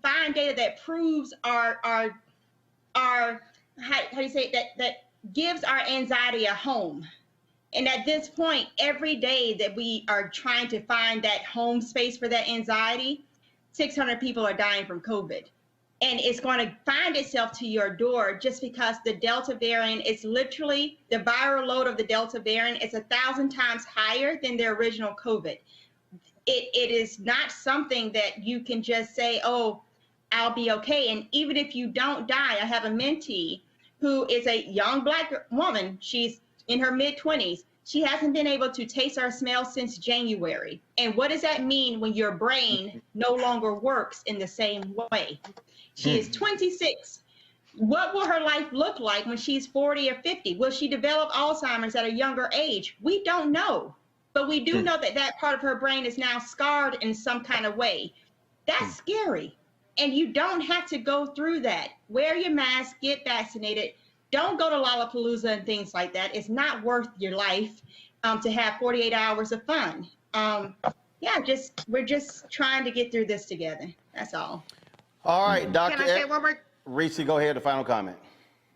find data that proves our how do you say it, that gives our anxiety a home. And at this point, every day that we are trying to find that home space for that anxiety, 600 people are dying from COVID. And it's going to find itself to your door just because the Delta variant is literally, the viral load of the Delta variant is 1,000 times higher than the original COVID. It is not something that you can just say, oh, I'll be okay. And even if you don't die, I have a mentee who is a young Black woman. She's in her mid-20s. She hasn't been able to taste or smell since January. And what does that mean when your brain no longer works in the same way? She is 26. What will her life look like when she's 40 or 50? Will she develop Alzheimer's at a younger age? We don't know. But we do know that that part of her brain is now scarred in some kind of way. That's scary. And you don't have to go through that. Wear your mask, get vaccinated. Don't go to Lollapalooza and things like that. It's not worth your life to have 48 hours of fun. We're just trying to get through this together. That's all. All right, Dr. Can I say one more? Reese, go ahead, the final comment.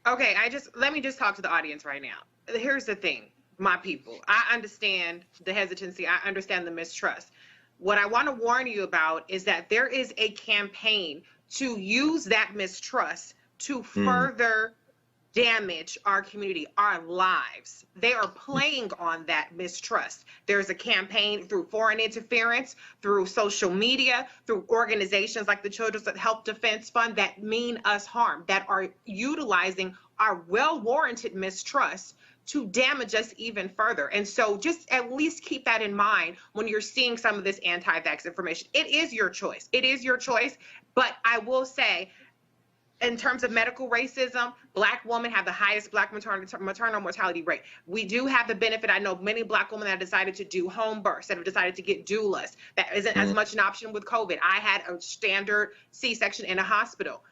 Okay, let me just talk to the audience right now. Here's the thing, my people. I understand the hesitancy. I understand the mistrust. What I want to warn you about is that there is a campaign to use that mistrust to further damage our community, our lives. They are playing on that mistrust. There's a campaign through foreign interference, through social media, through organizations like the Children's Health Defense Fund that mean us harm, that are utilizing our well-warranted mistrust to damage us even further. And so just at least keep that in mind when you're seeing some of this anti-vax information. It is your choice. It is your choice. But I will say, in terms of medical racism, Black women have the highest Black maternal mortality rate. We do have the benefit. I know many Black women that have decided to do home births, that have decided to get doulas. That isn't as much an option with COVID. I had a standard C-section in a hospital.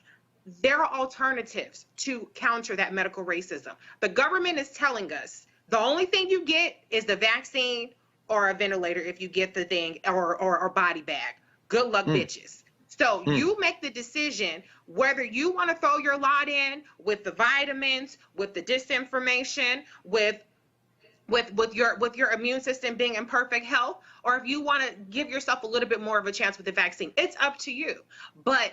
There are alternatives to counter that medical racism. The government is telling us the only thing you get is the vaccine or a ventilator if you get the thing, or body bag. Good luck, bitches. So you make the decision whether you want to throw your lot in with the vitamins, with the disinformation, with your immune system being in perfect health, or if you want to give yourself a little bit more of a chance with the vaccine. It's up to you. But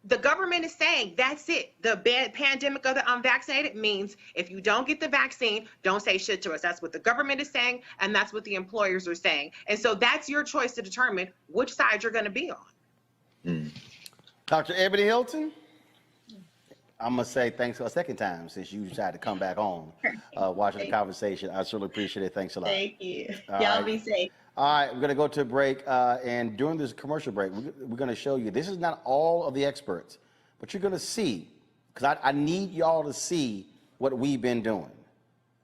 the government is saying that's it. The pandemic of the unvaccinated means if you don't get the vaccine, don't say shit to us. That's what the government is saying, and that's what the employers are saying. And so that's your choice to determine which side you're going to be on. Dr. Ebony Hilton, I'm going to say thanks for a second time since you decided to come back on, watching the conversation. I certainly appreciate it. Thanks a lot. Thank you. Y'all be safe. All right, we're going to go to a break, and during this commercial break, we're going to show you, this is not all of the experts, but you're going to see, because I need y'all to see what we've been doing,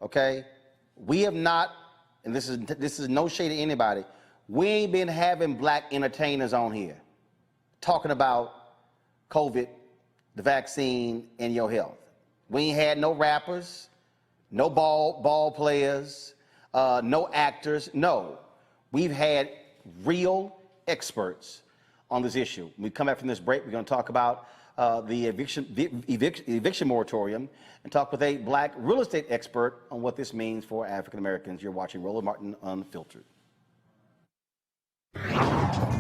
okay? We have not, and this is no shade to anybody, we ain't been having Black entertainers on here talking about COVID, the vaccine, and your health. We ain't had no rappers, no ball players, no actors, no. We've had real experts on this issue. When we come back from this break, we're going to talk about the eviction moratorium and talk with a Black real estate expert on what this means for African Americans. You're watching Roland Martin Unfiltered.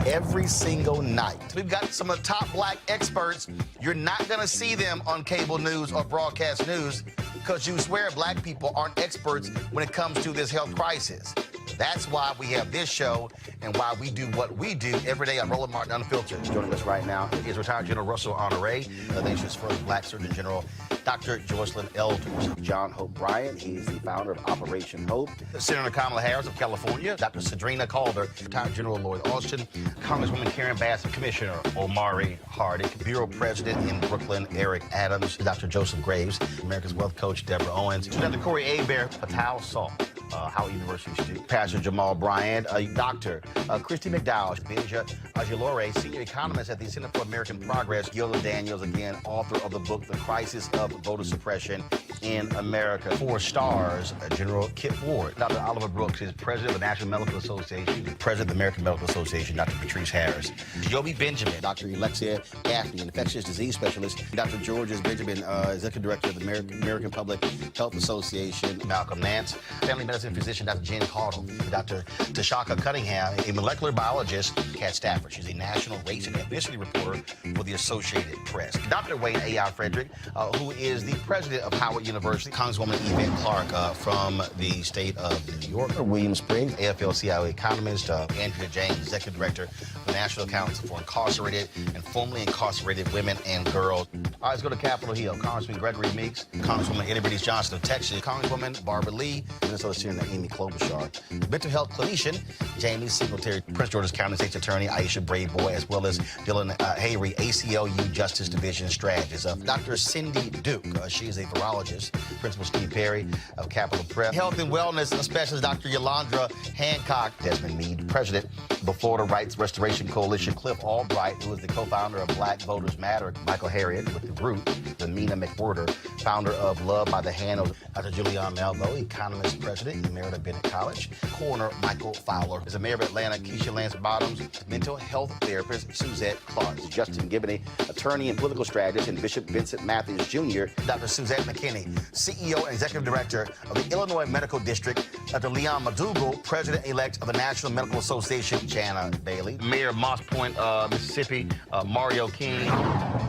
Every single night, we've got some of the top Black experts. You're not going to see them on cable news or broadcast news because you swear Black people aren't experts when it comes to this health crisis. That's why we have this show and why we do what we do every day on Roland Martin Unfiltered. Joining us right now is retired General Russell Honore, the nation's first black Surgeon General, Dr. Joycelyn Elders. John Hope Bryant, he's the founder of Operation Hope. Senator Kamala Harris of California, Dr. Sadrina Calder, retired General Lloyd Austin, Congresswoman Karen Bass, Commissioner Omari Hardy, Bureau President in Brooklyn, Eric Adams, Dr. Joseph Graves, America's Wealth Coach, Deborah Owens, Dr. Corey Abear, Patal Saul, Howard University student, Pastor Jamal Bryant, Dr. Christy McDowell, Benja Ajilore, senior economist at the Center for American Progress, Gilda Daniels, again, author of the book, The Crisis of Voter Suppression in America. 4 stars, General Kip Ward, Dr. Oliver Brooks is president of the National Medical Association, president of the American Medical Association, Dr. Patrice Harris, Joby Benjamin, Dr. Alexia Gaffney, infectious disease specialist, Dr. Georges Benjamin, executive director of the American Public Health Association, Malcolm Nance, family medicine physician, Dr. Jen Caudle, Dr. Tashaka Cunningham, a molecular biologist, Kat Stafford. She's a national race and ethnicity reporter for the Associated Press. Dr. Wayne A.I. Frederick, who is the president of Howard University, Congresswoman Yvette Clarke from the state of New York, William Springs, AFL-CIO economist, Andrea James, executive director of the National Council for Incarcerated and Formerly Incarcerated Women and Girls. All right, let's go to Capitol Hill. Congressman Gregory Meeks, Congresswoman Eddie Bernice Johnson of Texas, Congresswoman Barbara Lee, Minnesota Senator Amy Klobuchar, mental health clinician Jamie Singletary, Prince George's County State's Attorney Aisha Brayboy, as well as Dylan Hayrie, ACLU Justice Division strategist. Dr. Cindy Duke, she is a virologist. Principal Steve Perry of Capitol Prep. Health and wellness specialist Dr. Yolandra Hancock. Desmond Meade, president of the Florida Rights Restoration Coalition. Cliff Albright, who is the co-founder of Black Voters Matter. Michael Harriot with the Root. Mina McWhorter, founder of Love by the Hand. Dr. Julianne Malvo, economist president, Emerita Bennett College. Coroner Michael Fowler is the mayor of Atlanta. Keisha Lance Bottoms, mental health therapist Suzette Clark. Justin Gibney, attorney and political strategist, and Bishop Vincent Matthews Jr. Dr. Suzette McKinney, CEO and executive director of the Illinois Medical District. Dr. Leon McDougall, president-elect of the National Medical Association. Jana Bailey, mayor of Moss Point, Mississippi, Mario King.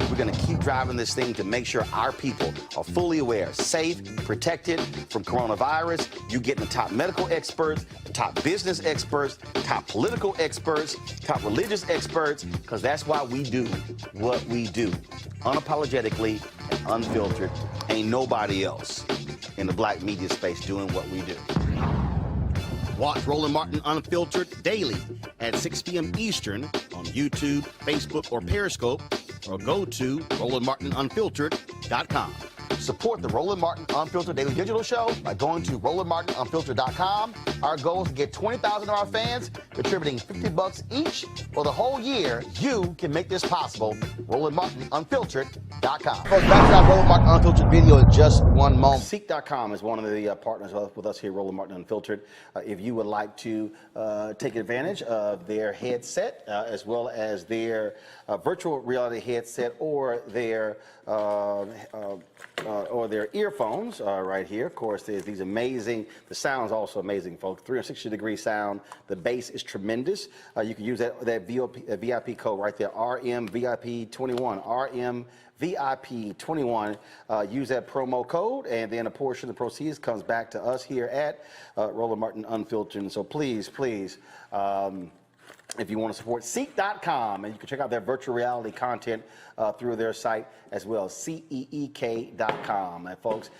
We're going to keep driving this thing to make sure our people are fully aware, safe, protected from coronavirus. You get the top medical experts, the top business experts, top political experts, top religious experts, because that's why we do what we do. Unapologetically and unfiltered. Ain't nobody else in the black media space doing what we do. Watch Roland Martin Unfiltered daily at 6 p.m. Eastern on YouTube, Facebook, or Periscope, or go to RolandMartinUnfiltered.com. Support the Roland Martin Unfiltered Daily Digital Show by going to RolandMartinUnfiltered.com. Our goal is to get 20,000 of our fans contributing $50 each for the whole year. You can make this possible. RolandMartinUnfiltered.com. Folks, back to our Roland Martin Unfiltered video in just one moment. Seek.com is one of the partners with us here, Roland Martin Unfiltered. If you would like to take advantage of their headset, as well as their virtual reality headset, or their earphones right here. Of course, there's these amazing, the sound's also amazing, folks. 360-degree sound. The bass is tremendous. You can use that VIP code right there, RMVIP21, RMVIP21. Use that promo code, and then a portion of the proceeds comes back to us here at Roland Martin Unfiltered. And so please, if you want to support Seek.com, and you can check out their virtual reality content through their site as well, CEEK.com. And folks,